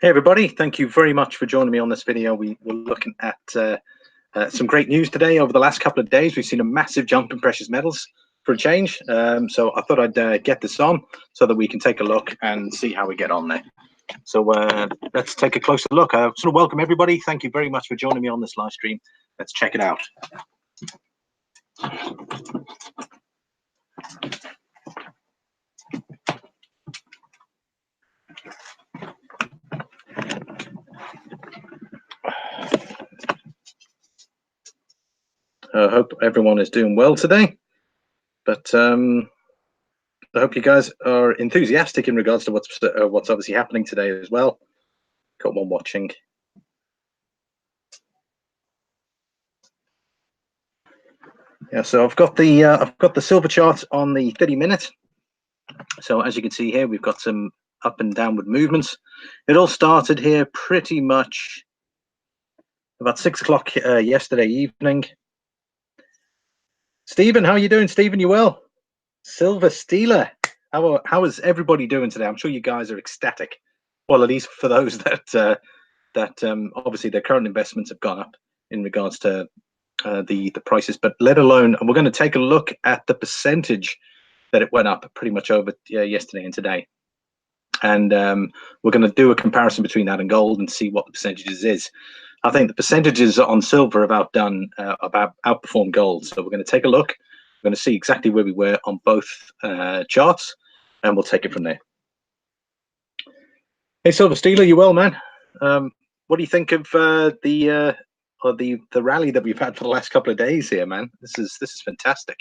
Hey everybody, thank you very much for joining me on this video. We're looking at some great news today. Over the last couple of days, we've seen a massive jump in precious metals for a change. So I thought I'd get this on so that we can take a look and see how we get on there. So let's take a closer look. Sort of welcome everybody. Thank you very much for joining me on this live stream. Let's check it out. I hope everyone is doing well today, but I hope you guys are enthusiastic in regards to what's obviously happening today as well. Got one watching. Yeah, so I've got the silver chart on the 30-minute. So as you can see here, we've got some up and downward movements. It all started here pretty much about 6 o'clock yesterday evening. Stephen, how are you doing? Stephen, you well? Silver Stealer, how is everybody doing today? I'm sure you guys are ecstatic. Well, at least for those that obviously their current investments have gone up in regards to the prices, but let alone, and we're going to take a look at the percentage that it went up pretty much over yesterday and today, and we're going to do a comparison between that and gold and see what the percentages is. I think the percentages on silver have outperformed gold, so we're going to take a look. We're going to see exactly where we were on both charts, and we'll take it from there. Hey, Silver Stealer, you well, man? What do you think of the rally that we've had for the last couple of days here, man? This is fantastic.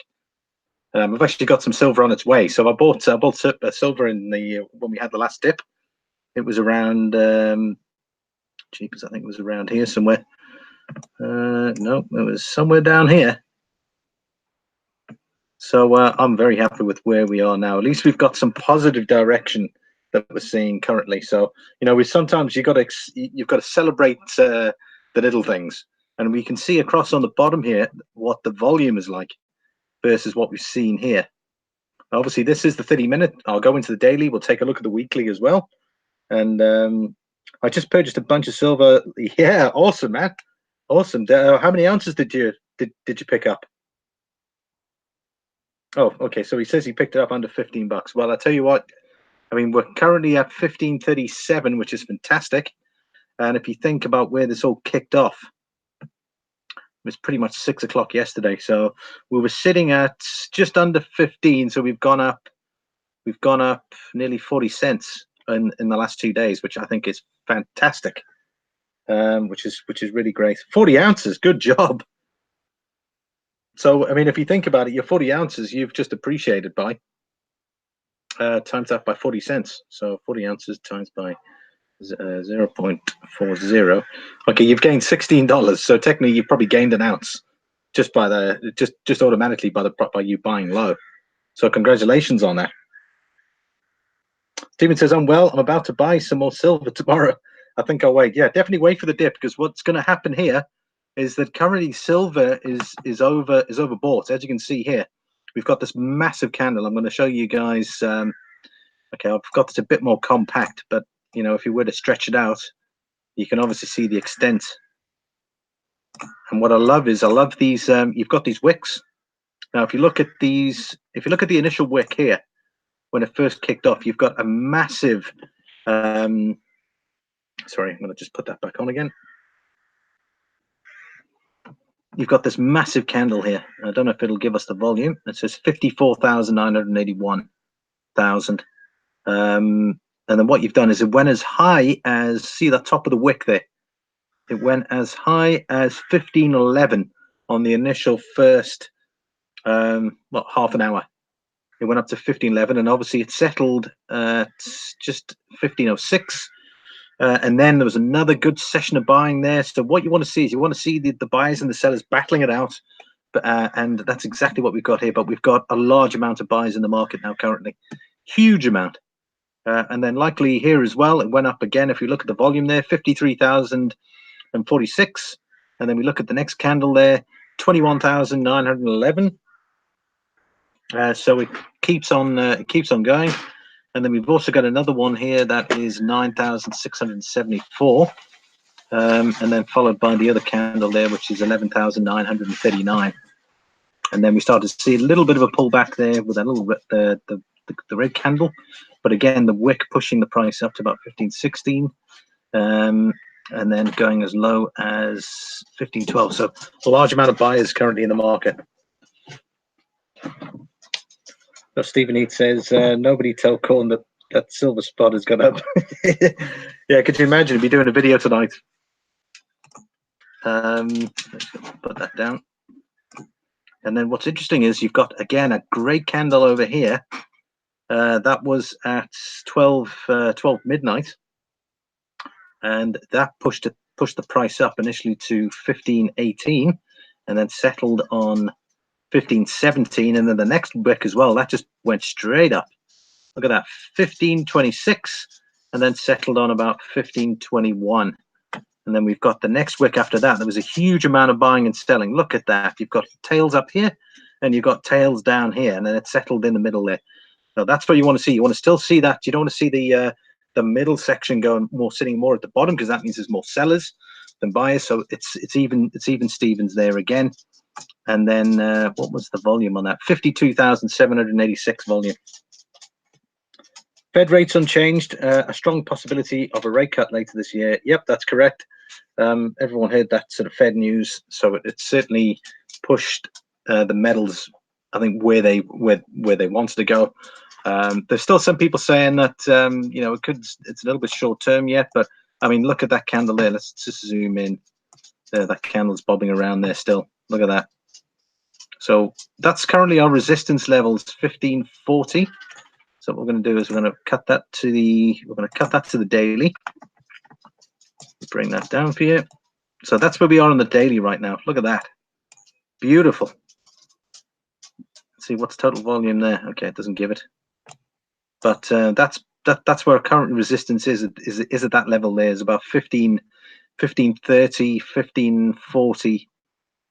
I've actually got some silver on its way. So I bought silver in when we had the last dip. It was around cheapest, I think it was around here somewhere. No, it was somewhere down here. So I'm very happy with where we are now. At least we've got some positive direction that we're seeing currently. So sometimes you've got to celebrate the little things, and we can see across on the bottom here what the volume is like versus what we've seen here. Obviously, this is the 30-minute. I'll go into the daily. We'll take a look at the weekly as well. And I just purchased a bunch of silver. Yeah, awesome, man. Awesome. How many ounces did you pick up? Oh, okay. So he says he picked it up under 15 bucks. Well, I tell you what. I mean, we're currently at 15.37, which is fantastic. And if you think about where this all kicked off, it was pretty much 6 o'clock yesterday. So we were sitting at just under 15. So we've gone up nearly 40 cents in the last 2 days, which I think is fantastic. Which is really great. 40 ounces, good job. So I mean, if you think about it, your 40 ounces you've just appreciated by times that by 40 cents. So 40 ounces times by 0.40. Okay, you've gained $16. So technically, you've probably gained an ounce just by just automatically by you buying low. So congratulations on that. Steven says, I'm about to buy some more silver tomorrow. I think I'll wait. Yeah, definitely wait for the dip, because what's going to happen here is that currently silver is overbought. As you can see here, we've got this massive candle. I'm going to show you guys. Okay, I've got this a bit more compact, but if you were to stretch it out, you can obviously see the extent. And what I love these. You've got these wicks. Now, if you look at these, if you look at the initial wick here, when it first kicked off, you've got a massive. Sorry, I'm going to just put that back on again. You've got this massive candle here. I don't know if it'll give us the volume. It says 54,981,000. And then what you've done is it went as high as, see the top of the wick there? It went as high as 1511 on the initial first, half an hour. It went up to 1511, and obviously it settled at just 1506. And then there was another good session of buying there. So what you want to see is you want to see the buyers and the sellers battling it out. And that's exactly what we've got here. But we've got a large amount of buyers in the market now currently. Huge amount. And then likely here as well, it went up again. If you look at the volume there, 53,046. And then we look at the next candle there, 21,911. So it keeps on going. And then we've also got another one here that is 9,674. And then followed by the other candle there, which is 11,939. And then we started to see a little bit of a pullback there with a little the red candle, but again the wick pushing the price up to about 15.16, and then going as low as 15.12. So a large amount of buyers currently in the market. So Stephen Eat says nobody tell Corn that silver spot has gone up. Yeah, could you imagine? Be doing a video tonight. Let's put that down. And then what's interesting is you've got, again, a great candle over here. That was at 12 midnight. And that pushed the price up initially to 15.18 and then settled on 15.17. And then the next wick as well, that just went straight up. Look at that, 15.26 and then settled on about 15.21. And then we've got the next wick after that. There was a huge amount of buying and selling. Look at that. You've got tails up here and you've got tails down here, and then it's settled in the middle there. So that's what you want to see. You want to still see that. You don't want to see the middle section going more, sitting more at the bottom, because that means there's more sellers than buyers. So it's even Stevens there again. And then what was the volume on that? 52,786 volume. Fed rates unchanged. A strong possibility of a rate cut later this year. Yep, that's correct. Everyone heard that sort of Fed news, so it certainly pushed the metals, I think, where they wanted to go. There's still some people saying that you know, it's a little bit short term yet, but I mean, look at that candle there. Let's just zoom in. There, that candle's bobbing around there still. Look at that. So that's currently our resistance levels, 1540. So what we're going to do is we're going to cut that to the daily. Bring that down for you. So that's where we are on the daily right now. Look at that. Beautiful. Let's see what's total volume there. Okay, it doesn't give it. But that's where our current resistance is at that level there. Is about 1530, 1540,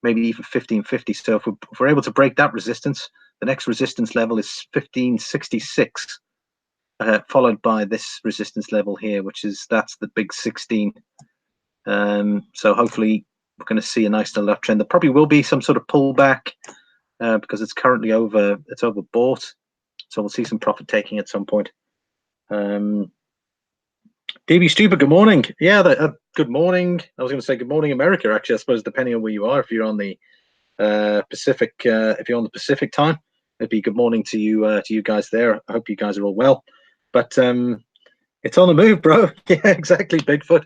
maybe even 1550. So if we're able to break that resistance, the next resistance level is 1566. Followed by this resistance level here, that's the big 16. So hopefully we're going to see a nice little uptrend. There probably will be some sort of pullback because it's currently overbought. So we'll see some profit taking at some point. DB Stupid, good morning. Yeah, good morning. I was going to say good morning, America. Actually, I suppose depending on where you are, if you're on the Pacific, if you're on the Pacific time, it'd be good morning to you guys there. I hope you guys are all well. But it's on the move, bro. Yeah, exactly, Bigfoot.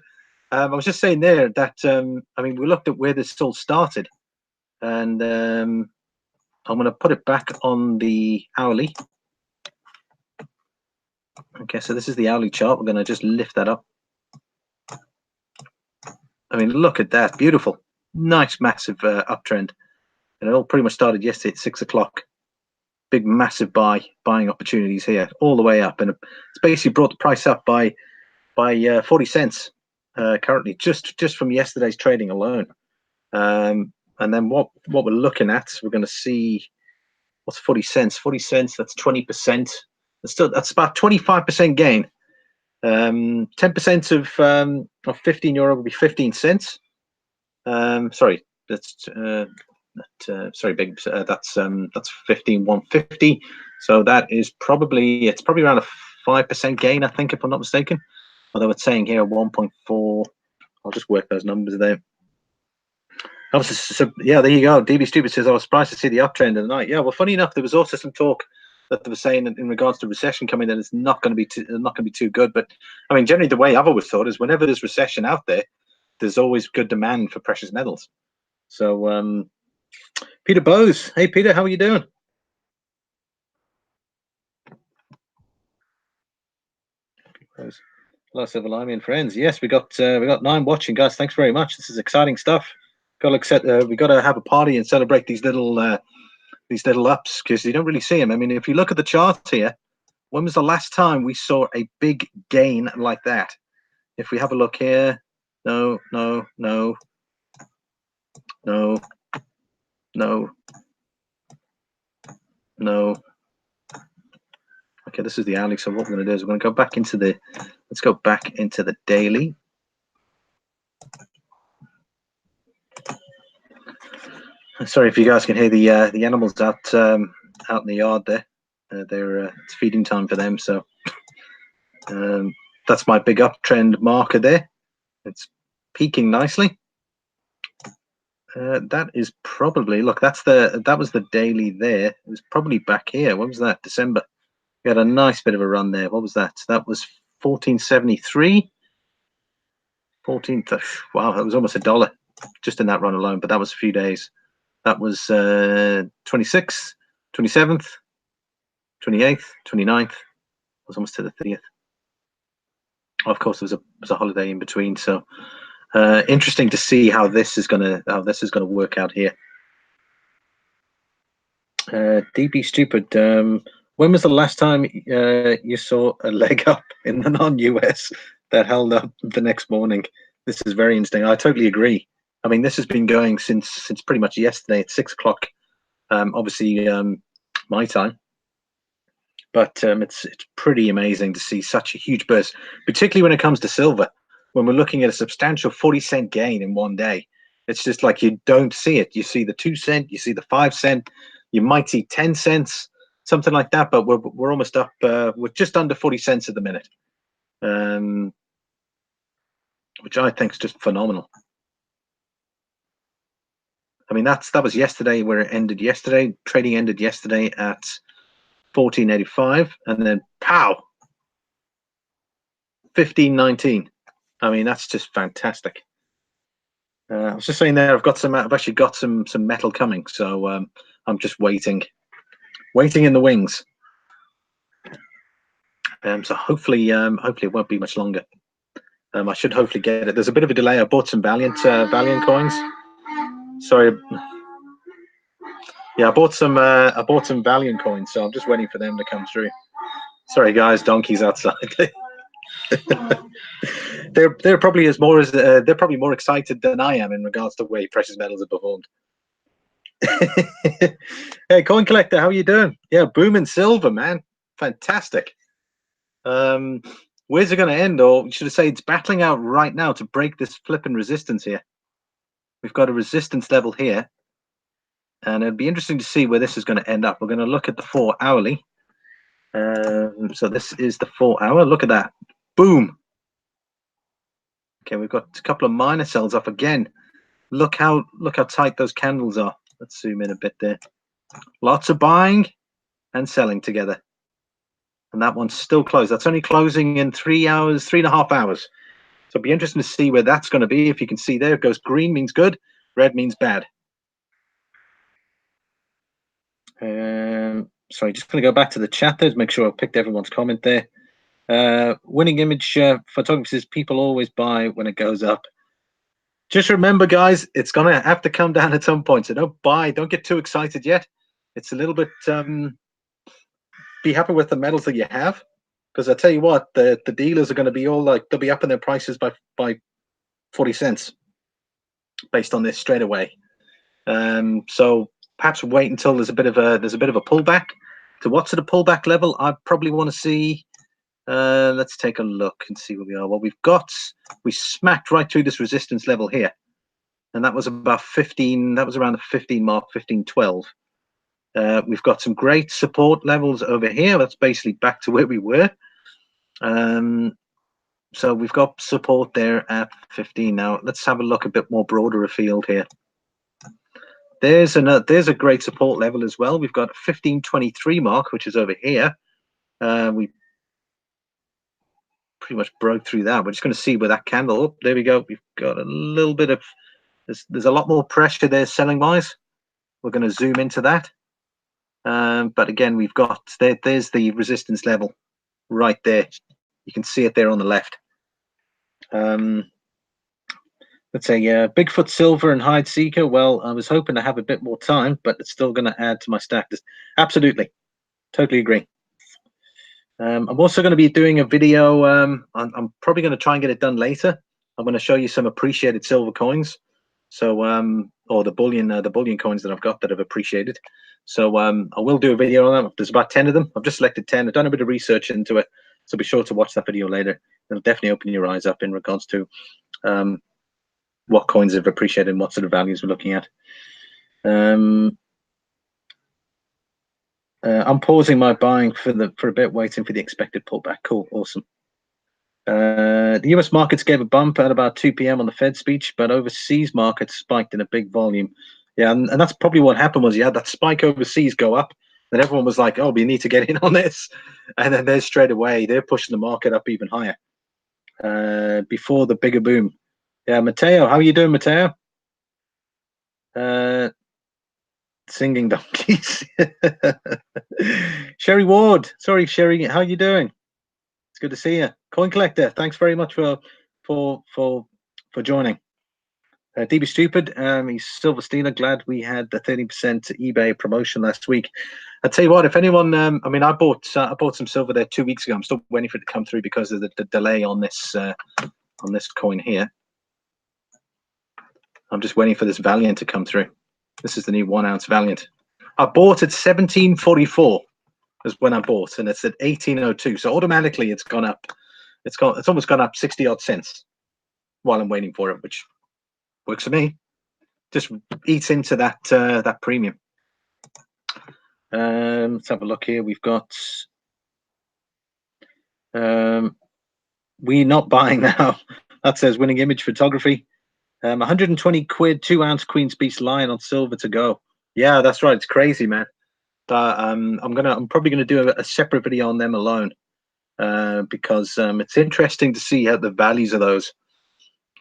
I was just saying there that I mean, we looked at where this all started, and I'm going to put it back on the hourly. Okay, so this is the hourly chart. We're going to just lift that up. I mean, look at that, beautiful, nice, massive uptrend, and it all pretty much started yesterday at 6 o'clock. Big, massive buying opportunities here, all the way up, and it's basically brought the price up by 40 cents currently, just from yesterday's trading alone. And then what we're looking at, we're going to see what's 40 cents. 40 cents, that's 20%. That's about 25% gain. 10% of €15 would be 15 cents. Sorry, that's sorry, big. That's 15,150. So that is probably around a 5% gain, I think, if I'm not mistaken. Although it's saying here 1.4. I'll just work those numbers there. So yeah, there you go. DB Stupid says I was surprised to see the uptrend in the night. Yeah, well, funny enough, there was also some talk that they were saying in regards to recession coming, that it's not going to be too good. But I mean, generally, the way I've always thought is whenever there's recession out there, there's always good demand for precious metals. So Peter Bose, hey Peter, how are you doing? Hello, Civil Army and friends. Yes, we got 9 watching, guys. Thanks very much. This is exciting stuff. We got to have a party and celebrate these little ups, because you don't really see them. I mean, if you look at the charts here, when was the last time we saw a big gain like that? If we have a look here, no. Okay, this is the hourly. So what we're going to do is we're going to go back into the, let's go back into the daily. Sorry if you guys can hear the animals out in the yard there. It's feeding time for them. So that's my big uptrend marker there. It's peaking nicely. That is probably, look, that was the daily there. It was probably back here. When was that? December. We had a nice bit of a run there. What was that? That was 1473. 14. Wow, that was almost $1 just in that run alone. But that was a few days. That was 26th, 27th, 28th, 29th. It was almost to the 30th. Of course, there was a holiday in between. So interesting to see how this is gonna work out here. DB Stupid. When was the last time you saw a leg up in the non-US that held up the next morning? This is very interesting. I totally agree. I mean, this has been going since pretty much yesterday at 6 o'clock. Obviously, my time. But it's pretty amazing to see such a huge burst, particularly when it comes to silver. When we're looking at a substantial 40-cent gain in one day, it's just like you don't see it. You see the 2 cent, you see the 5 cent, you might see 10 cents, something like that. But we're almost up. We're just under 40 cents at the minute, which I think is just phenomenal. I mean, that was yesterday, where it ended yesterday. Trading ended yesterday at 14.85, and then pow, 15.19. I mean, that's just fantastic. I was just saying there, I've actually got some metal coming, so I'm just waiting in the wings. So hopefully it won't be much longer. I should hopefully get it. There's a bit of a delay. I bought some Valiant coins. Sorry. Yeah, I bought some Valiant coins, so I'm just waiting for them to come through. Sorry, guys, donkeys outside. they're probably they're probably more excited than I am in regards to the way precious metals have performed. Hey, coin collector, how are you doing? Yeah, booming silver, man, fantastic. Where's it going to end? Or should I say it's battling out right now to break this flipping resistance here. We've got a resistance level here, and it'd be interesting to see where this is going to end up. We're going to look at the 4 hourly. So this is the 4 hour. Look at that, boom. Okay, we've got a couple of minor cells up again. Look how tight those candles are. Let's zoom in a bit there. Lots of buying and selling together. And that one's still closed. That's only closing in 3 hours, 3.5 hours. So it'll be interesting to see where that's going to be. If you can see there, it goes green means good, red means bad. Sorry, just going to go back to the chat there to make sure I picked everyone's comment there. Winning image photography says people always buy when it goes up. Just remember, guys, it's going to have to come down at some point. So don't buy. Don't get too excited yet. It's a little bit, be happy with the metals that you have. Because I tell you what, the dealers are going to be all like, they'll be upping their prices by 40 cents based on this straight away. So perhaps wait until there's a bit of a pullback. To what's at a pullback level, I probably want to see. Let's take a look and see where we are. Well, we smacked right through this resistance level here, and that was about 15. That was around the 15 mark, 15.12. We've got some great support levels over here. That's basically back to where we were. So we've got support there at 15. Now let's have a look a bit more broader afield here. There's a great support level as well. We've got 15.23 mark, which is over here. We pretty much broke through that. We're just going to see where that candle. Oh, there we go. We've got a little bit of there's a lot more pressure there selling wise. We're going to zoom into that. But again, we've got there's the resistance level right there. You can see it there on the left. Let's say Bigfoot Silver and Hide Seeker. Well, I was hoping to have a bit more time, but it's still going to add to my stack. Absolutely, totally agree. I'm also going to be doing a video. I'm probably going to try and get it done later. I'm going to show you some appreciated silver coins. So or the bullion coins that I've got that have appreciated. So I will do a video on them. There's about 10 of them. I've just selected 10. I've done a bit of research into it, so be sure to watch that video later. It'll definitely open your eyes up in regards to what coins have appreciated and what sort of values we're looking at. I'm pausing my buying for a bit, waiting for the expected pullback. Cool, awesome. The US markets gave a bump at about 2 p.m. on the Fed speech, but overseas markets spiked in a big volume. Yeah, and that's probably what happened was you had that spike overseas go up, and everyone was like, oh, we need to get in on this. And then they're straight away, they're pushing the market up even higher before the bigger boom. Yeah, Mateo, how are you doing, Mateo? Singing donkeys. Sherry Ward, sorry, Sherry, how are you doing? It's good to see you. Coin Collector, thanks very much for joining. DB Stupid, he's Silver Stealer. Glad we had the 30% eBay promotion last week. I'll tell you what, if anyone, I mean, I bought some silver there 2 weeks ago. I'm still waiting for it to come through because of the delay on this coin here. I'm just waiting for this Valiant to come through. This is the new 1 ounce Valiant. I bought at 1744 is when I bought, and it's at 1802. So automatically it's gone up. It's almost gone up 60 odd cents while I'm waiting for it, which works for me. Just eats into that that premium. Let's have a look here. We've got we not buying now. That says winning image photography. 120 quid, 2 ounce Queen's Beast Lion on silver to go. Yeah, that's right. It's crazy, man. I'm probably gonna do a separate video on them alone because it's interesting to see how the values of those.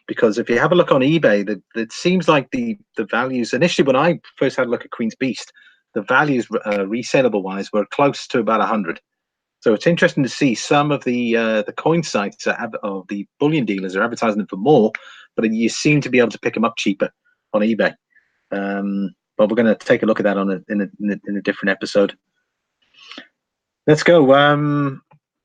Because if you have a look on eBay, it seems like the values initially when I first had a look at Queen's Beast, the values resellable wise were close to about 100. So it's interesting to see some of the coin sites of the bullion dealers are advertising them for more, but you seem to be able to pick them up cheaper on eBay. But we're going to take a look at that in a different episode. Let's go.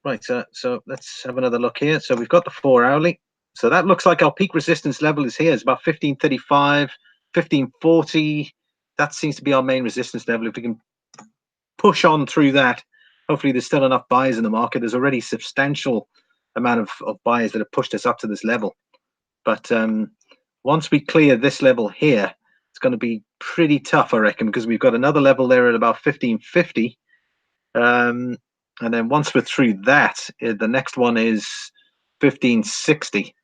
Right, so let's have another look here. So we've got the 4 hourly. So that looks like our peak resistance level is here. It's about 1535, 1540. That seems to be our main resistance level. If we can push on through that, hopefully there's still enough buyers in the market. There's already substantial amount of buyers that have pushed us up to this level. But once we clear this level here, it's going to be pretty tough, I reckon, because we've got another level there at about 1550. And then once we're through that, the next one is 1560.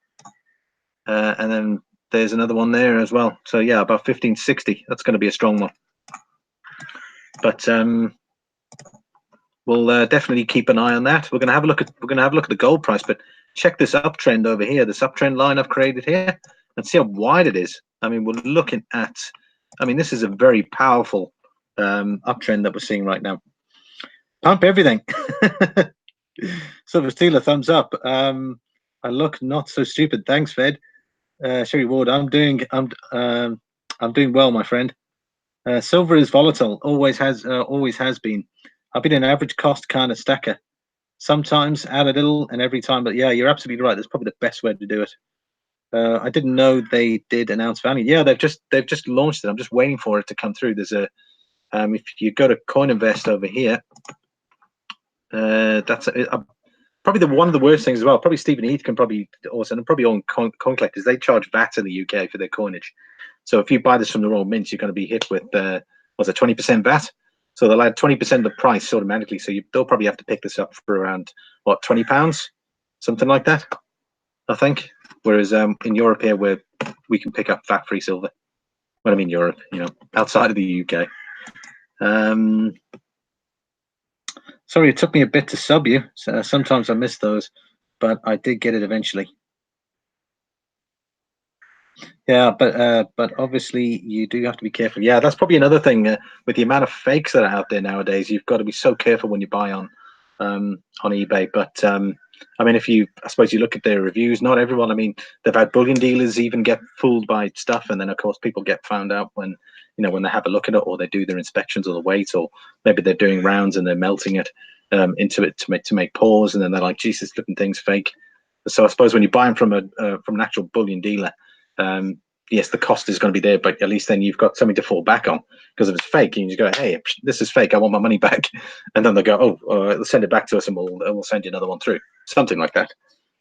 And then there's another one there as well. So yeah, about 1560. That's going to be a strong one. But we'll definitely keep an eye on that. We're going to have a look at the gold price, but check this uptrend over here, this uptrend line I've created here, and see how wide it is. I mean, we're looking at, I mean, this is a very powerful uptrend that we're seeing right now. Pump everything. Silver Stealer, thumbs up. I look not so stupid. Thanks, Fed. Sherry Ward, I'm doing well, my friend. Silver is volatile, always has been. I've been an average cost kind of stacker. Sometimes add a little, and every time. But yeah, you're absolutely right. That's probably the best way to do it. I didn't know they did announce value. Yeah, they've just launched it. I'm just waiting for it to come through. There's a if you go to Coin Invest over here, that's probably one of the worst things as well. Probably Stephen Heath can probably also, and probably on coin collectors, they charge VAT in the UK for their coinage. So if you buy this from the Royal Mint, you're going to be hit with what's it, 20% VAT. So they'll add 20% of the price automatically. So they'll probably have to pick this up for around what, £20, something like that, I think. Whereas in Europe here, where we can pick up VAT-free silver. Well, I mean Europe, you know, outside of the UK. Sorry, it took me a bit to sub you. So sometimes I miss those, but I did get it eventually. Yeah, but obviously you do have to be careful. Yeah, that's probably another thing with the amount of fakes that are out there nowadays. You've got to be so careful when you buy on eBay. But I mean, I suppose you look at their reviews. Not everyone. I mean, they've had bullion dealers even get fooled by stuff, and then of course people get found out when they have a look at it, or they do their inspections of the weight, or maybe they're doing rounds and they're melting it into it to make pours, and then they're like, Jesus, looking thing's fake. So I suppose when you buy them from an actual bullion dealer, yes, the cost is going to be there, but at least then you've got something to fall back on. Because if it's fake, you can just go, hey, this is fake, I want my money back. And then they'll go, oh, send it back to us and we'll send you another one through. Something like that.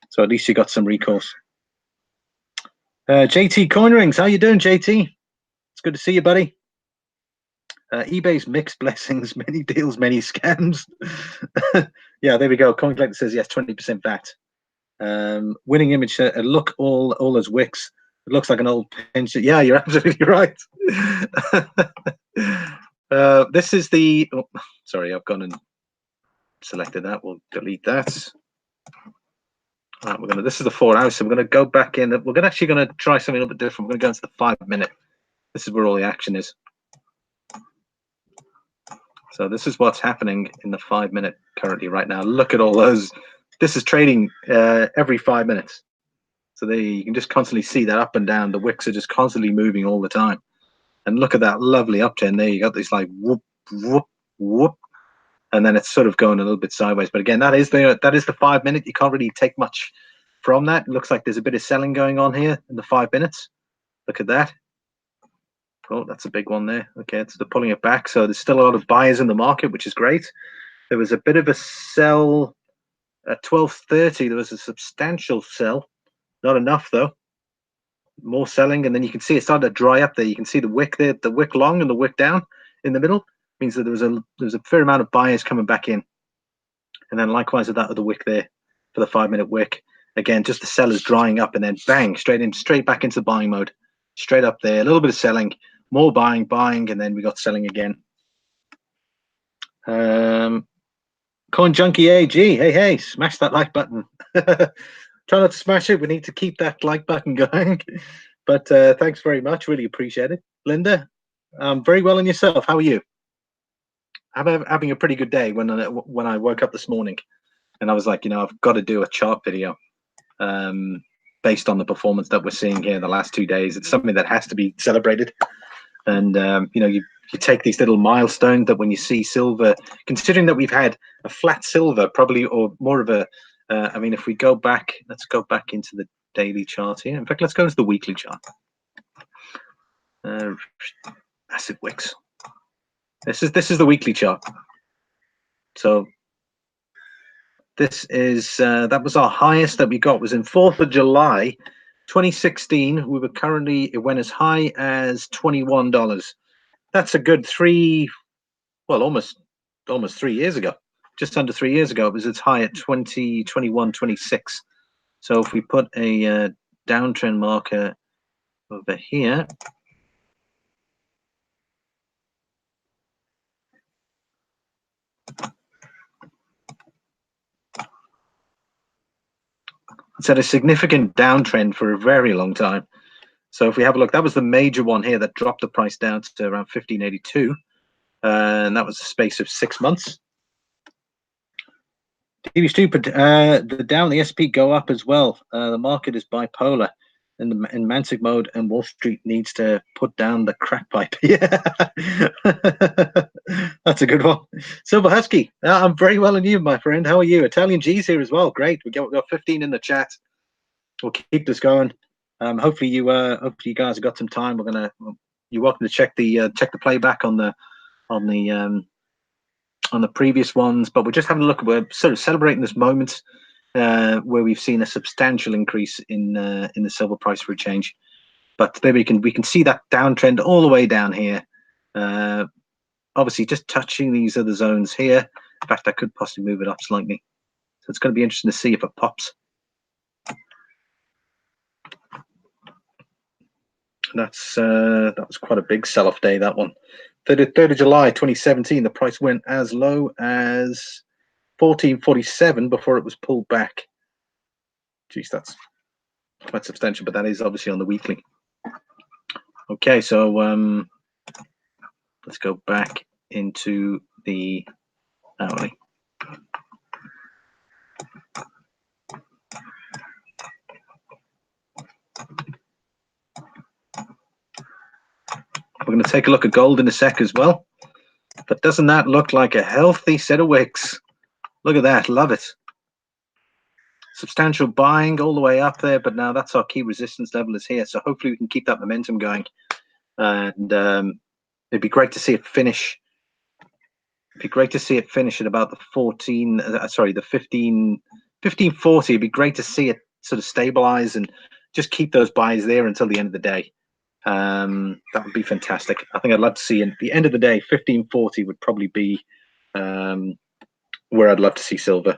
So at least you got some recourse. JT Coinrings, how you doing, JT? It's good to see you, buddy. eBay's mixed blessings, many deals, many scams. Yeah, there we go. Coin Collector says yes, 20% VAT. Winning image, look all those wicks. It looks like an old pension. Yeah, you're absolutely right. This is the. Oh, sorry, I've gone and selected that. We'll delete that. Right, we're gonna. This is the 4 hours. So we're gonna go back in. We're actually gonna try something a little bit different. We're gonna go into the 5 minute. This is where all the action is. So this is what's happening in the 5 minute currently right now. Look at all those. This is trading every 5 minutes. So there you can just constantly see that up and down. The wicks are just constantly moving all the time. And look at that lovely uptrend there. You got this like whoop, whoop, whoop. And then it's sort of going a little bit sideways. But again, that is the 5 minute. You can't really take much from that. It looks like there's a bit of selling going on here in the 5 minutes. Look at that. Oh, that's a big one there. Okay, so they're pulling it back. So there's still a lot of buyers in the market, which is great. There was a bit of a sell at 12:30. There was a substantial sell. Not enough though. More selling, and then you can see it started to dry up there. You can see the wick there, the wick long and the wick down in the middle. Means that there was a fair amount of buyers coming back in. And then likewise with that other wick there for the 5 minute wick. Again, just the sellers drying up and then bang, straight back into buying mode. Straight up there, a little bit of selling, more buying, and then we got selling again. Coin Junkie AG, hey, smash that like button. Try not to smash it. We need to keep that like button going. But thanks very much. Really appreciate it. Linda, very well, and yourself? How are you? I'm having a pretty good day. When I woke up this morning, and I was like, I've got to do a chart video based on the performance that we're seeing here in the last 2 days. It's something that has to be celebrated. And you take these little milestones that when you see silver, considering that we've had a flat silver, probably, or more of a, I mean, if we go back, let's go back into the daily chart here. In fact, let's go into the weekly chart. Massive wicks. This is the weekly chart. So this is that was our highest that we got, was in 4th of July 2016. We were currently, it went as high as $21. That's a good almost 3 years ago. Just under 3 years ago, it was its high at 20, 21, 26. So if we put a downtrend marker over here, it's had a significant downtrend for a very long time. So if we have a look, that was the major one here that dropped the price down to around 1582, and that was a space of 6 months. TV Stupid, the Dow and the SP go up as well. The market is bipolar in Mantic mode, and Wall Street needs to put down the crack pipe. Yeah, that's a good one. Silver Husky, I'm very well, and you, my friend? How are you? Italian G's here as well. Great, we got 15 in the chat. We'll keep this going. Hopefully you guys have got some time. You're welcome to check the playback on the previous ones, but we're just having a look. We're sort of celebrating this moment where we've seen a substantial increase in the silver price for a change. But there we can see that downtrend all the way down here. Obviously, just touching these other zones here. In fact, I could possibly move it up slightly. So it's going to be interesting to see if it pops. That was quite a big sell-off day, that one. 3rd of July 2017, the price went as low as 1447 before it was pulled back. Geez, that's quite substantial, but that is obviously on the weekly. Okay, so let's go back into the hourly. We're going to take a look at gold in a sec as well. But doesn't that look like a healthy set of wicks? Look at that, love it. substantial buying all the way up there, but now that's our key resistance level is here. So hopefully we can keep that momentum going, and it'd be great to see it finish. It'd be great to see it finish at about the 1540. It'd be great to see it sort of stabilize and just keep those buys there until the end of the day. That would be fantastic. I think I'd love to see at the end of the day, 1540 would probably be where I'd love to see silver.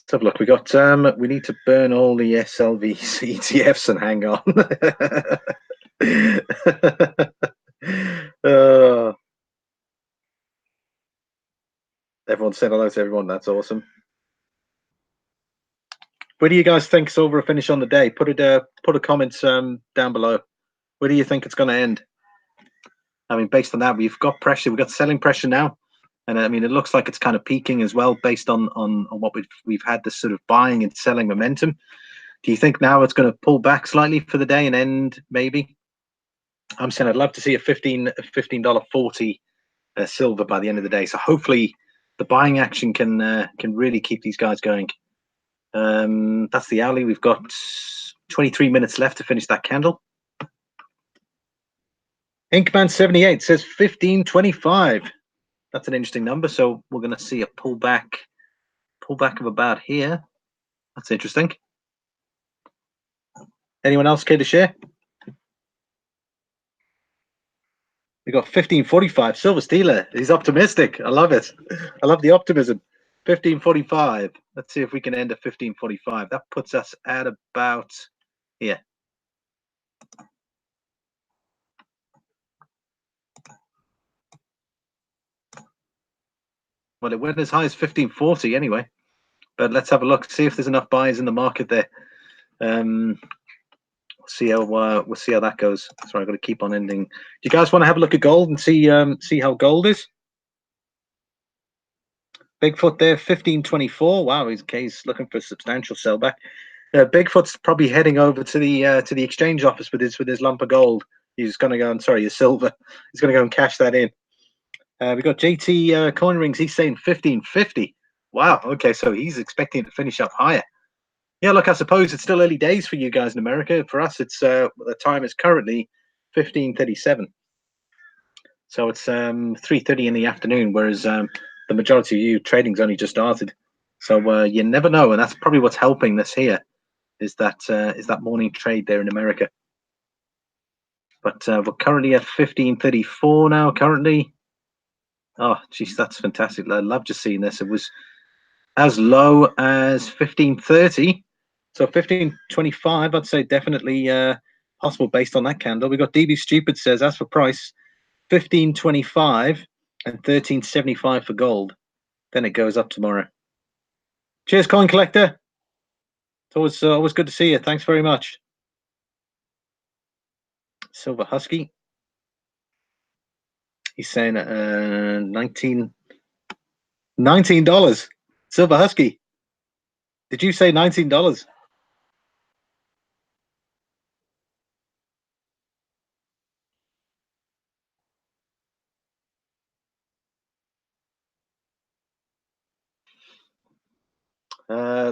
Let's have a look. We got we need to burn all the SLVs ETFs and hang on. Everyone said hello to everyone. That's awesome. Where do you guys think silver will finish on the day? Put a comment down below. Where do you think it's going to end? I mean, based on that, we've got pressure. We've got selling pressure now, and I mean, it looks like it's kind of peaking as well, based on what we've had, this sort of buying and selling momentum. Do you think now it's going to pull back slightly for the day and end maybe? I'm saying I'd love to see a $15.40 silver by the end of the day. So hopefully the buying action can really keep these guys going. That's the hourly. We've got 23 minutes left to finish that candle. Inkman78 says 15.25. That's an interesting number. So we're going to see a pullback of about here. That's interesting. Anyone else care to share? We got 15.45. Silver Steeler. He's optimistic. I love it. I love the optimism. 15.45. Let's see if we can end at 15.45. That puts us at about here. Well, it went as high as 15.40 anyway. But let's have a look. See if there's enough buyers in the market there. We'll see how that goes. Sorry, I've got to keep on ending. Do you guys want to have a look at gold and see how gold is? Bigfoot there, 15.24. Wow, he's looking for a substantial sellback. Bigfoot's probably heading over to the exchange office with his lump of gold. He's going to go, his silver. He's going to go and cash that in. We got JT Coin Rings. He's saying 15.50. Wow. Okay, so he's expecting to finish up higher. Yeah, look, I suppose it's still early days for you guys in America. For us, it's the time is currently 15:37. So it's 3:30 in the afternoon, whereas the majority of you trading's only just started. So you never know, and that's probably what's helping this here, is that morning trade there in America. But we're currently at 15:34 now. Currently, oh, geez, that's fantastic. I love just seeing this. It was as low as 15:30. So 15.25, I'd say definitely possible based on that candle. We got DB Stupid says, as for price, 15.25 and 13.75 for gold. Then it goes up tomorrow. Cheers, Coin Collector. It's always good to see you. Thanks very much. Silver Husky. He's saying $19. Silver Husky. Did you say $19?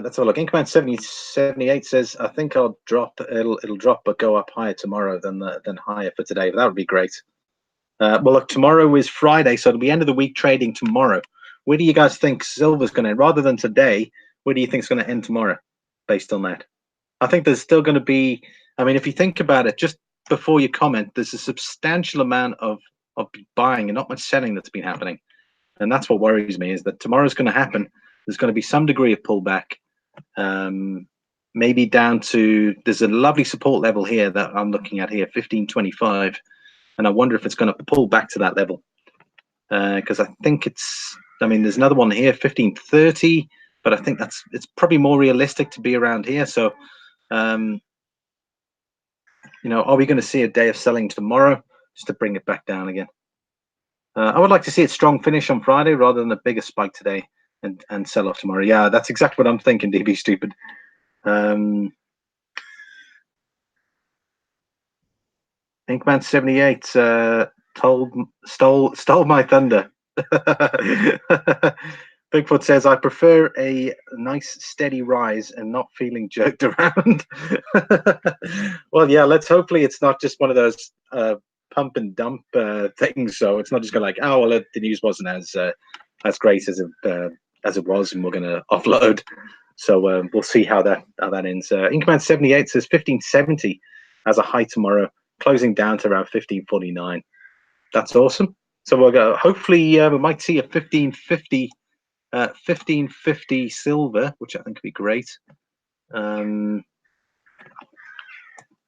Let's have a look. Inkman 78 says, I think I'll drop. It'll drop, but go up higher tomorrow than higher for today. But that would be great. Well, look, tomorrow is Friday, so it'll be end of the week trading tomorrow. Where do you guys think silver's going to end? Rather than today, where do you think it's going to end tomorrow based on that? I think there's still going to be, I mean, if you think about it, just before you comment, there's a substantial amount of buying and not much selling that's been happening. And that's what worries me, is that tomorrow's going to happen. There's going to be some degree of pullback, maybe down to, there's a lovely support level here that I'm looking at here, 15.25. And I wonder if it's going to pull back to that level. Because I think there's another one here, 15.30, but I think it's probably more realistic to be around here. So, are we going to see a day of selling tomorrow just to bring it back down again? I would like to see a strong finish on Friday rather than a bigger spike today and sell off tomorrow. Yeah, that's exactly what I'm thinking, DB Stupid. Inkman 78 stole my thunder. Stole my thunder. Bigfoot says, I prefer a nice steady rise and not feeling jerked around. Well, yeah, hopefully it's not just one of those pump and dump things. So it's not just going like, oh, well, the news wasn't as great as it was, and we're going to offload. So we'll see how that ends. Inkman 78 says 1570 as a high tomorrow, closing down to around 1549. That's awesome. So we'll go. Hopefully, we might see a 1550 silver, which I think would be great. It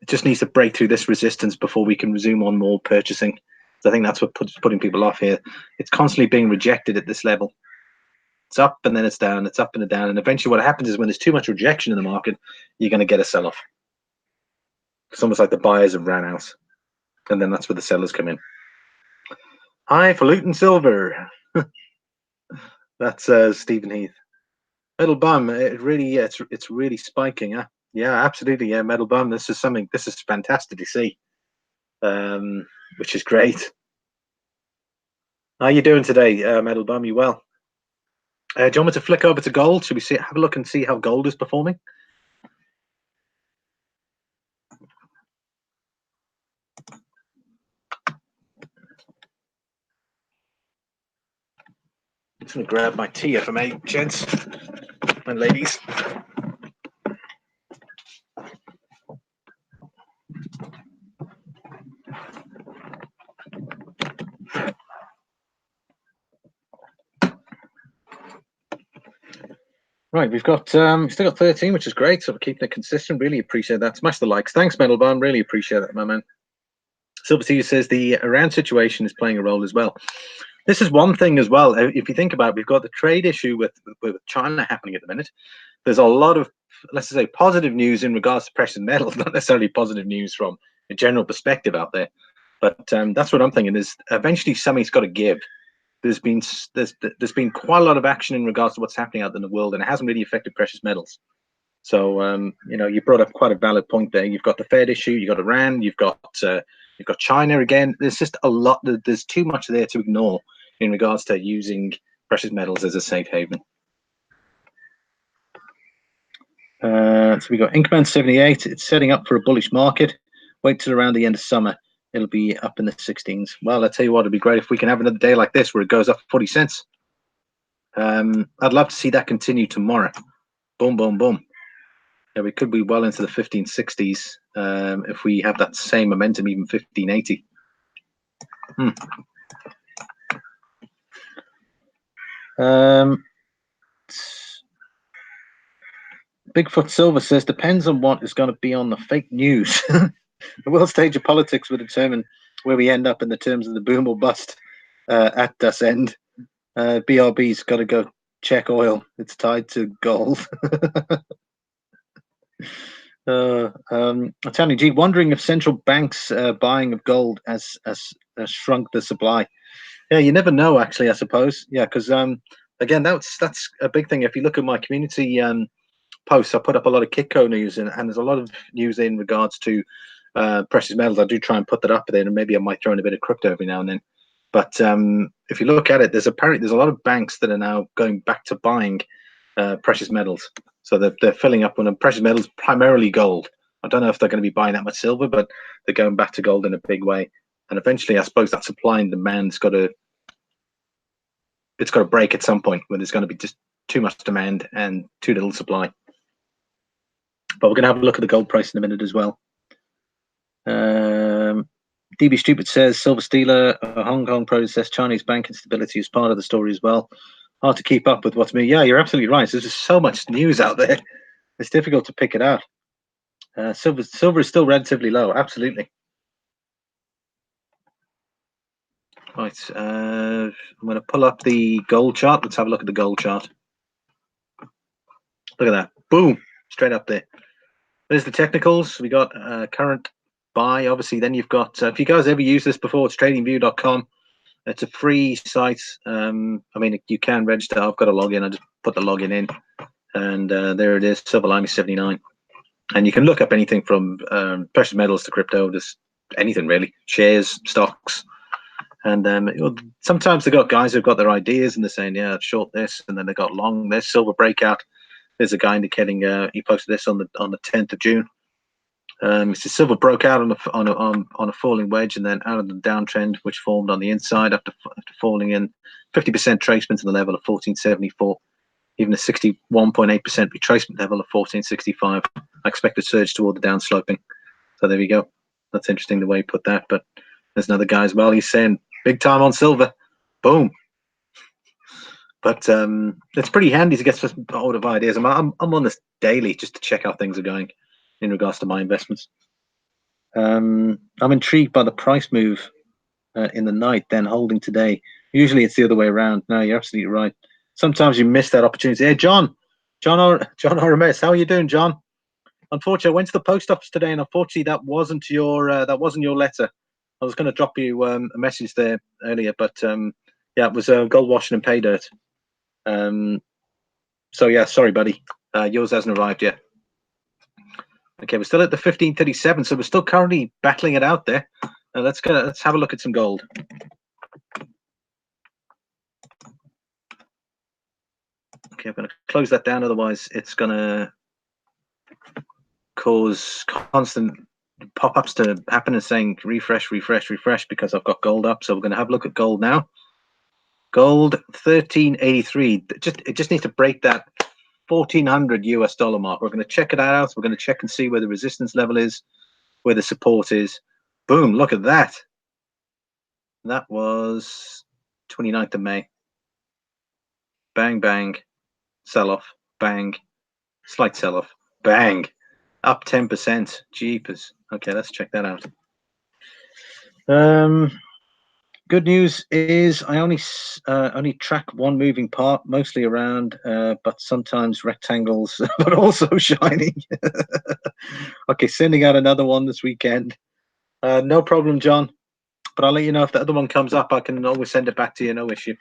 just needs to break through this resistance before we can resume on more purchasing. So I think that's what putting people off here. It's constantly being rejected at this level. It's up and then it's down. It's up and down, and eventually, what happens is when there's too much rejection in the market, you're going to get a sell-off. It's almost like the buyers have ran out, and then that's where the sellers come in. Hi for Luton Silver. That's Stephen Heath. Metal Bum, it's really spiking, huh? Yeah, absolutely. Yeah, Metal Bum. This is fantastic to see, which is great. How you doing today, Metal Bum? You well? Do you want me to flick over to gold? Should we have a look and see how gold is performing? I'm just going to grab my tea for me, gents and ladies. Right, we've got still got 13, which is great. So we're keeping it consistent. Really appreciate that. Smash the likes. Thanks, Metal Bum. Really appreciate that, my man. Silver Sea says the Iran situation is playing a role as well. This is one thing as well. If you think about it, we've got the trade issue with China happening at the minute. There's a lot of, let's say, positive news in regards to precious metals, not necessarily positive news from a general perspective out there. But that's what I'm thinking is eventually something's got to give. There's been quite a lot of action in regards to what's happening out in the world, and it hasn't really affected precious metals. So you brought up quite a valid point there. You've got the Fed issue, you've got Iran, you've got China again. There's just a lot. There's too much there to ignore in regards to using precious metals as a safe haven. So we got Inkman 78. It's setting up for a bullish market. Wait till around the end of summer. It'll be up in the 16s. Well, I tell you what, it'd be great if we can have another day like this where it goes up 40 cents. I'd love to see that continue tomorrow. Boom, boom, boom. Yeah, we could be well into the 1560s if we have that same momentum, even 1580. Bigfoot Silver says, depends on what is going to be on the fake news. The world stage of politics will determine where we end up in the terms of the boom or bust at this end. BRB's got to go check oil. It's tied to gold. Tony G, wondering if central banks buying of gold has shrunk the supply. Yeah, you never know, actually, I suppose. Yeah, because again, that's a big thing. If you look at my community posts, I put up a lot of Kitco news, and there's a lot of news in regards to precious metals. I do try and put that up there, and maybe I might throw in a bit of crypto every now and then. But if you look at it, there's a lot of banks that are now going back to buying precious metals. So they're filling up on precious metals, primarily gold. I don't know if they're going to be buying that much silver, but they're going back to gold in a big way. And eventually, I suppose that supply and demand's got to break at some point when there's going to be just too much demand and too little supply. But we're going to have a look at the gold price in a minute as well. DB Stupid says Silver Stealer, Hong Kong process, Chinese bank instability is part of the story as well. Hard to keep up with what's new. Yeah, you're absolutely right. There's just so much news out there. It's difficult to pick it out. Silver is still relatively low. Absolutely. Right. I'm going to pull up the gold chart. Let's have a look at the gold chart. Look at that. Boom. Straight up there. There's the technicals. We got current buy. Obviously, then you've got, if you guys ever use this before, it's tradingview.com. It's a free site. I mean, you can register. I've got a login. I just put the login in, and there it is, Silver Lining 79. And you can look up anything from precious metals to crypto. There's anything really, shares, stocks. And sometimes they got guys who've got their ideas and they're saying, yeah, short this, and then they got long this. Silver breakout. There's a guy indicating he posted this on the 10th of June. He says silver broke out on a falling wedge and then out of the downtrend, which formed on the inside after falling in 50% retracement to the level of 1474, even a 61.8% retracement level of 1465. I expect a surge toward the downsloping. So there we go. That's interesting the way he put that. But there's another guy as well. He's saying big time on silver. Boom. But it's pretty handy to get some hold of ideas. I'm on this daily just to check how things are going in regards to my investments. I'm intrigued by the price move in the night, then holding today. Usually it's the other way around. No, you're absolutely right. Sometimes you miss that opportunity. Hey, John RMS, how are you doing, John? Unfortunately, I went to the post office today, and unfortunately, that wasn't your letter. I was going to drop you a message there earlier, but yeah, it was gold washing and pay dirt. So yeah, sorry, buddy. Yours hasn't arrived yet. Okay, we're still at the 1537, so we're still currently battling it out there. Let's have a look at some gold. Okay, I'm going to close that down, otherwise it's going to cause constant pop-ups to happen and saying refresh, refresh, refresh because I've got gold up. So we're going to have a look at gold now. Gold 1383. It just needs to break that $1,400 mark. We're going to check it out. We're going to check and see where the resistance level is, where the support is. Boom! Look at that. That was 29th of May. Bang, bang. Sell-off. Bang. Slight sell-off. Bang. Up 10%. Jeepers. Okay, let's check that out. Good news is I only track one moving part, mostly around, but sometimes rectangles, but also shining. Okay, sending out another one this weekend. No problem, John. But I'll let you know if the other one comes up. I can always send it back to you, no issue.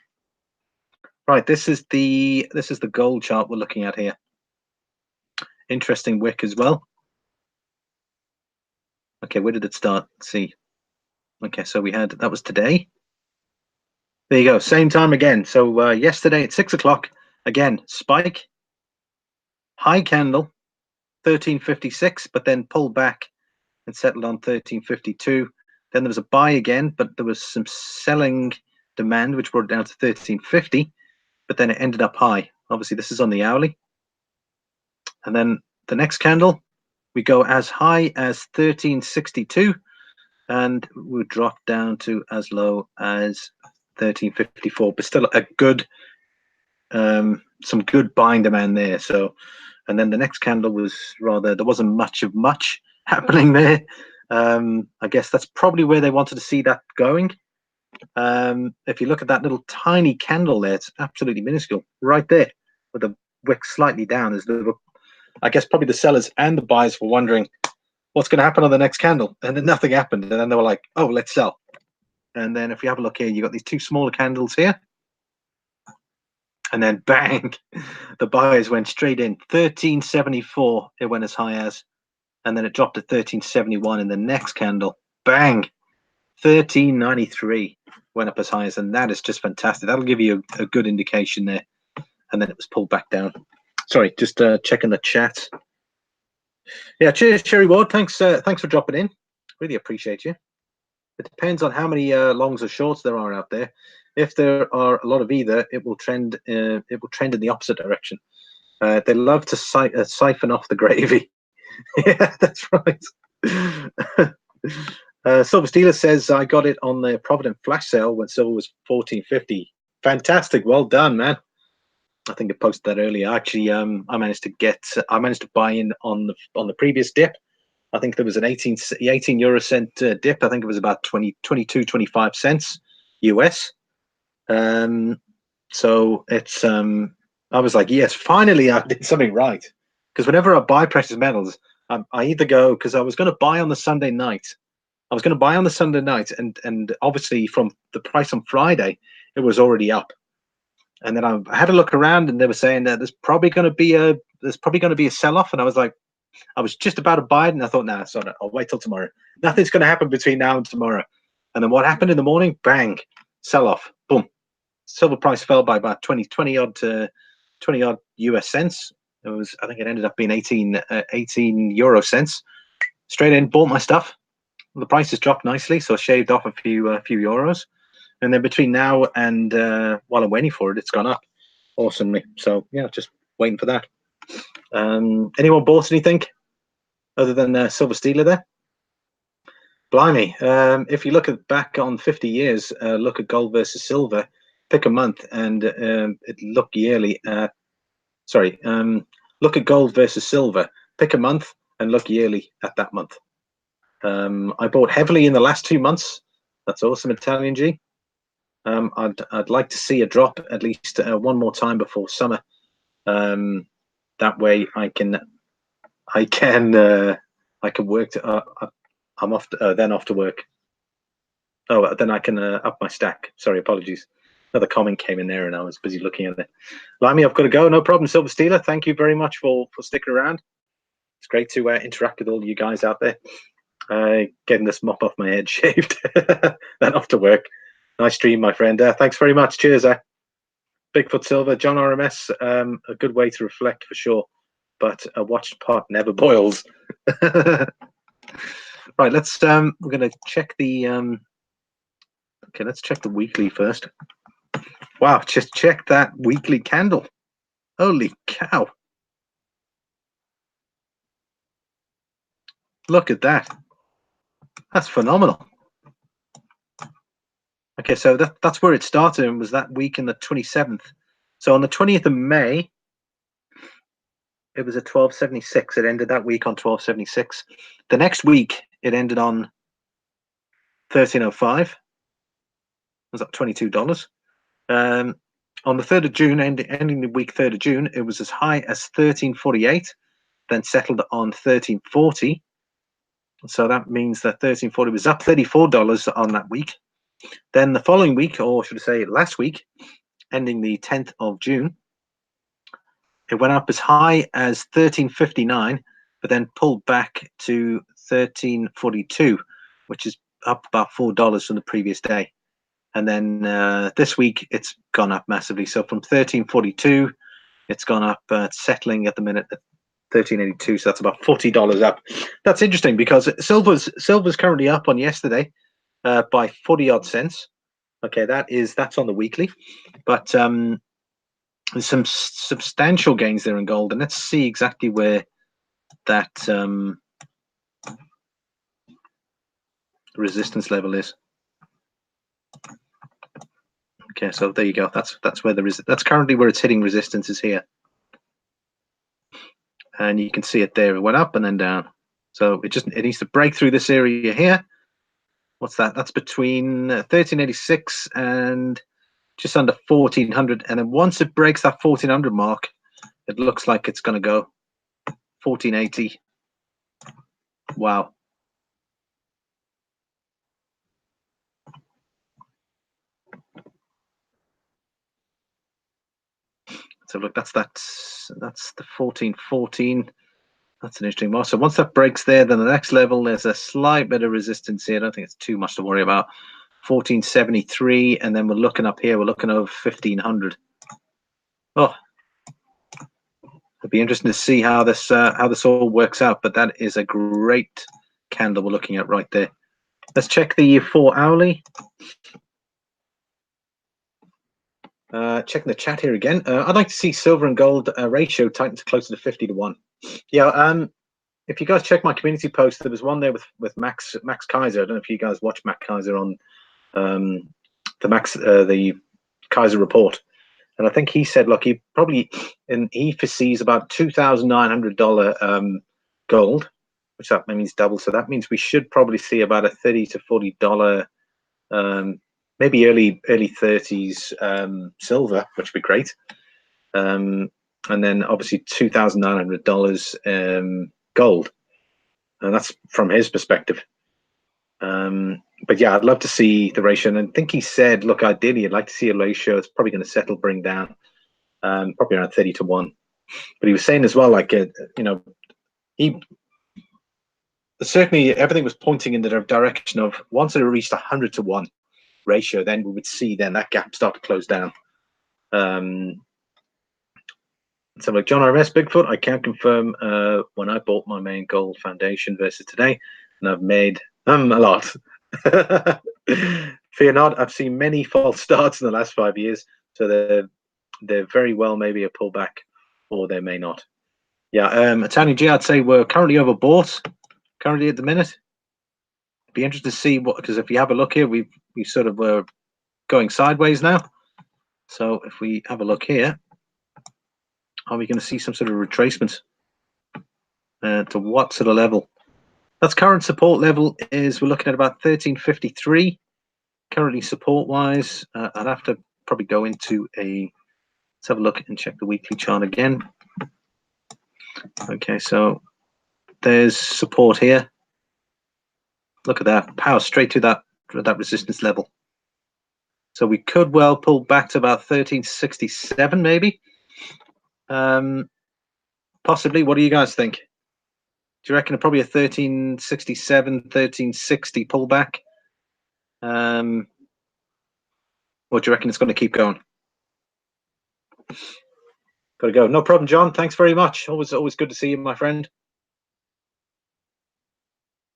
Right, this is the gold chart we're looking at here. Interesting wick as well. Okay, where did it start? Let's see. Okay, so that was today. There you go, same time again. So yesterday at 6 o'clock, again, spike, high candle, 1356, but then pulled back and settled on 1352. Then there was a buy again, but there was some selling demand, which brought it down to 1350, but then it ended up high. Obviously, this is on the hourly. And then the next candle, we go as high as 1362, and we drop down to as low as 1354, but still a good some good buying demand there. So, and then the next candle was there wasn't much happening there. I guess that's probably where they wanted to see that going. If you look at that little tiny candle there, it's absolutely minuscule right there with the wick slightly down. I guess probably the sellers and the buyers were wondering what's going to happen on the next candle, and then nothing happened, and then they were like, oh, let's sell. And then if you have a look here, you got these two smaller candles here, and then bang, the buyers went straight in. 1374 it went as high as, and then it dropped to 1371 in the next candle. Bang, 1393 went up as high as, and that is just fantastic. That'll give you a good indication there. And then it was pulled back down. Sorry, just checking the chat. Yeah, cheers, Sherry Ward. Thanks for dropping in. Really appreciate you. It depends on how many longs or shorts there are out there. If there are a lot of either, it will trend. It will trend in the opposite direction. They love to siphon off the gravy. Yeah, that's right. Silver Steeler says I got it on the Provident flash sale when silver was 1450. Fantastic, well done, man. I think I posted that earlier. Actually, I managed to buy in on the previous dip. I think there was an 18 euro cent dip. I think it was about 25 cents US. So it's I was like, yes, finally I did something right. Because whenever I buy precious metals, I either go, because I was going to buy on the Sunday night. I was going to buy on the Sunday night, and obviously from the price on Friday, it was already up. And then I had a look around, and they were saying that there's probably going to be a sell-off, and I was like, I was just about to buy it, and I thought, nah, sorry, I'll wait till tomorrow. Nothing's going to happen between now and tomorrow. And then what happened in the morning? Bang, sell off. Boom. Silver price fell by about 20 odd US cents. It was, I think it ended up being 18 euro cents. Straight in, bought my stuff. The price has dropped nicely, so I shaved off a few euros. And then between now and while I'm waiting for it, it's gone up awesomely. So yeah, just waiting for that. Anyone bought anything other than Silver Stealer there? Blimey. If you look back on 50 years, look at gold versus silver, pick a month, and look yearly at, look at gold versus silver, pick a month, and look yearly at that month. I bought heavily in the last 2 months. That's awesome, Italian G. I'd like to see a drop at least one more time before summer. That way I can work. I'm off. Then off to work. Oh, then I can up my stack. Sorry, apologies. Another comment came in there, and I was busy looking at it. Limey, I've got to go. No problem, Silver Stealer. Thank you very much for sticking around. It's great to interact with all you guys out there. Getting this mop off my head shaved. Then off to work. Nice stream, my friend. Thanks very much. Cheers. Bigfoot Silver, John RMS. A good way to reflect for sure, but a watched pot never boils. Right, let's. We're gonna check the. Okay, let's check the weekly first. Wow, just check that weekly candle. Holy cow! Look at that. That's phenomenal. Okay, so that's where it started, and was that week in the 27th. So on the 20th of May, it was at 1276. It ended that week on 1276. The next week, it ended on 1305. Was up $22. On the 3rd of June, ending the week 3rd of June, it was as high as 1348, then settled on 1340. So that means that 1340 was up $34 on that week. Then the following week, or should I say last week, ending the 10th of June, it went up as high as 1359, but then pulled back to 1342, which is up about $4 from the previous day. And then this week, it's gone up massively. So from 1342, it's gone up, settling at the minute at 1382. So that's about $40 up. That's interesting because silver's currently up on yesterday by 40 odd cents. Okay, that's on the weekly, but there's some substantial gains there in gold, and let's see exactly where that resistance level is. Okay, so there you go. That's where there is. That's currently where it's hitting resistance, is here, and you can see it there. It went up and then down. So it needs to break through this area here. What's that? That's between 1386 and just under 1400. And then once it breaks that 1400 mark, it looks like it's going to go 1480. Wow. So look, that's the 1414. That's an interesting mark. So once that breaks there, then the next level, there's a slight bit of resistance here. I don't think it's too much to worry about. 1473, and then we're looking up here. We're looking over 1500. Oh, it'll be interesting to see how this all works out. But that is a great candle we're looking at right there. Let's check the 4 hourly. Checking the chat here again. I'd like to see silver and gold ratio tighten to closer to 50 to 1. Yeah. If you guys check my community post, there was one there with Max Kaiser. I don't know if you guys watch Max Kaiser on the Kaiser report, and I think he said, look, he foresees about $2,900 gold, which that means double. So that means we should probably see about a $30 to $40, maybe early 30s silver, which would be great. And then obviously $2,900 gold, and that's from his perspective. But yeah, I'd love to see the ratio, and I think he said, look, ideally I'd like to see a ratio. It's probably going to bring down probably around 30 to 1. But he was saying as well, like he certainly everything was pointing in the direction of once it reached 100-to-1 ratio, then we would see then that gap start to close down. So like John RMS Bigfoot, I can confirm when I bought my main gold foundation versus today, and I've made a lot. Fear not, I've seen many false starts in the last 5 years, so they're very well maybe a pullback, or they may not. Yeah, Italian G, I'd say we're currently overbought currently at the minute. Be interested to see what, because if you have a look here, we sort of were going sideways now. So if we have a look here, are we going to see some sort of retracement to what sort of level? That's current support level is we're looking at about 1353 currently support wise. I'd have to probably go into let's have a look and check the weekly chart again. Okay, so there's support here. Look at that, power straight to that resistance level. So we could well pull back to about 1367 maybe. Possibly. What do you guys think? Do you reckon probably a 1367, 1360 pullback? Or do you reckon it's going to keep going? Got to go. No problem, John. Thanks very much. Always good to see you, my friend.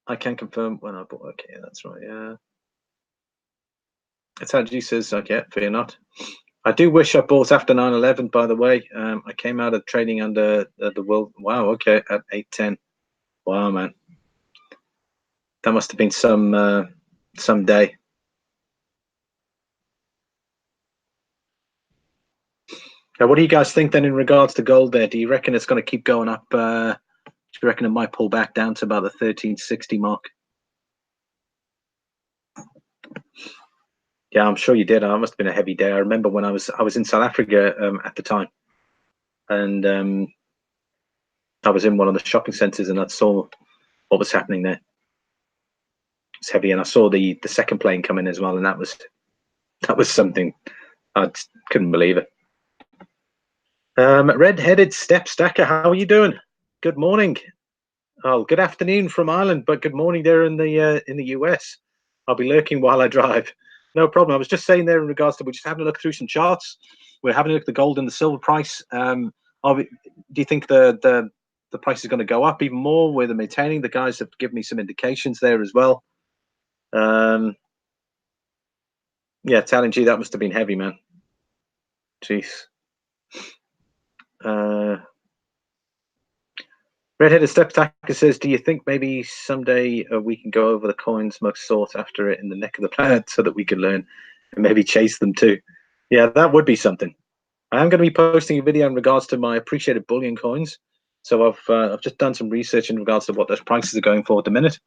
I can confirm when I bought. Okay, that's right. Yeah. It's how G says. Okay, fear not. I do wish I bought after 9/11. By the way, I came out of trading under the world. Wow. Okay, at 810. Wow, man. That must have been some day. Now, what do you guys think then in regards to gold there? Do you reckon it's going to keep going up? Do you reckon it might pull back down to about the 1360 mark? Yeah, I'm sure you did. It must have been a heavy day. I remember when I was in South Africa at the time, and I was in one of the shopping centres and I saw what was happening there. It's heavy, and I saw the second plane come in as well, and that was something I couldn't believe it. Red-headed step stacker, how are you doing? Good morning. Oh, good afternoon from Ireland, but good morning there in the US. I'll be lurking while I drive. No problem. I was just saying there in regards to we're just having a look through some charts. We're having a look at the gold and the silver price. Do you think the price is going to go up even more? Where they're maintaining? The guys have given me some indications there as well. Yeah, telling you that must have been heavy, man. Jeez. Redheaded Step Stacker says, do you think maybe someday we can go over the coins most sought after it in the neck of the planet so that we can learn and maybe chase them too? Yeah, that would be something. I am going to be posting a video in regards to my appreciated bullion coins. So I've just done some research in regards to what those prices are going for at the minute.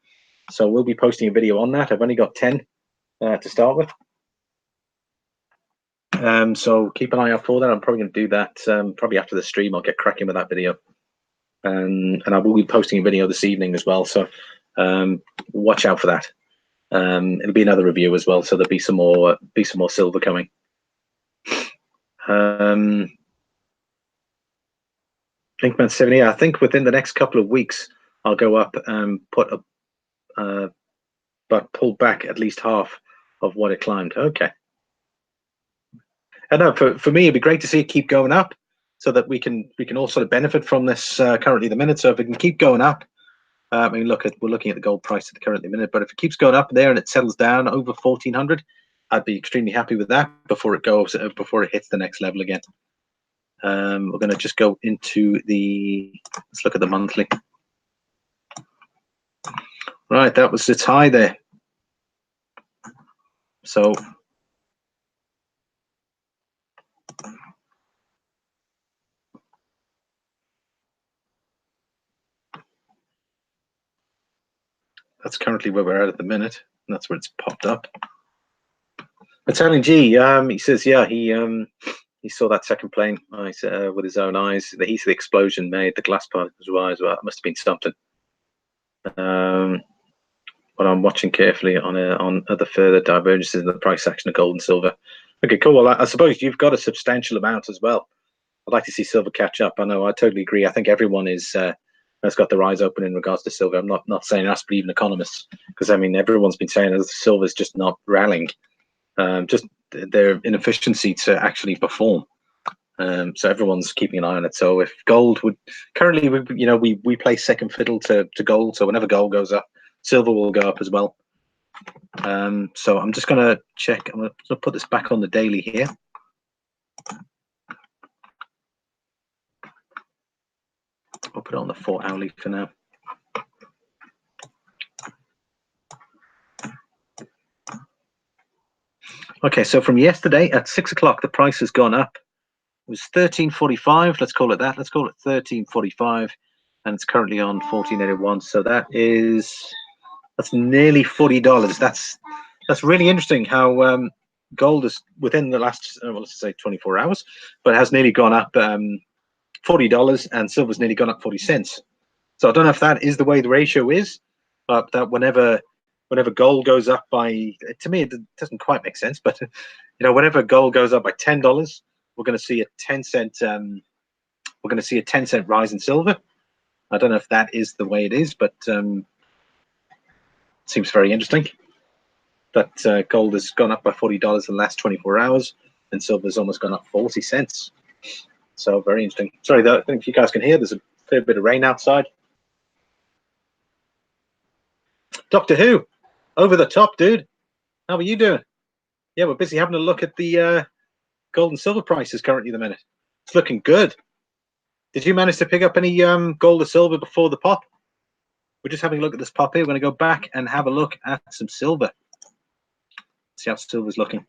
So we'll be posting a video on that. I've only got 10 to start with. So keep an eye out for that. I'm probably going to do that probably after the stream. I'll get cracking with that video. And I will be posting a video this evening as well, so watch out for that. It'll be another review as well, so there'll be some more silver coming. Linkman 70. I think within the next couple of weeks I'll go up and but pull back at least half of what it climbed. Okay. I know for me it'd be great to see it keep going up, so that we can all sort of benefit from this currently the minute. So if it can keep going up, I mean, we're looking at the gold price at the currently minute, but if it keeps going up there and it settles down over 1400, I'd be extremely happy with that before it hits the next level again. We're going to just go into let's look at the monthly. Right, that was its high there. So that's currently where we're at the minute, and that's where it's popped up. Italian G, he says, yeah, he saw that second plane with his own eyes. The heat of the explosion made the glass particles rise. Well, it must have been something. But I'm watching carefully on other further divergences in the price action of gold and silver. Okay, cool. Well, I suppose you've got a substantial amount as well. I'd like to see silver catch up. I know, I totally agree. I think everyone is has got their eyes open in regards to silver. I'm not saying us, but even economists, because I mean everyone's been saying that silver's just not rallying, just their inefficiency to actually perform. So everyone's keeping an eye on it. So if gold would currently, we play second fiddle to gold. So whenever gold goes up, silver will go up as well. So I'm just going to check. I'm going to put this back on the daily here. I'll put it on the 4 hourly for now. Okay, so from yesterday at 6 o'clock, the price has gone up. It was 13.45. Let's call it that. Let's call it 13.45, and it's currently on 14.81. So that's nearly $40. That's really interesting. How gold is within the last let's say 24 hours, but it has nearly gone up $40, and silver's nearly gone up 40 cents. So I don't know if that is the way the ratio is, but that whenever gold goes up by, to me it doesn't quite make sense, but whenever gold goes up by $10, we're going to see a 10-cent rise in silver. I don't know if that is the way it is, but it seems very interesting that gold has gone up by $40 in the last 24 hours, and silver's almost gone up 40 cents. So very interesting. Sorry, though, I think if you guys can hear, there's a fair bit of rain outside. Doctor Who, over the top, dude. How are you doing? Yeah, we're busy having a look at the gold and silver prices currently at the minute. It's looking good. Did you manage to pick up any gold or silver before the pop? We're just having a look at this pop here. We're going to go back and have a look at some silver. See how silver's looking.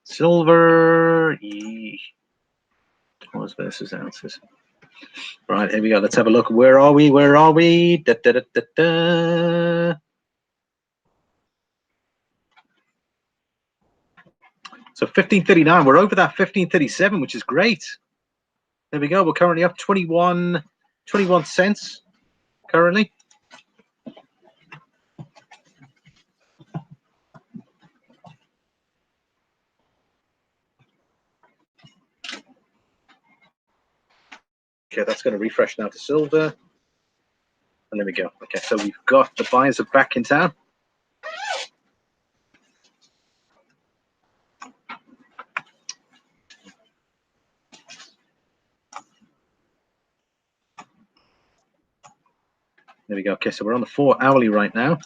Silver, dollars versus ounces. Right, here we go. Let's have a look. Where are we? Where are we? Da, da, da, da, da. So 15.39. We're over that 15.37, which is great. There we go. We're currently up 21 cents currently. Okay, that's going to refresh now to silver. And there we go. Okay, so we've got the buyers are back in town. There we go. Okay, so we're on the 4 hourly right now.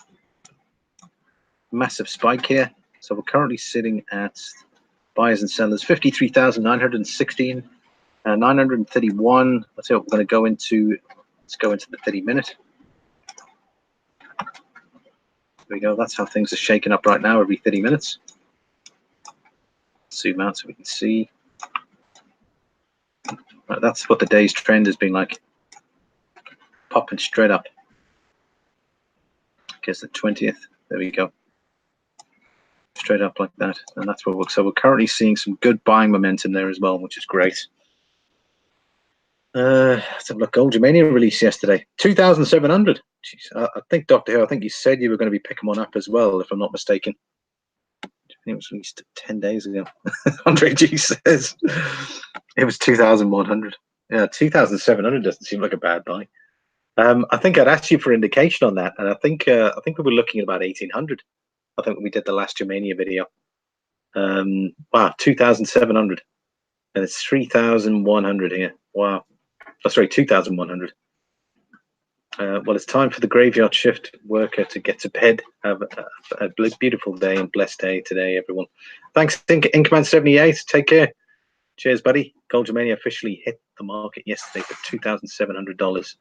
Massive spike here. So we're currently sitting at buyers and sellers 53,916 and 931. Let's see what we're going to go into. Let's go into the 30-minute. There we go. That's how things are shaking up right now every 30 minutes. Zoom out so we can see. Right, that's what the day's trend has been like. Popping straight up. I guess the 20th. There we go. Straight up like that. And that's what we're, so we're currently seeing some good buying momentum there as well, which is great. Let's have a look. Gold Germania released yesterday. 2,700. I think, Dr. Hill, I think you said you were going to be picking one up as well, if I'm not mistaken. I think it was released 10 days ago. Andre G says it was 2,100. Yeah, 2,700 doesn't seem like a bad buy. I think I'd asked you for indication on that, and I think we were looking at about 1,800. I think when we did the last Germania video. Wow, 2,700, and it's 3,100 here. Wow, oh, sorry, 2,100. Well, it's time for the graveyard shift worker to get to bed. Have a beautiful day and blessed day today, everyone. Thanks, Inkman 78. Take care. Cheers, buddy. Gold Germania officially hit the market yesterday for $2,700.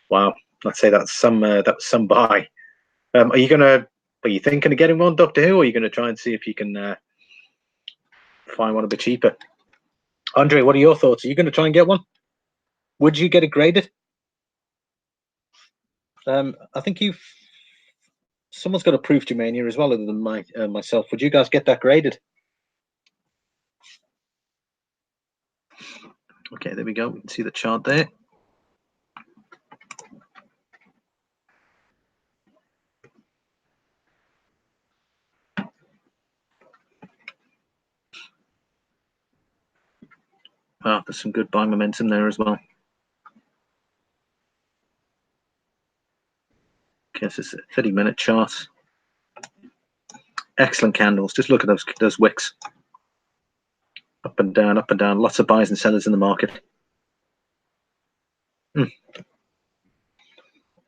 Wow, I'd say that's some buy. Are you thinking of getting one, Doctor Who, or are you going to try and see if you can find one a bit cheaper? Andre, what are your thoughts? Are you going to try and get one? Would you get it graded? I think someone's got a proof Germania as well, other than myself. Would you guys get that graded? Okay, there we go. We can see the chart there. Ah, there's some good buy momentum there as well. Guess it's a 30-minute chart. Excellent candles. Just look at those wicks. Up and down, up and down. Lots of buyers and sellers in the market.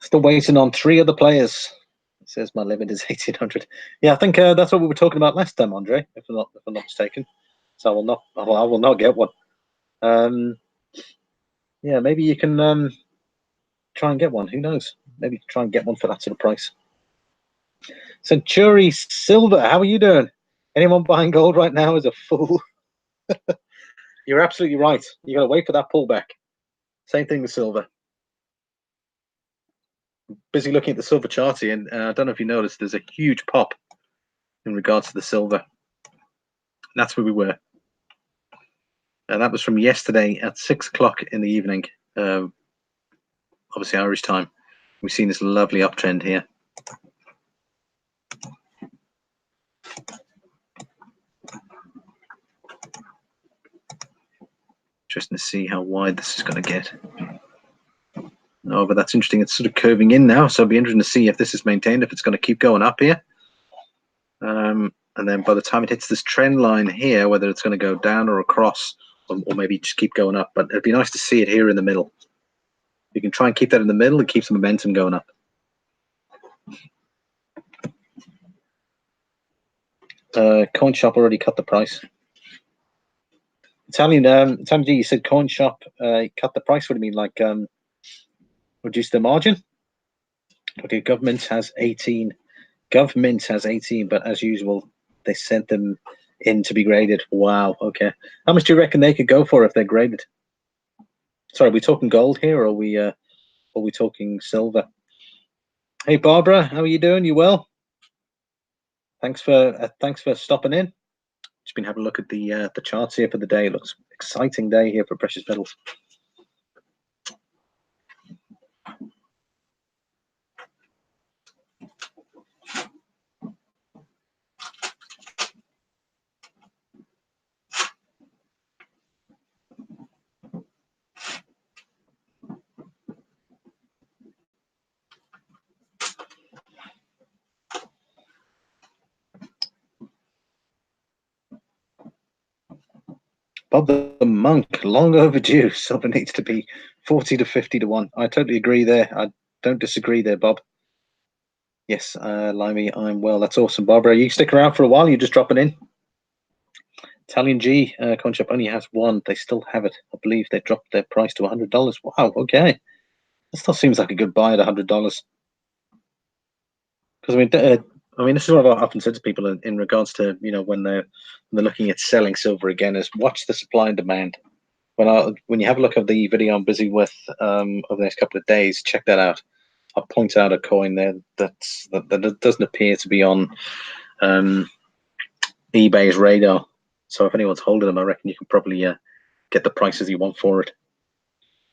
Still waiting on 3 other players. It says my limit is 1,800. Yeah, I think that's what we were talking about last time, Andre, if I'm not mistaken. So I will not get one. Yeah, maybe you can try and get one. Who knows? Maybe try and get one for that sort of price. Century Silver, how are you doing? Anyone buying gold right now is a fool. You're absolutely right. You got to wait for that pullback. Same thing with silver. Busy looking at the silver chart here, and I don't know if you noticed, there's a huge pop in regards to the silver. And that's where we were. And that was from yesterday at 6 o'clock in the evening, obviously Irish time. We've seen this lovely uptrend here. Interesting to see how wide this is going to get. Oh, but that's interesting. It's sort of curving in now, so it'll be interesting to see if this is maintained, if it's going to keep going up here. And then by the time it hits this trend line here, whether it's going to go down or across, or maybe just keep going up. But it'd be nice to see it here in the middle. You can try and keep that in the middle, it keeps the momentum going up. Coin Shop already cut the price. Italian G, you said Coin Shop cut the price. What do you mean, like reduce the margin? Okay, government has 18. Government has 18, but as usual, they sent them in to be graded. Wow. Okay. How much do you reckon they could go for if they're graded? Sorry, are we talking gold here, or are we talking silver? Hey, Barbara, how are you doing? You well? Thanks for stopping in. Just been having a look at the charts here for the day. It looks exciting day here for precious metals. Bob the Monk, long overdue. Silver needs to be 40 to 50 to 1. I totally agree there. I don't disagree there, Bob. Yes, Limey, I'm well. That's awesome, Barbara. You stick around for a while. You're just dropping in. Italian G, Coin Shop only has 1. They still have it. I believe they dropped their price to $100. Wow, okay. That still seems like a good buy at $100. Because I mean, this is what I've often said to people in regards to, you know, when they're looking at selling silver again, is watch the supply and demand. When you have a look at the video I'm busy with over the next couple of days, check that out. I'll point out a coin there that doesn't appear to be on eBay's radar. So if anyone's holding them, I reckon you can probably get the prices you want for it.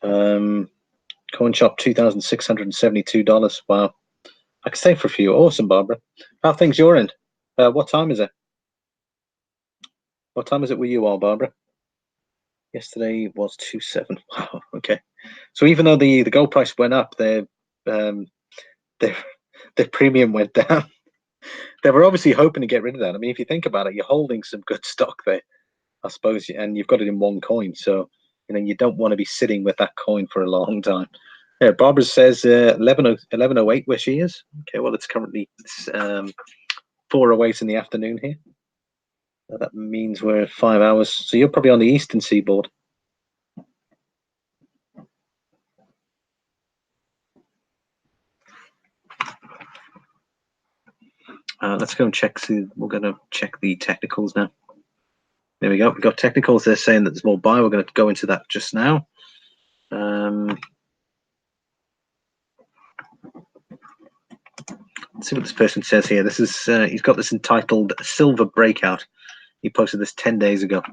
Coin Shop, $2,672. Wow. I could stay for a few. Awesome, Barbara. How are things your end? What time is it? What time is it where you are, Barbara? Yesterday was 2.7. Wow. Okay. So even though the gold price went up, their premium went down. They were obviously hoping to get rid of that. I mean, if you think about it, you're holding some good stock there, I suppose, and you've got it in one coin. So, you know, you don't want to be sitting with that coin for a long time. Yeah, Barbara says 11:08 where she is. Okay, well, it's currently 4:08 in the afternoon here. That means we're 5 hours. So you're probably on the eastern seaboard. Let's go and check. We're going to check the technicals now. There we go. We've got technicals. They're saying that there's more buy. We're going to go into that just now. Let's see what this person says here. This is he's got this entitled Silver Breakout. He posted this 10 days ago.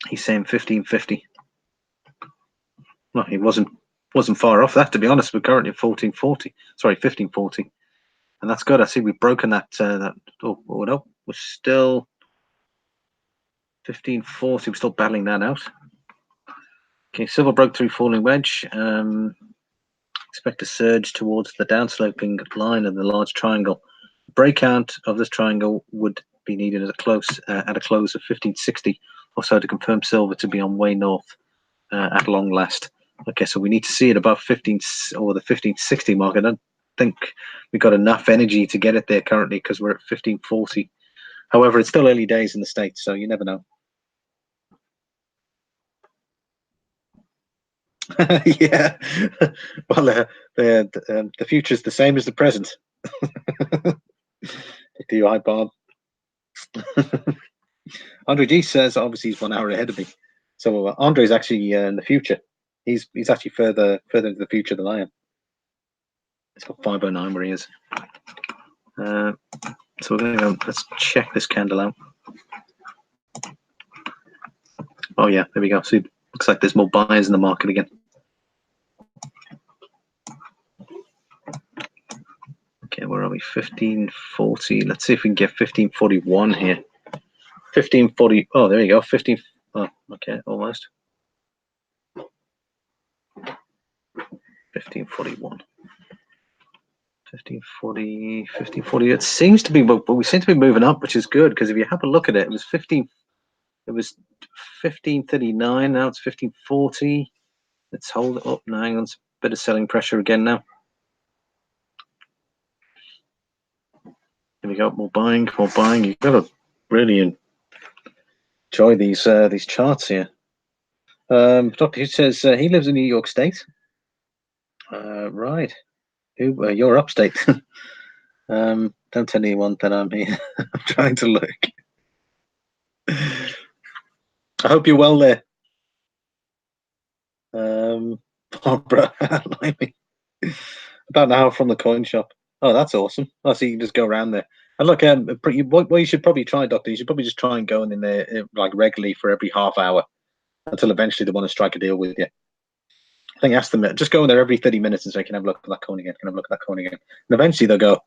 He's saying 1550. Well, he wasn't far off that, to be honest. We're currently at 1440. Sorry, 1540. And that's good. I see we've broken that. Oh no, we're still 1540. We're still battling that out. Okay, silver broke through falling wedge. Expect a surge towards the downsloping line of the large triangle. Breakout of this triangle would be needed at a close of 1560 or so to confirm silver to be on way north at long last. Okay, so we need to see it above 15 or the 1560 mark. I don't think we've got enough energy to get it there currently because we're at 1540. However, it's still early days in the States, so you never know. Yeah, well, the future is the same as the present. Do you, hi, Bob? Andre G says obviously he's 1 hour ahead of me, so Andre's actually in the future. He's actually further into the future than I am. It's got 509 where he is. So we're going to go. Let's check this candle out. Oh yeah, there we go. See, looks like there's more buyers in the market again. Okay, where are we? 1540. Let's see if we can get 1541 here. 1540. Oh, there you go. 15. Oh, okay, almost. 1541. 1540. 1540. It seems to be, but we seem to be moving up, which is good because if you have a look at it, it was 15. It was 1539. Now it's 1540. Let's hold it up. Now, hang on. It's a bit of selling pressure again now. Here we go. More buying. More buying. You've got to really enjoy these charts here. Doctor Who says he lives in New York State. Right. You're upstate. Don't tell anyone that I'm here. I'm trying to look. I hope you're well there. Barbara, about an hour from the coin shop. Oh, that's awesome. Oh, so you can just go around there. And look, what you should probably try, Doctor, you should probably just try and go in there like regularly for every half hour until eventually they want to strike a deal with you. I think ask them, just go in there every 30 minutes and say, can I have a look at that coin again? Can I have a look at that coin again? And eventually they'll go,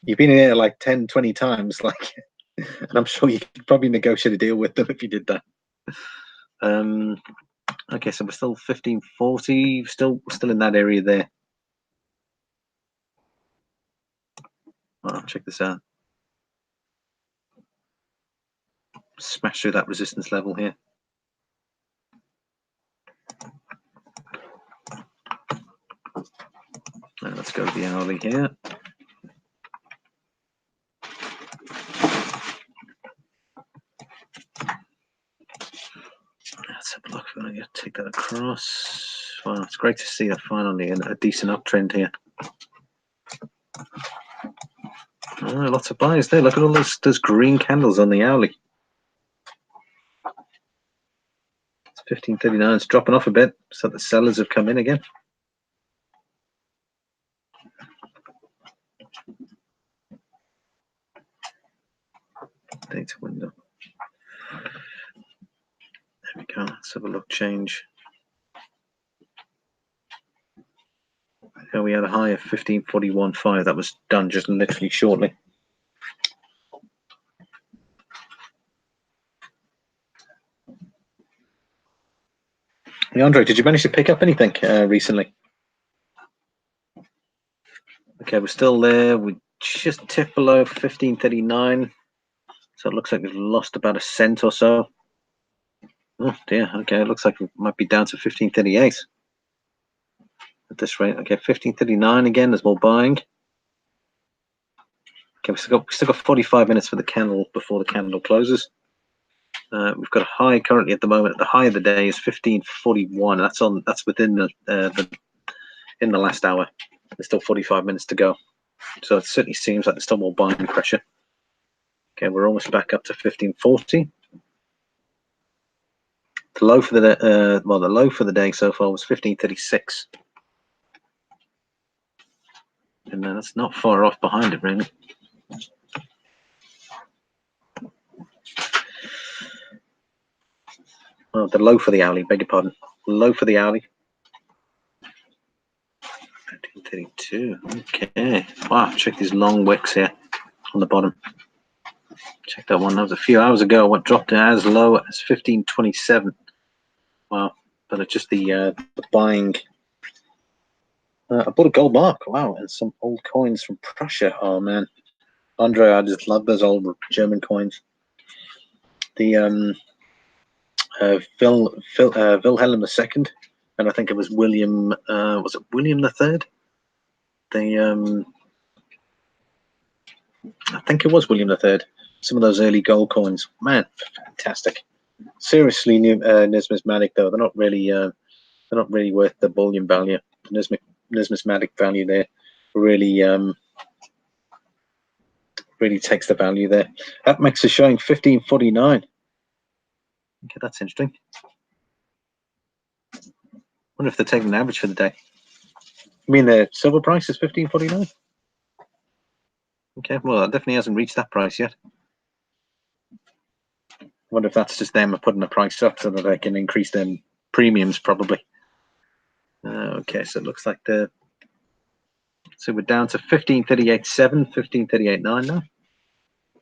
you've been in there like 10, 20 times, like, and I'm sure you could probably negotiate a deal with them if you did that. Okay, so we're still 1540, still in that area there. Oh, check this out. Smash through that resistance level here. Now let's go to the hourly here. Let's have a look. I'm going to take that across. Well, it's great to see that finally in a decent uptrend here. Oh, lots of buys there. Look at all those green candles on the hourly. It's 1539. It's dropping off a bit, so the sellers have come in again. Data window. There we go. Let's have a look. Change. Okay, we had a high of 1541.5. That was done just literally shortly. Andre, did you manage to pick up anything recently? Okay, we're still there. We just tipped below 1539. So it looks like we've lost about a cent or so. Oh dear. Okay, it looks like we might be down to 1538 at this rate. Okay, 1539 again. There's more buying. Okay, we still got 45 minutes for the candle before the candle closes. We've got a high currently at the moment. The high of the day is 1541. That's within the in the last hour. There's still 45 minutes to go. So it certainly seems like there's still more buying pressure. Okay, we're almost back up to 1540. The low for the the low for the day so far was 1536, and that's not far off behind it, really. Oh, the low for the hourly, beg your pardon. Low for the hourly. 1532. Okay. Wow, check these long wicks here on the bottom. Check that one. That was a few hours ago. What dropped as low as 1527. Wow. but it's just the buying. I bought a gold mark, wow, and some old coins from Prussia. Oh man, Andre, I just love those old German coins. The Wilhelm II, and I think it was William. Was it William III? I think it was William III. Some of those early gold coins, man, fantastic. Seriously, numismatic though. They're not really worth the bullion value. The numismatic value there really really takes the value there. APMEX is showing 1549. Okay, that's interesting. Wonder if they're taking an average for the day. I mean, the silver price is 1549. Okay, well, it definitely hasn't reached that price yet. I wonder if that's just them putting the price up so that they can increase their premiums, probably. Okay, so it looks like so we're down to 1538.7, 1538.9 now.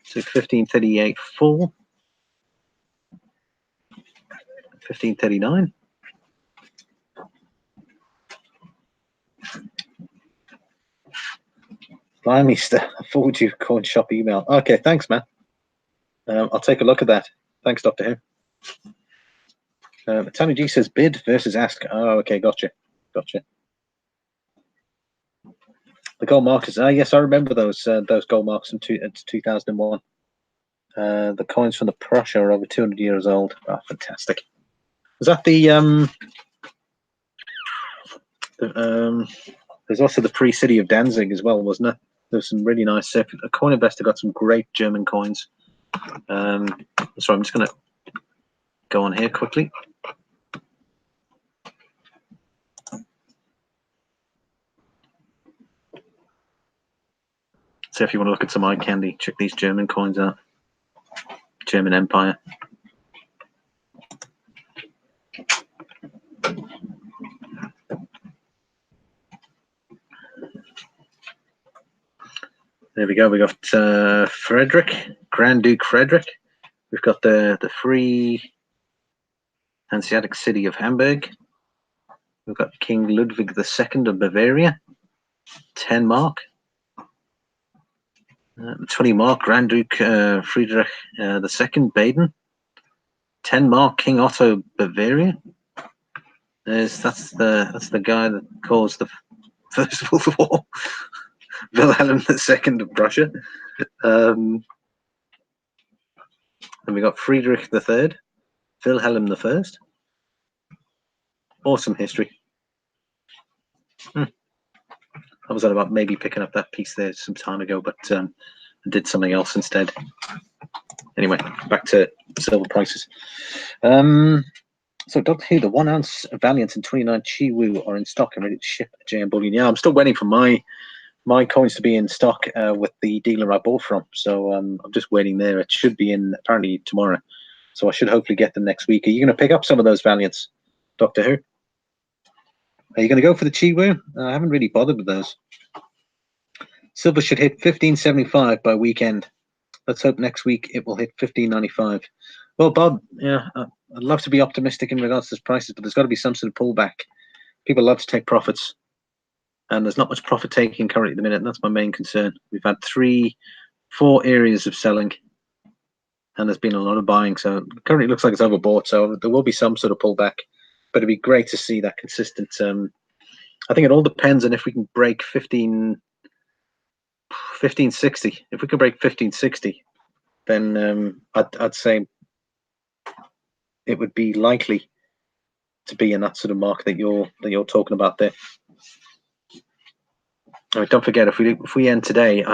So 1538.4, 1539. Blimey, I forward you coin shop email. Okay, thanks, man. I'll take a look at that. Thanks, Dr. Who. Tammy G says bid versus ask. Oh, okay, gotcha. The gold markers. Yes, I remember those gold marks from 2001. The coins from the Prussia are over 200 years old. Oh, fantastic. Was that there's also the pre-city of Danzig as well, wasn't it? There's some really nice. A coin investor got some great German coins. So I'm just going to go on here quickly. So if you want to look at some eye candy, check these German coins out. German Empire. There we go. We got Frederick, Grand Duke Frederick. We've got the Free Hanseatic City of Hamburg. We've got King Ludwig II of Bavaria. 10 mark. 20 mark, Grand Duke Friedrich II, Baden. 10 mark, King Otto, Bavaria. That's the guy that caused the First World War. Wilhelm II of Prussia. And we got Friedrich III, Wilhelm I. Awesome history. I was about maybe picking up that piece there some time ago, but I did something else instead. Anyway, back to silver prices. So, Dr. Who, the 1 ounce Valiant and 29 Chiwu are in stock and ready to ship at JM Bullion. Yeah, I'm still waiting for my coins to be in stock with the dealer I bought from. So I'm just waiting there. It should be in apparently tomorrow. So I should hopefully get them next week. Are you going to pick up some of those Valiants, Dr. Who? Are you going to go for the Chiwu? I haven't really bothered with those. Silver should hit 1575 by weekend. Let's hope next week it will hit 1595. Well, Bob, yeah, I'd love to be optimistic in regards to prices, but there's got to be some sort of pullback. People love to take profits, and there's not much profit taking currently at the minute, and that's my main concern. We've had 4 areas of selling, and there's been a lot of buying, so currently it looks like it's overbought, so there will be some sort of pullback, but it'd be great to see that consistent. I think it all depends on if we can break 1560. If we can break 1560, then I'd say it would be likely to be in that sort of mark that you're talking about there. I mean, don't forget, if we end today,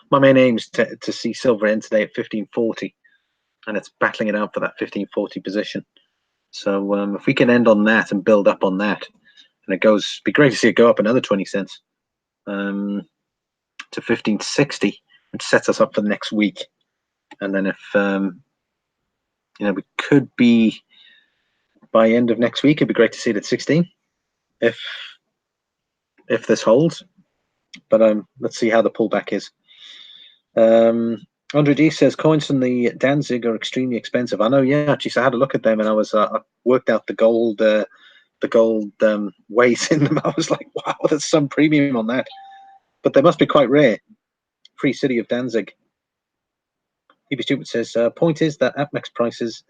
my main aim is to see silver end today at 1540, and it's battling it out for that 1540 position. So if we can end on that and build up on that, and it'd be great to see it go up another 20 cents to 1560, which sets us up for the next week. And then if we could be by end of next week, it'd be great to see it at 16 if this holds. But let's see how the pullback is. Andre D says coins from the Danzig are extremely expensive. I know, yeah. Geez, I had a look at them and I was I worked out the gold weight in them. I was like, wow, there's some premium on that. But they must be quite rare. Free City of Danzig. EB Stupid says point is that at max prices,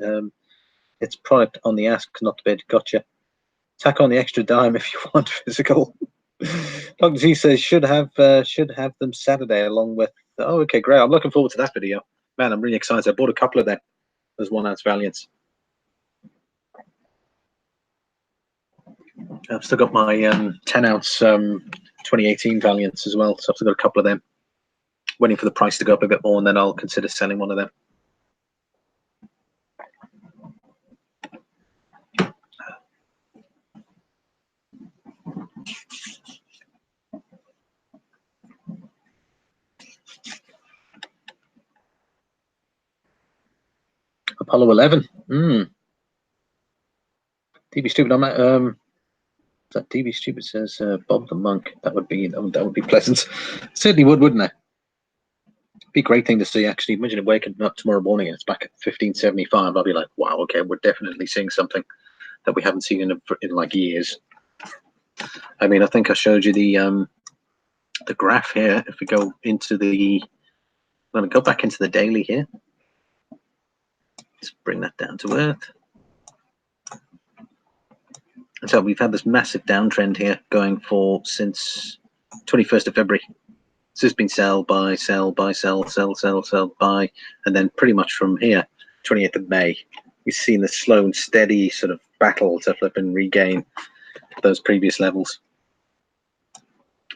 it's product on the ask, not the bid. Gotcha. Tack on the extra dime if you want physical. Dr. Z says should have them Saturday along with. Oh, okay, great. I'm looking forward to that video. Man, I'm really excited. I bought a couple of them. There's 1 ounce Valiants. I've still got my 10 ounce 2018 Valiants as well. So I've still got a couple of them. Waiting for the price to go up a bit more, and then I'll consider selling one of them. Apollo 11. DB Stupid. That DB Stupid says Bob the Monk. That would be pleasant. Certainly would, wouldn't it? Be a great thing to see. Actually, imagine waking up tomorrow morning and it's back at 1575. I'll be like, wow, okay, we're definitely seeing something that we haven't seen in like years. I mean, I think I showed you the graph here. If we go into the, I'm going to go back into the daily here. Let's bring that down to earth. And so we've had this massive downtrend here going for since 21st of February. So it's been sell, buy, sell, buy, sell, sell, sell, sell, buy, and then pretty much from here, 28th of May, we've seen the slow and steady sort of battle to flip and regain those previous levels.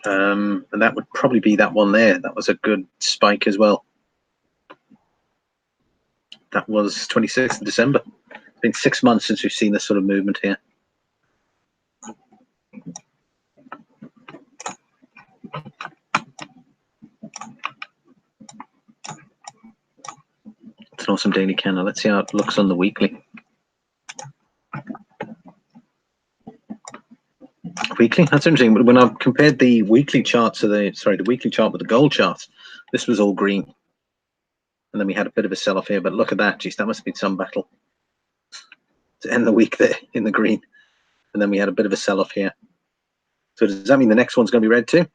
And that would probably be that one there. That was a good spike as well. That was 26th of December. It's been 6 months since we've seen this sort of movement here. It's an awesome daily candle. Let's see how it looks on the weekly. Weekly, that's interesting. When I've compared the weekly chart to the weekly chart with the gold charts, this was all green. And then we had a bit of a sell-off here, but look at that. Geez, that must have been some battle to end the week there in the green. And then we had a bit of a sell-off here. So does that mean the next one's going to be red too?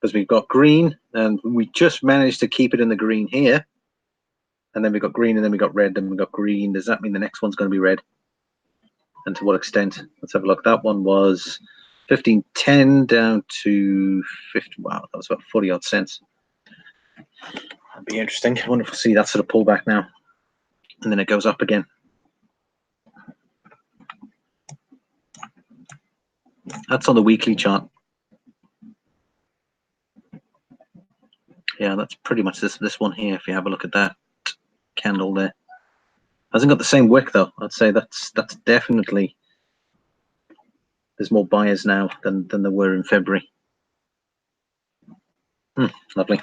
Because we've got green, and we just managed to keep it in the green here. And then we got green, and then we got red, and we got green. Does that mean the next one's going to be red? And to what extent? Let's have a look. That one was 15.10 down to 50. Wow, that was about 40 odd cents. That'd be interesting. I wonder if we'll see that sort of pullback now. And then it goes up again. That's on the weekly chart. Yeah, that's pretty much this one here. If you have a look at that candle there, hasn't got the same wick though. I'd say that's definitely, there's more buyers now than there were in February. Lovely.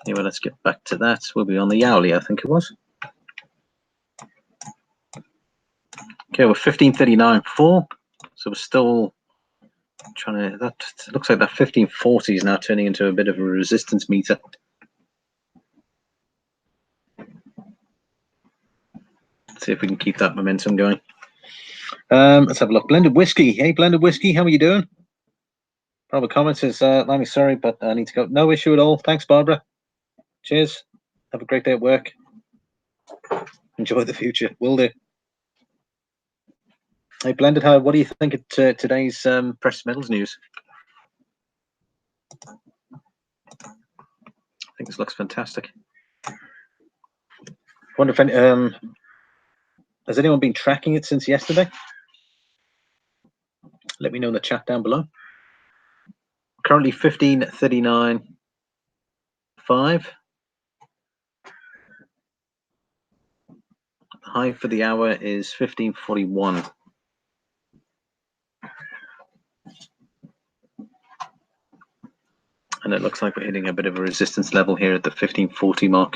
Anyway, let's get back to that. We'll be on the hourly, I think it was. Okay, we're 15.39.4. So we're still trying to, that looks like that 1540 is now turning into a bit of a resistance meter. Let's see if we can keep that momentum going. Let's have a look. Blended Whiskey. Hey, Blended Whiskey, how are you doing? Barbara comments says, Lammy, sorry, but I need to go. No issue at all. Thanks, Barbara. Cheers. Have a great day at work. Enjoy the future. Will do. Hey, Blended, what do you think of today's precious metals news? I think this looks fantastic. Wonder if any, has anyone been tracking it since yesterday? Let me know in the chat down below. Currently 15.39.5. High for the hour is 15.41. And it looks like we're hitting a bit of a resistance level here at the 1540 mark.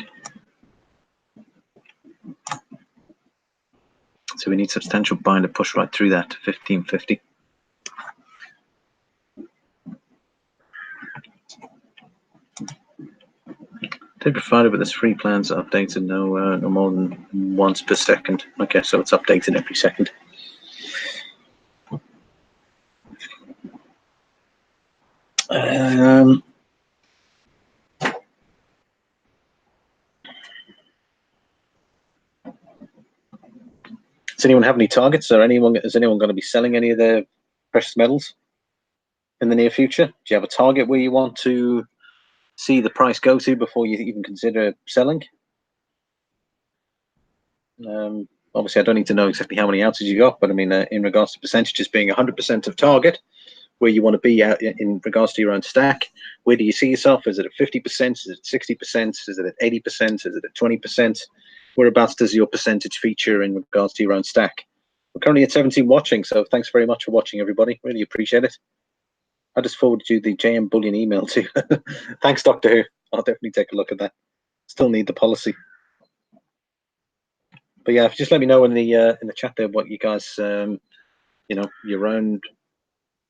So we need substantial buying to push right through that to 1550. They provided with this free plans updated no more than once per second. Okay, so it's updated every second. Does anyone have any targets, or is anyone going to be selling any of their precious metals in the near future? Do you have a target where you want to see the price go to before you even consider selling? Obviously, I don't need to know exactly how many ounces you got, but I mean, in regards to percentages being 100% of target, where you want to be out in regards to your own stack, where do you see yourself? Is it at 50%? Is it 60%? Is it at 80%? Is it at 20%? Whereabouts does your percentage feature in regards to your own stack? We're currently at 17 watching, so thanks very much for watching, everybody. Really appreciate it. I just forwarded you the JM Bullion email too. Thanks, Doctor Who. I'll definitely take a look at that. Still need the policy. But yeah, just let me know in the chat there what you guys, you know, your own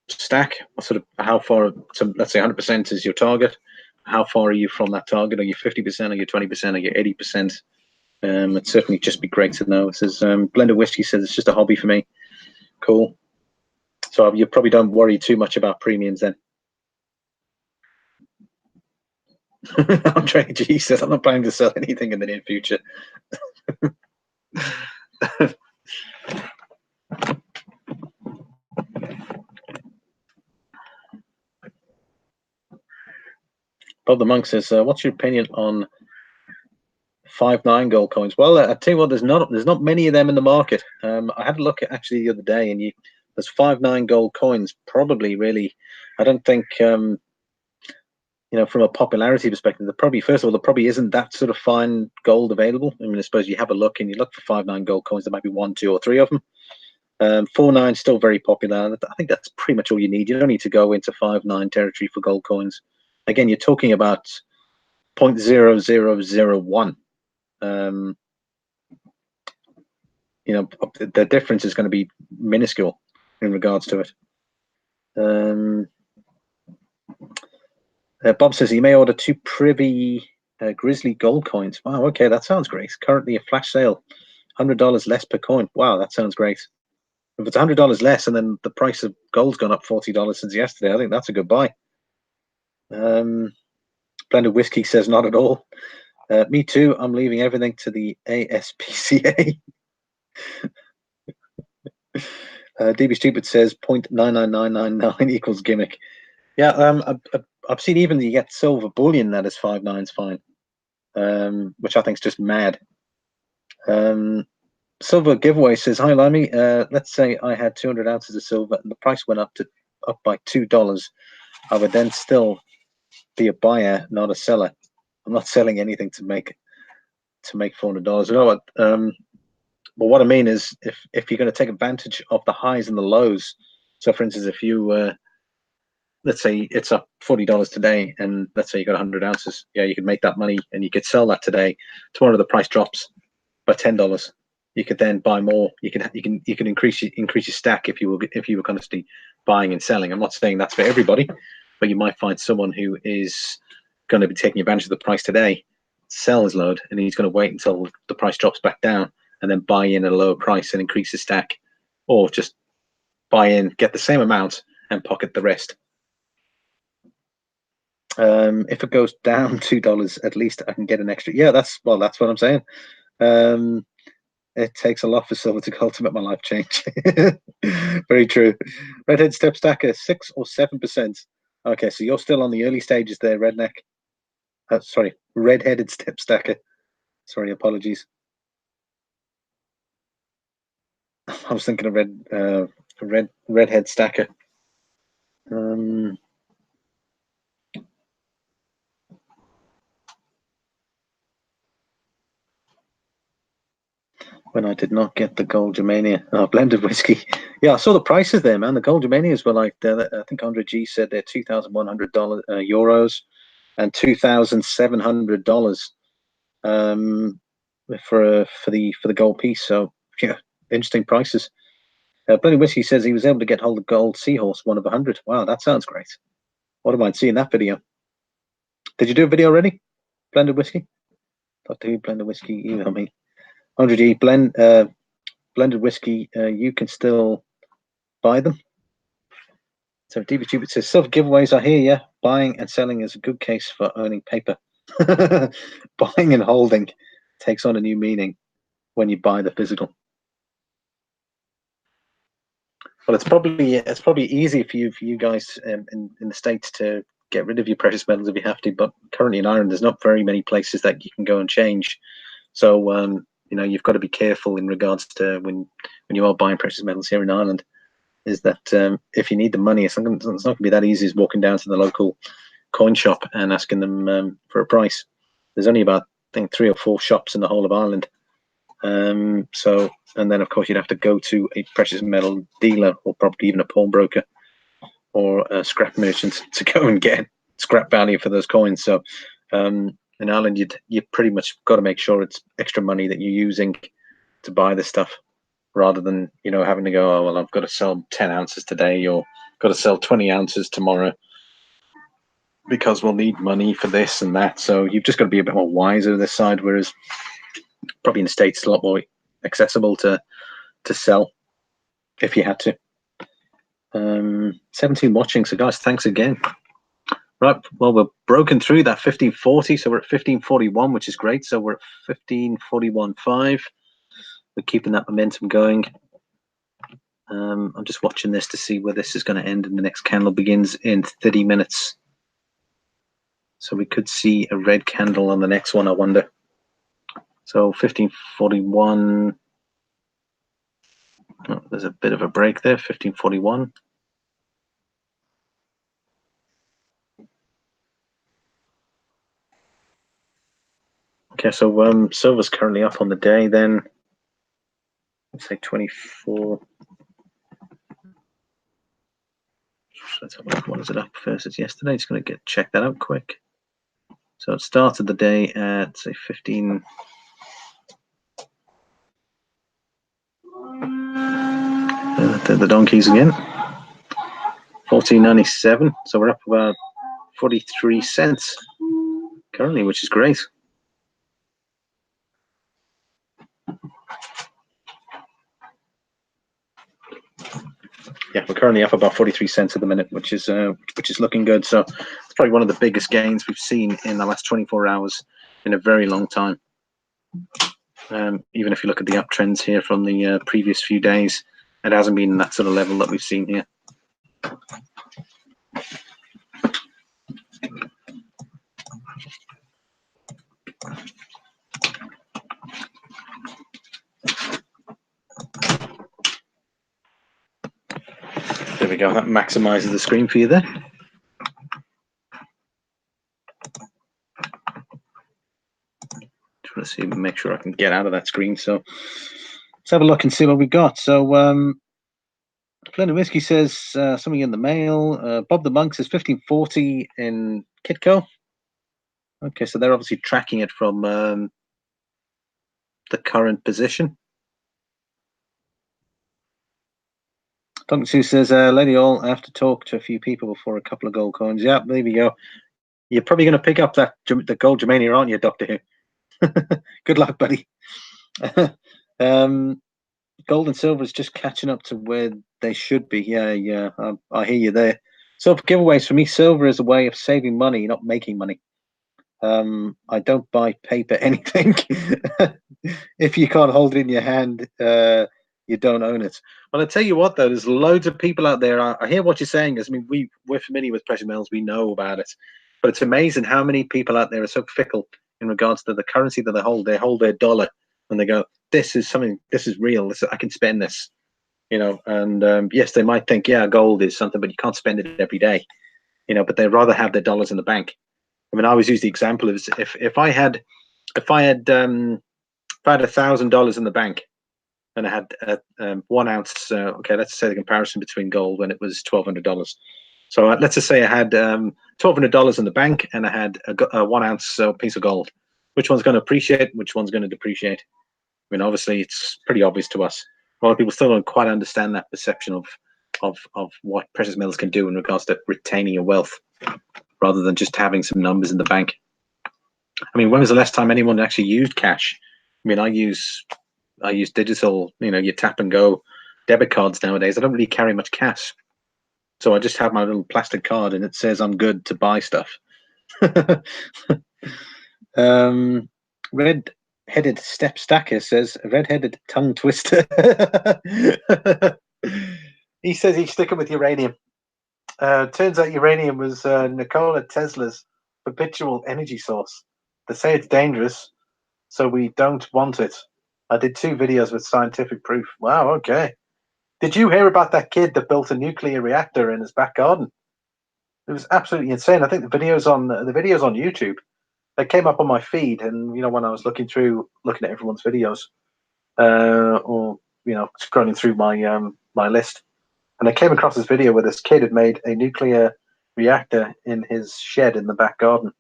stack, sort of how far. So let's say 100% is your target. How far are you from that target? Are you 50%? Are you 20%? Are you 80%? It'd certainly just be great to know. It says Blended Whiskey says it's just a hobby for me. Cool. So you probably don't worry too much about premiums then. Andre G says I'm not planning to sell anything in the near future. Bob the Monk says, "What's your opinion on 5.9 gold coins?" Well, I tell you what, there's not many of them in the market. I had a look at actually the other day, and there's 5.9 gold coins. Probably, really, I don't think you know, from a popularity perspective, first of all, there probably isn't that sort of fine gold available. I mean, I suppose you have a look and you look for 5.9 gold coins. There might be 1, 2, or 3 of them. 4.9 still very popular. I think that's pretty much all you need. You don't need to go into 5.9 territory for gold coins. Again, you're talking about 0.0001. You know, the difference is going to be minuscule in regards to it. Bob says he may order 2 Privy Grizzly gold coins. Wow, okay, that sounds great. Currently a flash sale, $100 less per coin. Wow, that sounds great. If it's $100 less and then the price of gold's gone up $40 since yesterday, I think that's a good buy. Blended Whiskey says not at all. Me too. I'm leaving everything to the ASPCA. DB Stupid says 0.99999 equals gimmick. Yeah, I've seen even you get silver bullion that is 5.9 is fine, which I think is just mad. Silver Giveaway says, "Hi, Limey. Let's say I had 200 ounces of silver and the price went up by $2. I would then still be a buyer, not a seller. I'm not selling anything to make $400. You know what? But what I mean is, if you're going to take advantage of the highs and the lows. So, for instance, if you let's say it's up $40 today, and let's say you got 100 ounces, yeah, you could make that money and you could sell that today. Tomorrow the price drops by $10. You could then buy more. You can increase your stack if you were constantly buying and selling. I'm not saying that's for everybody, but you might find someone who is going to be taking advantage of the price today, sell his load, and he's going to wait until the price drops back down and then buy in at a lower price and increase his stack, or just buy in, get the same amount, and pocket the rest. If it goes down $2, at least I can get an extra. Yeah, that's what I'm saying. It takes a lot for silver to gold to make my life change. Very true. Redhead Step Stacker, 6 or 7%. Okay, so you're still on the early stages there, Redneck. Sorry, Redheaded Step Stacker. Sorry, apologies. I was thinking of Redhead Stacker. When I did not get the Gold Germania. Blended Whiskey. Yeah, I saw the prices there, man. The Gold Germanias were like, I think Andre G said they're $2,100 euros and $2,700 for the gold piece. So yeah, interesting prices. Blended Whiskey says he was able to get hold of gold Seahorse, 1 of 100. Wow, that sounds great. What am I seeing that video? Did you do a video already? blended whiskey. Doctor Who blended whiskey. Email me. 100E blended whiskey. You can still buy them. So DBTube, it says self giveaways. I hear you. Buying and selling is a good case for owning paper. Buying and holding takes on a new meaning when you buy the physical. Well, it's probably easy for you guys in the States to get rid of your precious metals if you have to, but currently in Ireland there's not very many places that you can go and change. So you know, you've got to be careful in regards to when you are buying precious metals here in Ireland. Is that if you need the money, it's not going to be that easy as walking down to the local coin shop and asking them for a price. There's only about, I think, 3 or 4 shops in the whole of Ireland. So, and then of course you'd have to go to a precious metal dealer or probably even a pawnbroker or a scrap merchant to go and get scrap value for those coins. So in Ireland, you pretty much got to make sure it's extra money that you're using to buy this stuff, rather than, you know, having to go, oh well, I've got to sell 10 ounces today or got to sell 20 ounces tomorrow because we'll need money for this and that. So you've just got to be a bit more wiser this side, whereas probably in the States it's a lot more accessible to sell if you had to. 17 watching, so guys, thanks again. Right, well, we're broken through that 1540, so we're at 1541, which is great. So we're at 1541.5. We're keeping that momentum going. I'm just watching this to see where this is going to end, and the next candle begins in 30 minutes. So we could see a red candle on the next one, I wonder. So 1541. Oh, there's a bit of a break there, 1541. Okay, so silver's currently up on the day then. Let's say 24. Let's have a look. What is it up versus yesterday? Just going to check that out quick. So it started the day at, say, 15. The donkeys again. 14.97. So we're up about 43 cents currently, which is great. Yeah, we're currently up about 43 cents at the minute, which is looking good. So it's probably one of the biggest gains we've seen in the last 24 hours in a very long time. Even if you look at the uptrends here from the previous few days, it hasn't been that sort of level that we've seen here. There we go. That maximizes the screen for you there. Just want to see, make sure I can get out of that screen. So let's have a look and see what we got. So Blended Whiskey says something in the mail. Bob the Monk says 1540 in Kitco. Okay, so they're obviously tracking it from the current position. Duncan Sue says, Lady All, I have to talk to a few people before a couple of gold coins. Yeah, there we go. You're probably going to pick up the gold Germania, aren't you, Doctor Who? Good luck, buddy. Gold and silver is just catching up to where they should be. Yeah, I hear you there. So for giveaways, for me, silver is a way of saving money, not making money. I don't buy paper anything. If you can't hold it in your hand, you don't own it. Well, I tell you what, though, there's loads of people out there. I hear what you're saying. I mean, we're familiar with precious metals. We know about it. But it's amazing how many people out there are so fickle in regards to the currency that they hold. They hold their dollar and they go, this is something, this is real. I can spend this, you know. And yes, they might think, yeah, gold is something, but you can't spend it every day, you know. But they'd rather have their dollars in the bank. I mean, I always use the example of if I had $1,000 in the bank and I had 1 ounce. Okay, let's say the comparison between gold when it was $1,200. So let's just say I had $1,200 in the bank and I had a 1 ounce piece of gold. Which one's going to appreciate? Which one's going to depreciate? I mean, obviously, it's pretty obvious to us. A lot of people still don't quite understand that perception of what precious metals can do in regards to retaining your wealth, rather than just having some numbers in the bank. I mean, when was the last time anyone actually used cash? I mean, I use digital, your tap and go debit cards nowadays. I don't really carry much cash, so I just have my little plastic card, and it says I'm good to buy stuff. Red-headed step stacker says red-headed tongue twister. He says he's sticking with uranium. Turns out uranium was Nikola Tesla's perpetual energy source. They say it's dangerous, so we don't want it. I did 2 videos with scientific proof. Wow, okay. Did you hear about that kid that built a nuclear reactor in his back garden? It was absolutely insane. I think the videos on YouTube. They came up on my feed, and when I was looking at everyone's videos, or scrolling through my list, and I came across this video where this kid had made a nuclear reactor in his shed in the back garden.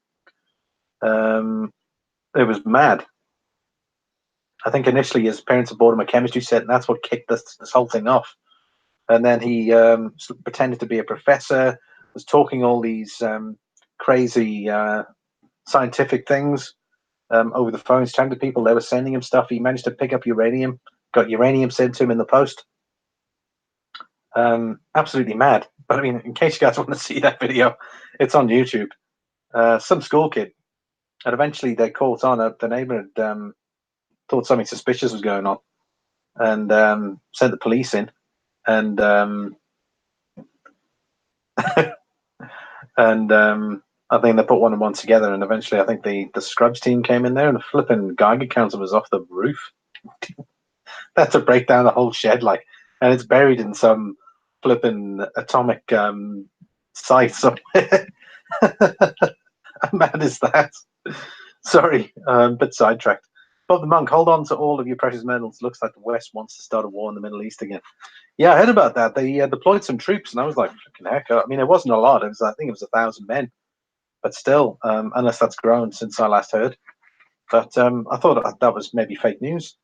It was mad. I think initially his parents had bought him a chemistry set, and that's what kicked this whole thing off. And then he pretended to be a professor, was talking all these crazy scientific things over the phone, chatting to people. They were sending him stuff. He managed to pick up uranium, got uranium sent to him in the post. Absolutely mad. But I mean, in case you guys want to see that video, it's on YouTube. Some school kid, and eventually they caught on. The neighbor had thought something suspicious was going on, and sent the police in, and I think they put one and one together, and eventually I think the Scrubs team came in there, and the flipping Geiger counter was off the roof. That's to break down the whole shed, and it's buried in some flipping atomic site somewhere. How mad is that? Sorry, bit sidetracked. Bob the Monk, hold on to all of your precious metals. Looks like the West wants to start a war in the Middle East again. Yeah, I heard about that. They deployed some troops, and I was like, "Freaking heck!" I mean, it wasn't a lot. I think it was 1,000 men, but still, unless that's grown since I last heard. But I thought that was maybe fake news.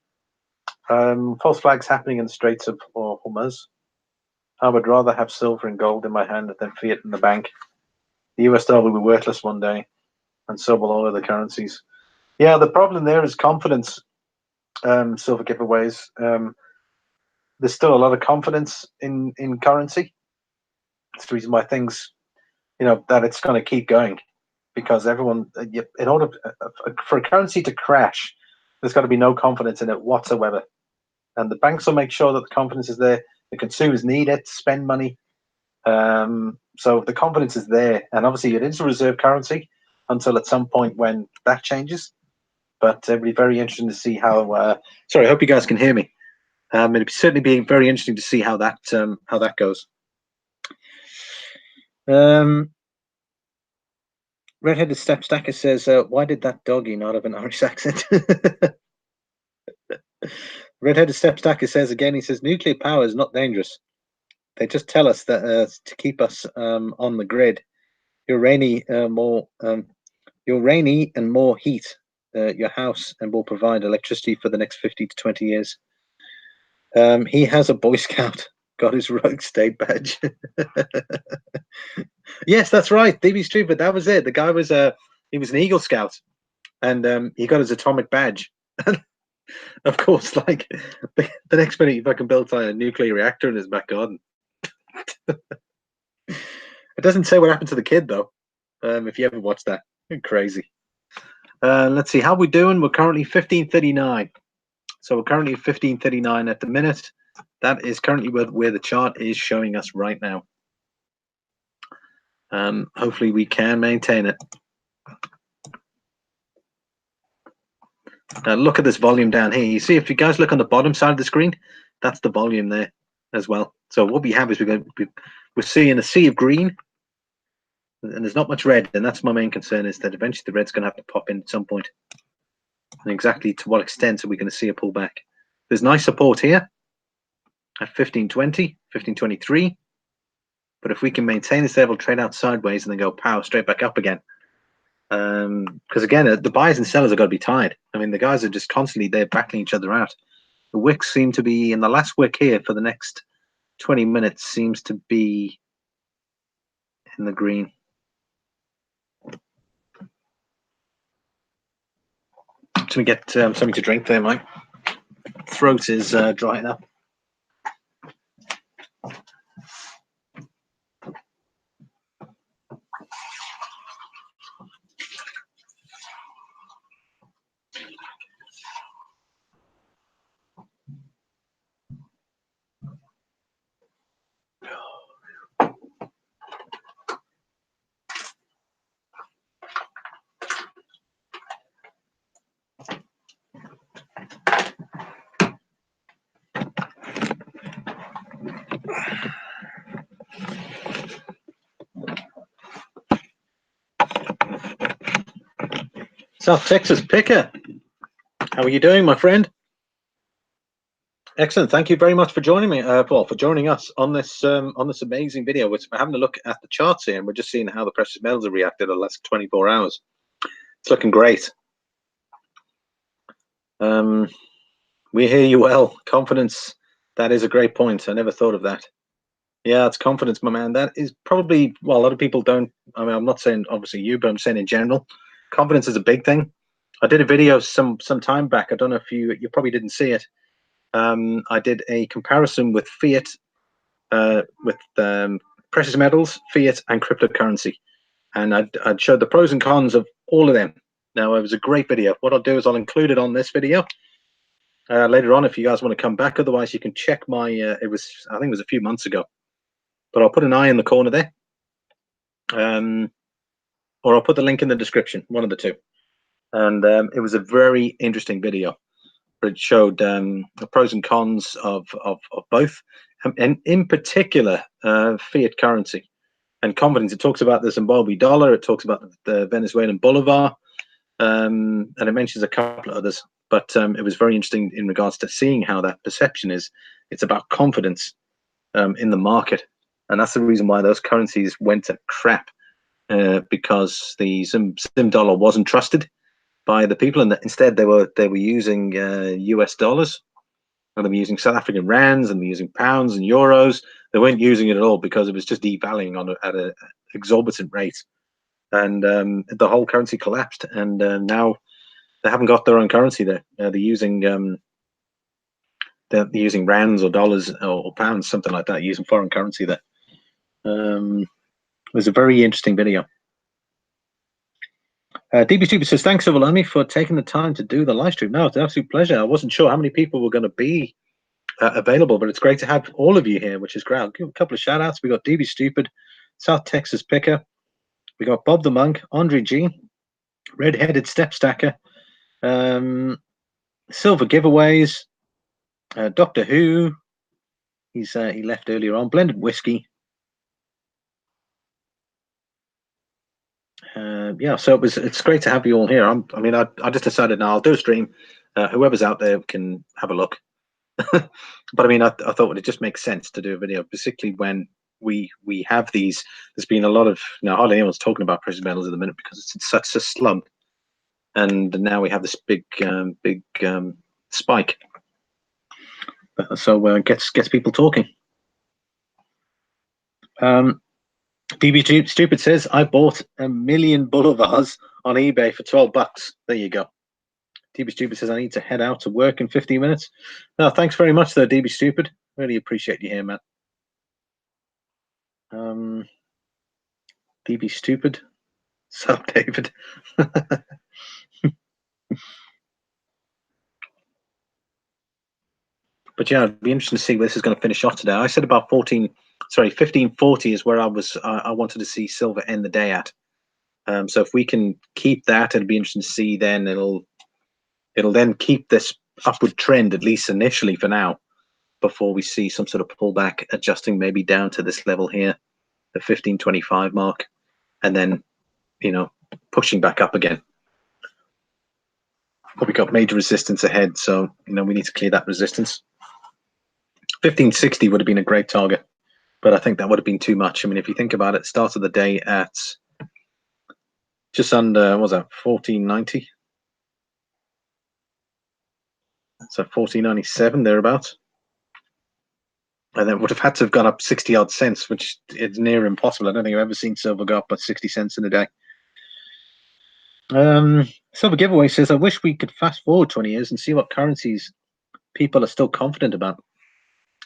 False flags happening in the Straits of Hormuz. I would rather have silver and gold in my hand than fiat in the bank. The US dollar will be worthless one day, and so will all other currencies. Yeah, the problem there is confidence. Silver giveaways. There's still a lot of confidence in currency. It's the reason why things, that it's going to keep going, because everyone, in order for a currency to crash, there's got to be no confidence in it whatsoever. And the banks will make sure that the confidence is there. The consumers need it to spend money. So the confidence is there, and obviously it is a reserve currency until at some point when that changes. But it'll be very interesting to see how. Sorry, I hope you guys can hear me. It'll certainly be very interesting to see how that goes. Redheaded Step Stacker says, "Why did that doggy not have an Irish accent?" Redheaded Step Stacker says again. He says, "Nuclear power is not dangerous. They just tell us that to keep us on the grid. You're rainy, you're rainy and more heat your house, and will provide electricity for the next 50 to 20 years." He has a Boy Scout, got his Rogue State badge. Yes, that's right, DB Stupid. That was it. The guy was he was an Eagle Scout, and he got his atomic badge. Of course, the next minute, he fucking built a nuclear reactor in his back garden. It doesn't say what happened to the kid though. If you ever watched that, crazy. Let's see how we're doing. We're currently 1539. So we're currently at 1539 at the minute. That is currently where the chart is showing us right now. Hopefully we can maintain it. Look at this volume down here. You see, if you guys look on the bottom side of the screen, that's the volume there as well. So what we have is we're seeing a sea of green, and there's not much red, and that's my main concern, is that eventually the red's going to have to pop in at some point. And exactly to what extent are we going to see a pullback? There's nice support here at 1520, 1523. But if we can maintain this level, trade out sideways, and then go power straight back up again. Because again, the buyers and sellers have got to be tired. I mean, the guys are just constantly there battling each other out. The wicks seem to be, in the last wick here for the next 20 minutes, seems to be in the green. Let me get something to drink there. My throat is drying up. South Texas Picker, how are you doing, my friend? Excellent. Thank you very much for joining me, Paul, for joining us on this amazing video. We're having a look at the charts here, and we're just seeing how the precious metals have reacted in the last 24 hours. It's looking great. We hear you well. Confidence. That is a great point. I never thought of that. Yeah, it's confidence, my man. That is probably, well, a lot of people don't. I mean, I'm not saying obviously you, but I'm saying in general, confidence is a big thing. I did a video some time back. I don't know if you probably didn't see it. I did a comparison with fiat, with precious metals, fiat, and cryptocurrency, and I'd showed the pros and cons of all of them. Now, it was a great video. What I'll do is I'll include it on this video later on if you guys want to come back. Otherwise, you can check my. I think it was a few months ago, but I'll put an eye in the corner there, or I'll put the link in the description. One of the two. And it was a very interesting video. It showed the pros and cons of both, and in particular fiat currency and confidence. It talks about the Zimbabwe dollar, it talks about the Venezuelan bolivar, and it mentions a couple of others. But it was very interesting in regards to seeing how that perception is. It's about confidence in the market, and that's the reason why those currencies went to crap, because the Zim dollar wasn't trusted by the people, and instead they were using US dollars, and they were using South African rands, and they were using pounds and euros. They weren't using it at all because it was just devaluing at an exorbitant rate, and the whole currency collapsed. And now they haven't got their own currency there. They're using rands or dollars or pounds, something like that, using foreign currency there. It was a very interesting video. DB Stupid says, thanks, Overlami, for taking the time to do the live stream. No, it's an absolute pleasure. I wasn't sure how many people were going to be available, but it's great to have all of you here, which is great. I'll give a couple of shout outs. We got DB Stupid, South Texas Picker, we got Bob the Monk, Andre G, Red-Headed Step Stacker, Silver Giveaways, Doctor Who, he left earlier on, Blended Whiskey. Yeah, so it's great to have you all here. I just decided now I'll do a stream. Whoever's out there can have a look. But I mean, I thought it just makes sense to do a video, particularly when we have these. There's been a lot of, hardly anyone's talking about precious metals at the minute because it's in such a slump, and now we have this big spike. So gets people talking. DB Stupid says, I bought 1 million bolivars on eBay for $12. There you go. DB Stupid says, I need to head out to work in 15 minutes. No, thanks very much, though, DB Stupid. Really appreciate you here, man. DB Stupid. Sup, David? But yeah, it'd be interesting to see where this is going to finish off today. I said about 1540 is where I wanted to see silver end the day at. So if we can keep that, it'll be interesting to see. Then it'll then keep this upward trend, at least initially for now, before we see some sort of pullback, adjusting maybe down to this level here, the 1525 mark, and then pushing back up again. But we got major resistance ahead, so we need to clear that resistance. 1560 would have been a great target, but I think that would have been too much. I mean, if you think about it, start of the day at just under, what was that, 1490? So 1497 thereabouts, and then would have had to have gone up 60 odd cents, which is near impossible. I don't think I've ever seen silver go up by 60 cents in a day. Silver Giveaway says, I wish we could fast forward 20 years and see what currencies people are still confident about.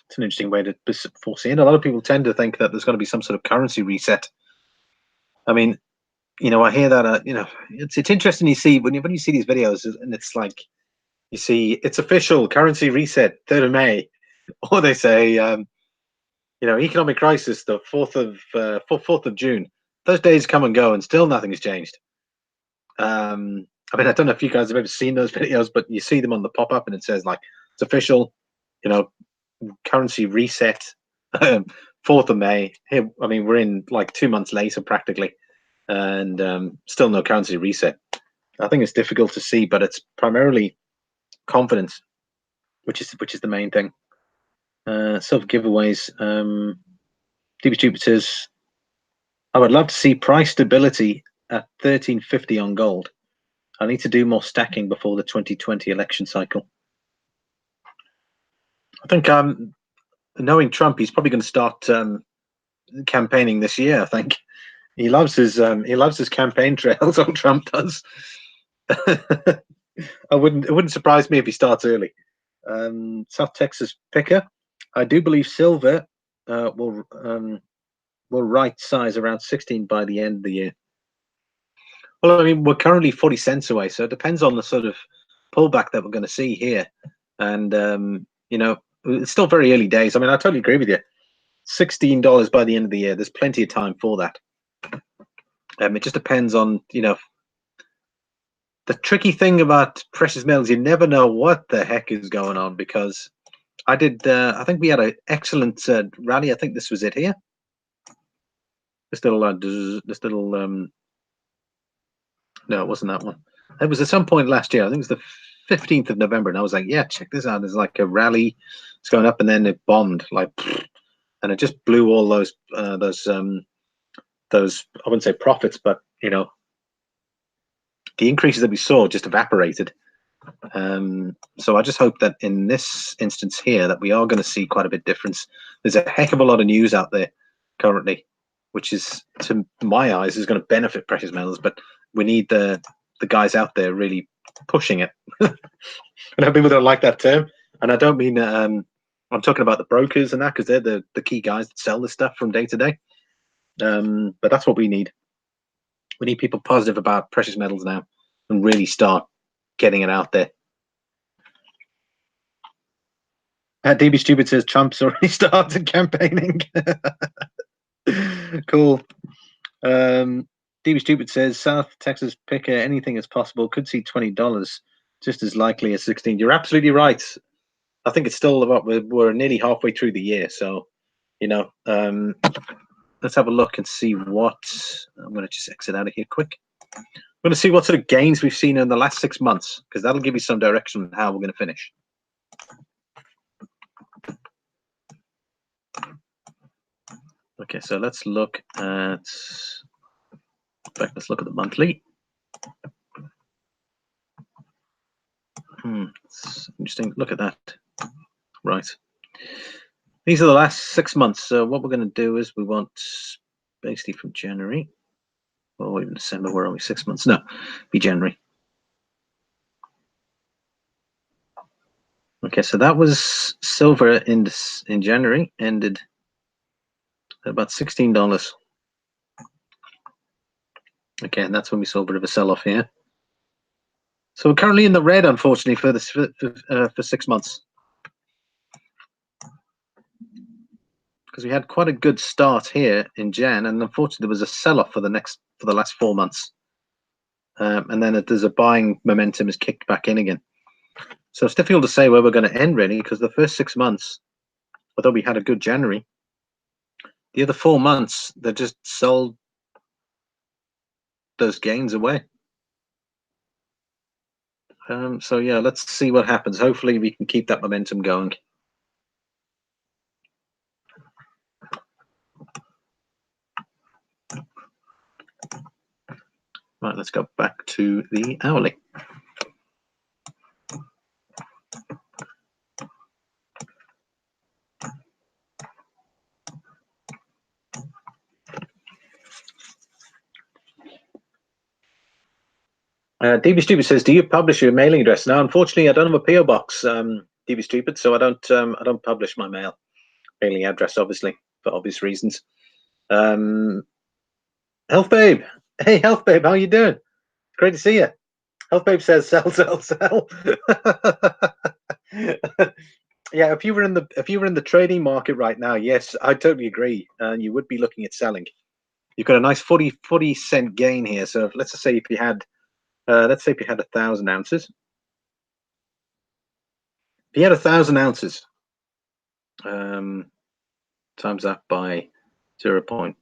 It's an interesting way to foresee it. A lot of people tend to think that there's going to be some sort of currency reset. I mean, I hear that, it's interesting. You see, when you see these videos, and it's like, you see, it's official currency reset, 3rd of May, or they say, economic crisis, the 4th of June. Those days come and go, and still nothing has changed. I mean, I don't know if you guys have ever seen those videos, but you see them on the pop-up, and it says like it's official, currency reset, 4th of May. Here, I mean, we're in like 2 months later practically, and still no currency reset. I think it's difficult to see, but it's primarily confidence, which is the main thing. Silver giveaways. DB Stupid says, I would love to see price stability at 1350 on gold. I need to do more stacking before the 2020 election cycle. I think knowing Trump, he's probably going to start campaigning this year. I think he loves his campaign trails. Old Trump does. It wouldn't surprise me if he starts early. South Texas picker. I do believe silver will right size around 16 by the end of the year. Well, I mean, we're currently 40 cents away, so it depends on the sort of pullback that we're going to see here. And it's still very early days. I mean, I totally agree with you. $16 by the end of the year. There's plenty of time for that. It just depends on, the tricky thing about precious metals, you never know what the heck is going on, because I think we had an excellent rally. I think this was it here. This little, no, it wasn't that one. It was at some point last year. I think it was the 15th of November. And I was like, yeah, check this out. There's like a rally. It's going up, and then it bombed, like, and it just blew all those, I wouldn't say profits, but, the increases that we saw just evaporated. So I just hope that in this instance here that we are going to see quite a bit difference. There's a heck of a lot of news out there currently, which is, to my eyes, is going to benefit precious metals, but we need the guys out there really pushing it. I know people don't like that term, and I don't mean I'm talking about the brokers and that, because they're the key guys that sell this stuff from day to day. But that's what we need. We need people positive about precious metals now and really start getting it out there. DB Stupid says Trump's already started campaigning. Cool. DB Stupid says South Texas picker, anything is possible. Could see $20 just as likely as 16. You're absolutely right. I think it's still about, we're nearly halfway through the year, so let's have a look and see what. I'm going to just exit out of here quick. I'm going to see what sort of gains we've seen in the last 6 months, because that'll give you some direction on how we're going to finish. Okay, so let's look at. In fact, let's look at the monthly. It's interesting. Look at that. Right. These are the last 6 months. So what we're going to do is we want basically from January, or even December. Where are we? 6 months? No, be January. Okay, so that was silver in January, ended at about $16. Okay, and that's when we saw a bit of a sell-off here. So we're currently in the red, unfortunately, for this for 6 months, because we had quite a good start here in Jan, and unfortunately there was a sell-off for the last 4 months, and then there's a buying momentum is kicked back in again. So it's difficult to say where we're going to end really, because the first 6 months, although we had a good January, the other 4 months they just sold those gains away. So yeah, let's see what happens. Hopefully we can keep that momentum going. Right, let's go back to the hourly. DB Stupid says, "Do you publish your mailing address?" Now, unfortunately, I don't have a PO box, DB Stupid, so I don't publish my mailing address, obviously, for obvious reasons. Health Babe, hey Health Babe, how you doing? Great to see you. Health Babe says, "Sell, sell, sell." Yeah, if you were in the trading market right now, yes, I totally agree. You would be looking at selling. You've got a nice 40 cent gain here. So let's just say if you had, let's say if you had 1,000 ounces. If you had 1,000 ounces, times that by 0.40.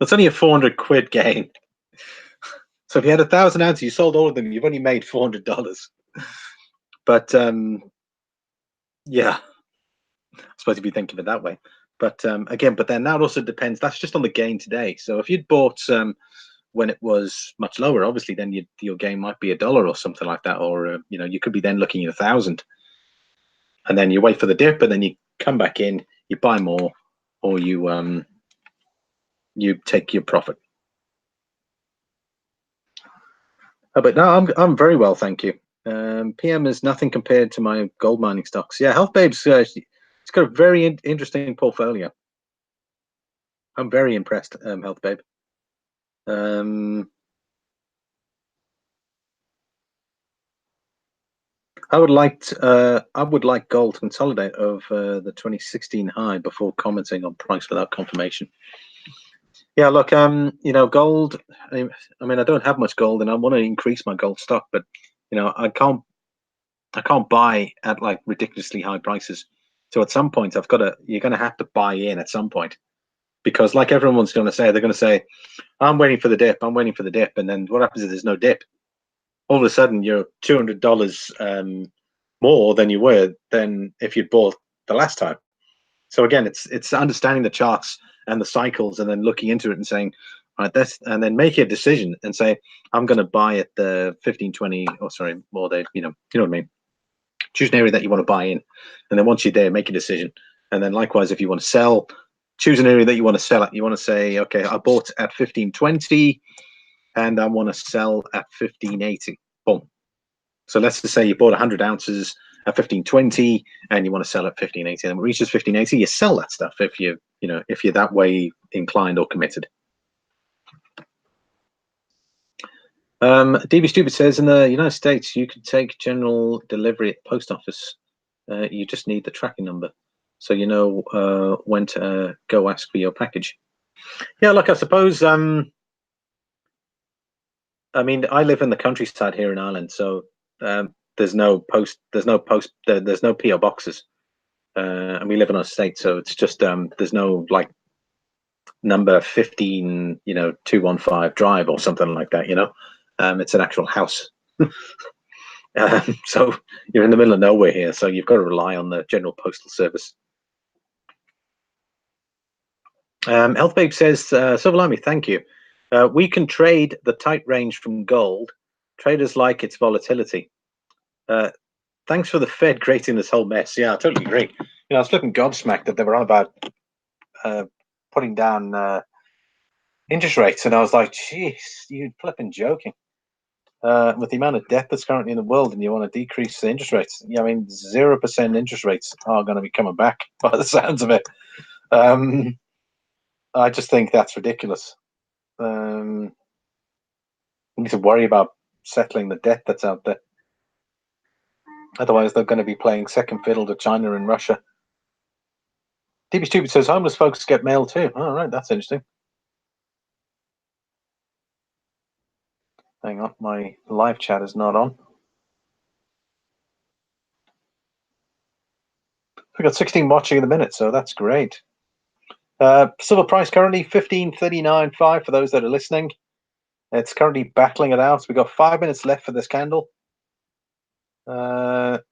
That's only a 400 quid gain. So if you had 1,000 ounces, you sold all of them, you've only made $400. But yeah, I suppose if you think of it that way. But again, but then that also depends. That's just on the gain today. So if you'd bought when it was much lower, obviously, then your gain might be $1 or something like that, or you could be then looking at 1,000, and then you wait for the dip, and then you come back in, you buy more, or you take your profit. But no, I'm very well, thank you. PM is nothing compared to my gold mining stocks. Yeah, Health Babe's it's got a very interesting portfolio. I'm very impressed, Health Babe. I would like gold to consolidate over the 2016 high before commenting on price without confirmation. Yeah, look, gold. I mean, I don't have much gold, and I want to increase my gold stock, but I can't buy at like ridiculously high prices. So at some point, you're going to have to buy in at some point, because like everyone's going to say, they're going to say, "I'm waiting for the dip. I'm waiting for the dip," and then what happens is there's no dip. All of a sudden, you're $200 more than you were than if you'd bought the last time. So again, it's understanding the charts and the cycles, and then looking into it and saying, all right, and then make a decision and say, I'm going to buy at the 1520, or sorry, more than you know what I mean. Choose an area that you want to buy in, and then once you're there, make a decision. And then likewise, if you want to sell, choose an area that you want to sell at. You want to say, okay, I bought at 1520, and I want to sell at 1580. Boom. So let's just say you bought 100 ounces at 1520 and you want to sell at 1580. And when it reaches 1580, you sell that stuff if you're that way inclined or committed. DB Stupid says, in the United States, you could take general delivery at post office. You just need the tracking number, so you know when to go ask for your package. Yeah, look, I suppose. I mean, I live in the countryside here in Ireland, so there's no PO boxes, and we live in a state, so it's just there's no like number 15, 215 drive or something like that. It's an actual house. So you're in the middle of nowhere here, so you've got to rely on the General Postal Service. Health Babe says, Silver Limey, thank you. We can trade the tight range from gold. Traders like its volatility. Thanks for the Fed creating this whole mess. Yeah, I totally agree. I was flipping gobsmacked that they were on about putting down interest rates, and I was like, "Jeez, you flipping joking." With the amount of debt that's currently in the world, and you want to decrease the interest rates. Yeah, I mean, 0% interest rates are going to be coming back by the sounds of it. I just think that's ridiculous. We need to worry about settling the debt that's out there. Otherwise, they're going to be playing second fiddle to China and Russia. DB Stupid says homeless folks get mail too. All right, that's interesting. Hang on, my live chat is not on. We got 16 watching in the minute, so that's great. Silver price currently 15.39.5 for those that are listening. It's currently battling it out. We've got 5 minutes left for this candle. The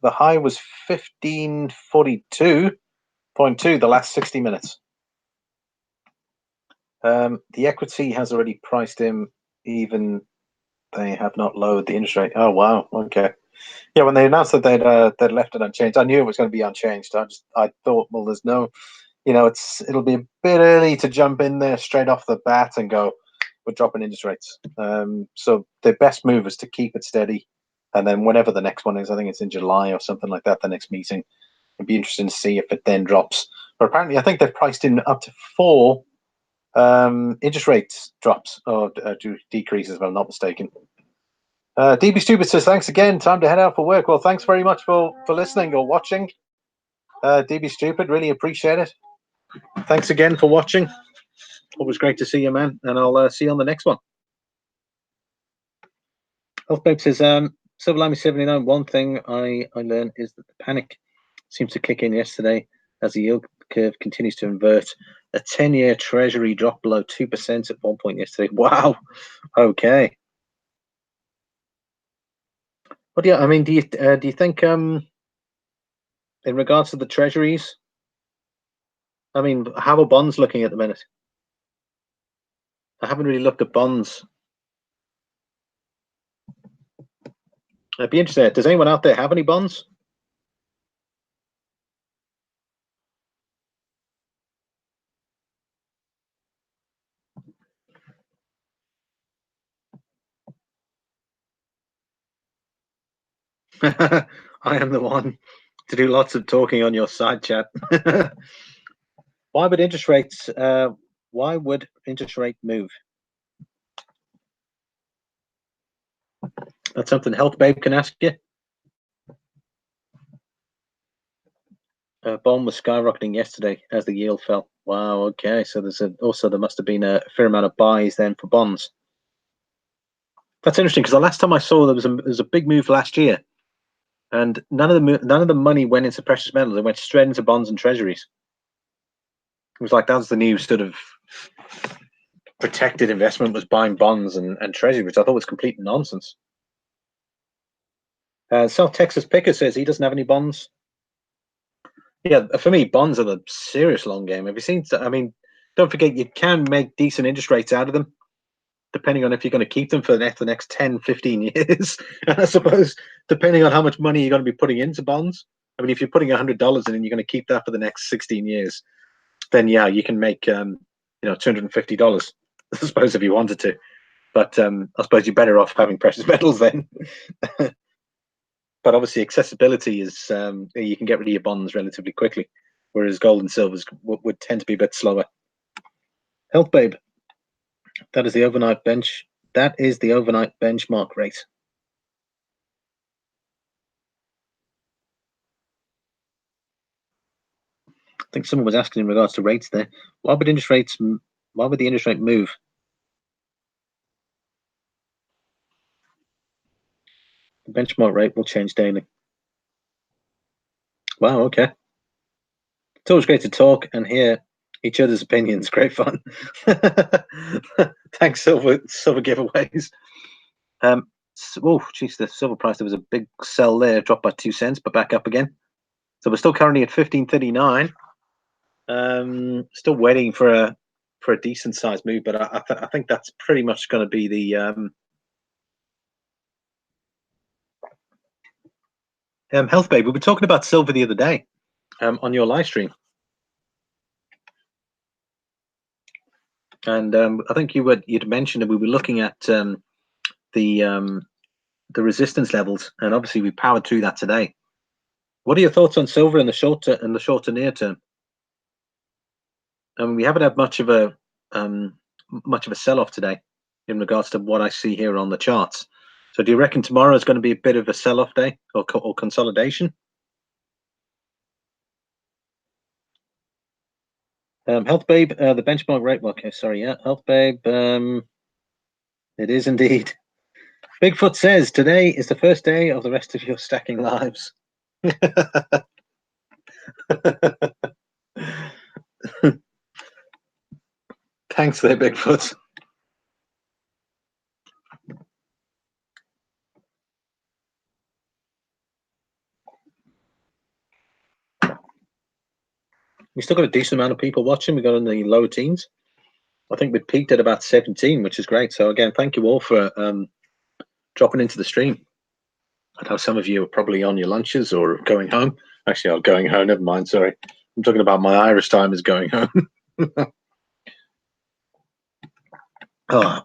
high was 1542.2 the last 60 minutes. The equity has already priced in, even they have not lowered the interest rate. Oh wow, okay. Yeah, when they announced that they'd left it unchanged, I knew it was going to be unchanged. I thought, well, there's no, it'll be a bit early to jump in there straight off the bat and go, with dropping interest rates. So the best move is to keep it steady, and then whenever the next one is, I think it's in July or something like that, the next meeting, it'd be interesting to see if it then drops. But apparently, I think they've priced in up to 4 interest rates drops or decreases, if I'm not mistaken. DB Stupid says, thanks again. Time to head out for work. Well, thanks very much for listening or watching. DB Stupid, really appreciate it. Thanks again for watching. Always great to see you, man. And I'll see you on the next one. Health Babe says, Silver 79, one thing I learned is that the panic seems to kick in yesterday as the yield curve continues to invert. A 10-year treasury dropped below 2% at one point yesterday. Wow. Okay. But yeah, I mean, do you think in regards to the treasuries, I mean, how are bonds looking at the minute? I haven't really looked at bonds. I'd be interested. Does anyone out there have any bonds? I am the one to do lots of talking on your side chat. Why would interest rates move? That's something Health Babe can ask you. Bond was skyrocketing yesterday as the yield fell. Wow, okay. So there must have been a fair amount of buys then for bonds. That's interesting because the last time I saw there was a big move last year, and none of the money went into precious metals. It went straight into bonds and treasuries. It was like that was the new sort of protected investment, was buying bonds and treasuries, which I thought was complete nonsense. South Texas Picker says he doesn't have any bonds. Yeah, for me, bonds are the serious long game. Have you seen? I mean, don't forget you can make decent interest rates out of them, depending on if you're going to keep them for the next 10, 15 years. And I suppose depending on how much money you're going to be putting into bonds. I mean, if you're putting $100 in and you're going to keep that for the next 16 years, then yeah, you can make $250. I suppose if you wanted to, but I suppose you're better off having precious metals then. But obviously, accessibility is you can get rid of your bonds relatively quickly, whereas gold and silver would tend to be a bit slower. Health Babe, that is the overnight benchmark rate. I think someone was asking in regards to rates there. Why would the interest rate move? The benchmark rate will change daily. Wow, okay. It's always great to talk and hear each other's opinions. Great fun. Thanks, silver giveaways. Oh, geez, the silver price, there was a big sell there, dropped by 2 cents, but back up again. So we're still currently at 15.39. Still waiting for a decent sized move, but I think that's pretty much going to be the Health Babe. We were talking about silver the other day on your live stream, and I think you'd mentioned that we were looking at the resistance levels, and obviously we powered through that today. What are your thoughts on silver in the short to near term? We haven't had much of a sell-off today in regards to what I see here on the charts. So do you reckon tomorrow is going to be a bit of a sell-off day or consolidation? Health Babe, the benchmark rate. Okay, sorry, yeah, Health Babe. It is indeed. Bigfoot says today is the first day of the rest of your stacking lives. Thanks there, Bigfoot. We still got a decent amount of people watching. We got in the low teens. I think we peaked at about 17, which is great. So again, thank you all for dropping into the stream. I know some of you are probably on your lunches or going home. Actually, I'm going home. Never mind. Sorry, I'm talking about my Irish time is going home. Oh.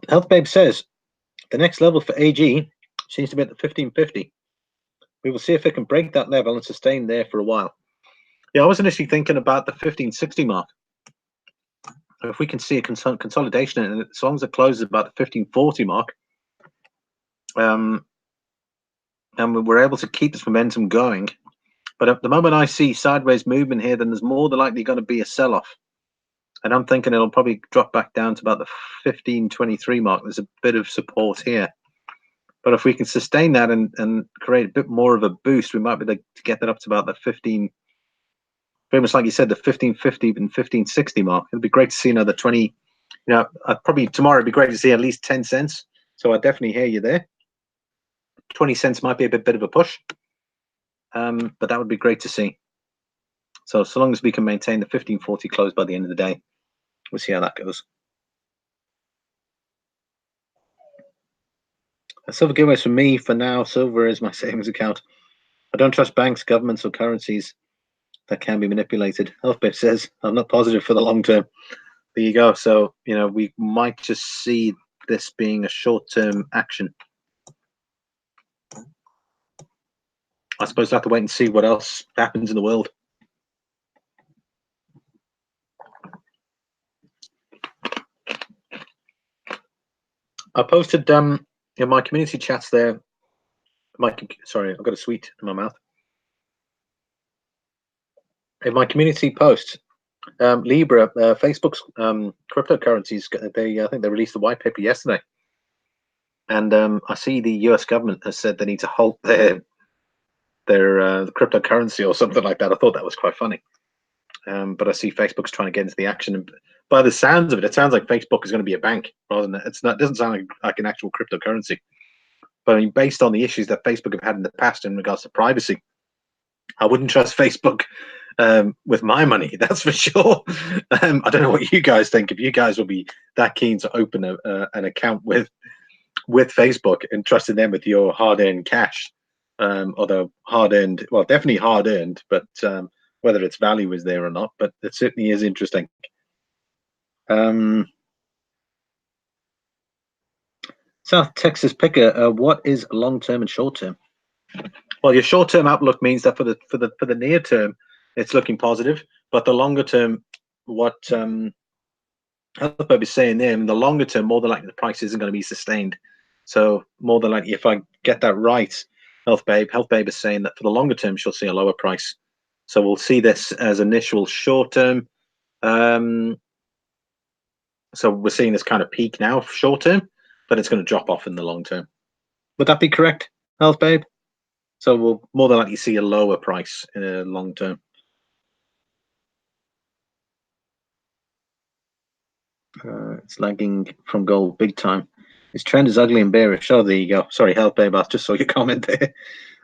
Health Babe says the next level for AG seems to be at the 1550. We will see if it can break that level and sustain there for a while. Yeah, I was initially thinking about the 1560 mark. If we can see a consolidation, and as long as it closes about the 1540 mark, and we're able to keep this momentum going. But at the moment I see sideways movement here, then there's more than likely going to be a sell-off. And I'm thinking it'll probably drop back down to about the 1523 mark. There's a bit of support here. But if we can sustain that and create a bit more of a boost, we might be able to get that up to about the 15, very much like you said, the 1550 and 1560 mark. It'd be great to see another 20. You know, probably tomorrow it'd be great to see at least 10 cents. So I definitely hear you there. 20 cents might be a bit of a push, but that would be great to see. So long as we can maintain the 1540 close by the end of the day, we'll see how that goes. Silver giveaways for me for now. Silver is my savings account. I don't trust banks, governments, or currencies that can be manipulated. Healthbip says I'm not positive for the long term. There you go. So we might just see this being a short-term action. I suppose we'll have to wait and see what else happens in the world. I posted in my community chats there. Sorry, I've got a sweet in my mouth. In my community post, Libra, Facebook's cryptocurrencies, I think they released the white paper yesterday, and I see the U.S. government has said they need to halt their cryptocurrency or something like that. I thought that was quite funny. But I see Facebook's trying to get into the action, and by the sounds of it, it sounds like Facebook is going to be a bank rather than it doesn't sound like an actual cryptocurrency. But I mean, based on the issues that Facebook have had in the past in regards to privacy, I wouldn't trust Facebook with my money. That's for sure. I don't know what you guys think. If you guys will be that keen to open an account with Facebook and trusting them with your hard-earned cash, although hard-earned, well, definitely hard-earned, but whether its value is there or not, but it certainly is interesting. South Texas Picker, what is long-term and short-term? Well, your short-term outlook means that for the near term, it's looking positive, but the longer term, what Healthbabe is saying there, in the longer term, more than likely the price isn't going to be sustained. So more than likely, if I get that right, Healthbabe is saying that for the longer term, she'll see a lower price. So we'll see this as initial short-term. So we're seeing this kind of peak now, short-term, but it's going to drop off in the long term. Would that be correct, Healthbabe? So we'll more than likely see a lower price in a long term. It's lagging from gold big time. Its trend is ugly and bearish. Oh, there you go. Sorry, Healthbabe, I just saw your comment there.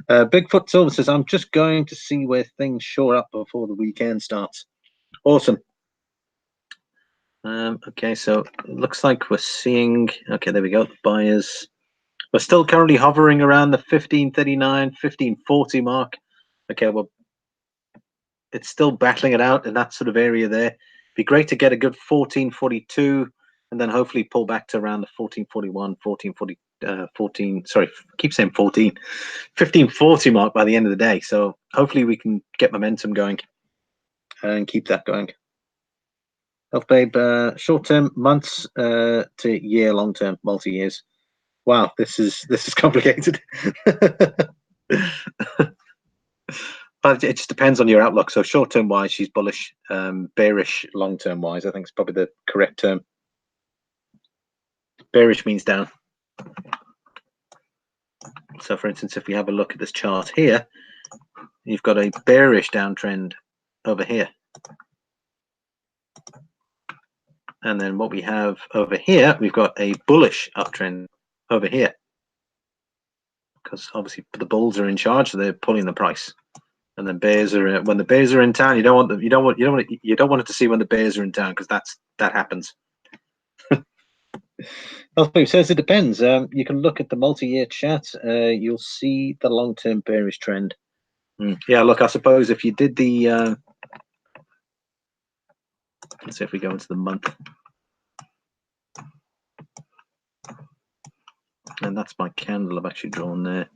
Bigfoot Silver says, I'm just going to see where things shore up before the weekend starts. Awesome. Okay, so it looks like we're seeing, okay, there we go, the buyers. We're still currently hovering around the 1539, 1540 mark. Okay, well, it's still battling it out in that sort of area there. Be great to get a good 1442 and then hopefully pull back to around the 1441, 1440, sorry, I keep saying 1540 mark by the end of the day. So hopefully we can get momentum going and keep that going. Healthbabe, short-term, months to year, long-term, multi-years. Wow, this is complicated. But it just depends on your outlook. So short-term wise, she's bullish. Bearish long-term wise, I think is probably the correct term. Bearish means down. So for instance, if we have a look at this chart here, you've got a bearish downtrend over here. And then what we have over here, we've got a bullish uptrend over here. Because obviously the bulls are in charge, so they're pulling the price. And then bears are, when the bears are in town, you don't want it to see when the bears are in town, because that happens. Healthbabe says it depends. You can look at the multi-year chart. You'll see the long-term bearish trend. Yeah, look, I suppose if you did the let's see if we go into the month, and that's my candle I've actually drawn there.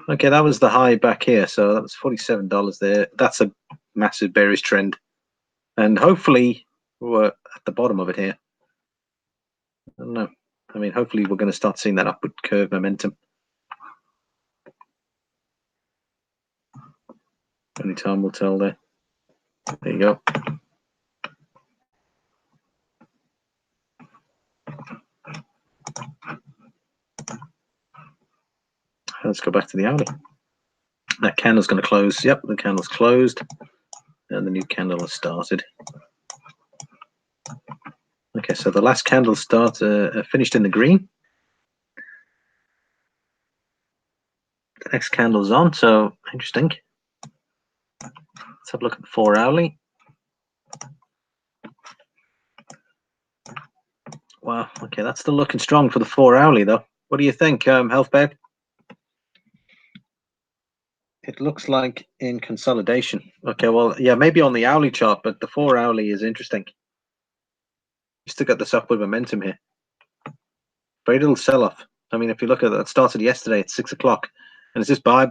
Okay, that was the high back here, so that was $47 there. That's a massive bearish trend, and hopefully we're at the bottom of it here. I don't know. I mean, hopefully we're going to start seeing that upward curve momentum. Only time will tell there. There you go. Let's go back to the hourly. That candle's going to close. Yep, the candle's closed, and the new candle has started. Okay, so the last candle finished in the green. The next candle's on, so interesting. Let's have a look at the 4 hourly. Wow, okay, that's still looking strong for the 4 hourly though. What do you think, Health Babe? It looks like in consolidation. Okay, well, yeah, maybe on the hourly chart, but the 4 hourly is interesting. You still got this upward momentum here. Very little sell-off. I mean, if you look at that, it started yesterday at 6 o'clock, and it's just buy,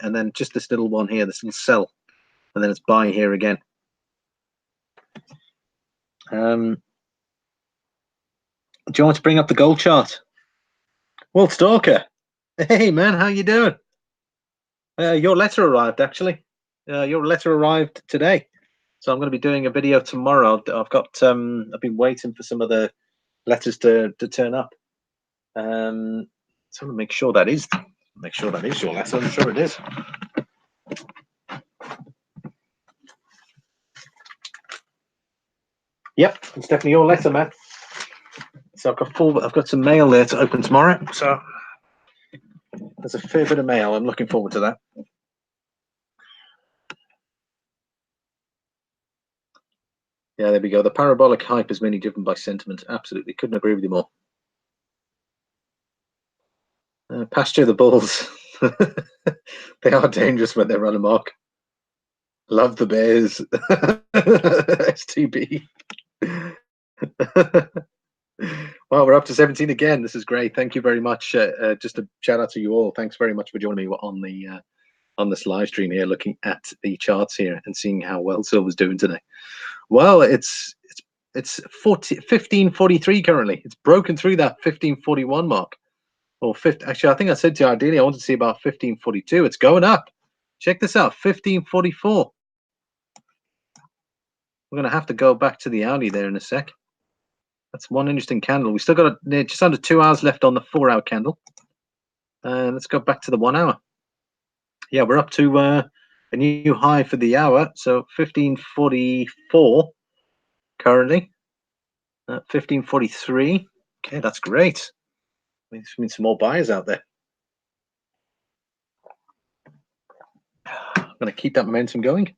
and then just this little one here, this little sell, and then it's buy here again. Do you want to bring up the gold chart? Well, Stalker, hey man, how you doing? Your letter arrived actually. Your letter arrived today, so I'm going to be doing a video tomorrow. I've got I've been waiting for some of the letters to turn up. So I'm going to make sure that is your letter. I'm sure it is. Yep, it's definitely your letter, man. So I've got some mail there to open tomorrow. So there's a fair bit of mail. I'm looking forward to that. Yeah, there we go. The parabolic hype is mainly driven by sentiment. Absolutely, couldn't agree with you more. Pasture the bulls. They are dangerous when they run amok. Love the Bears. STB. Well, we're up to 17 again. This is great. Thank you very much. Just a shout out to you all. Thanks very much for joining me on this live stream here, looking at the charts here and seeing how well silver's doing today. Well, it's 1543 currently. It's broken through that 1541 mark. Or 50, actually, I think I said to you ideally I want to see about 1542. It's going up. Check this out, 1544. We're going to have to go back to the hourly there in a sec. That's one interesting candle. We still got just under 2 hours left on the 4-hour candle. Let's go back to the 1 hour. Yeah, we're up to a new high for the hour. So 1544 currently. 1543. Okay, that's great. Means some more buyers out there. I'm going to keep that momentum going.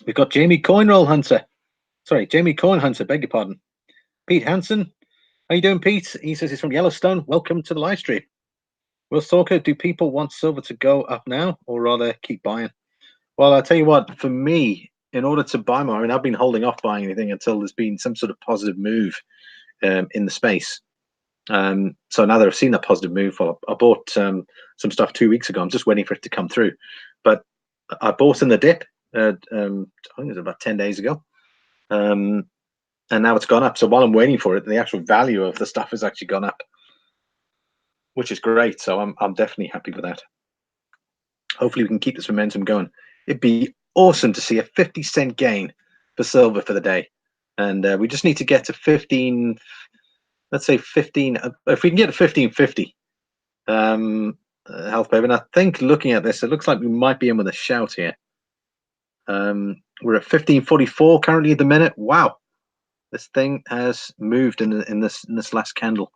We've got Jamie Coinroll Hunter. Sorry, Jamie Coin Hunter, beg your pardon. Pete Hansen. How you doing, Pete? He says he's from Yellowstone. Welcome to the live stream. Will Stalker, do people want silver to go up now or rather keep buying? Well, I'll tell you what, for me, in order to buy more, I mean, I've been holding off buying anything until there's been some sort of positive move in the space. So now that I've seen that positive move, I bought some stuff 2 weeks ago. I'm just waiting for it to come through. But I bought in the dip, I think it was about 10 days ago. And now it's gone up. So while I'm waiting for it, the actual value of the stuff has actually gone up, which is great. So I'm definitely happy with that. Hopefully we can keep this momentum going. It'd be awesome to see a 50-cent gain for silver for the day. And we just need to get to 15, let's say 15, if we can get to 1550, Health Babe. And I think looking at this, it looks like we might be in with a shout here. We're at 1544 currently at the minute. Wow. This thing has moved in this last candle.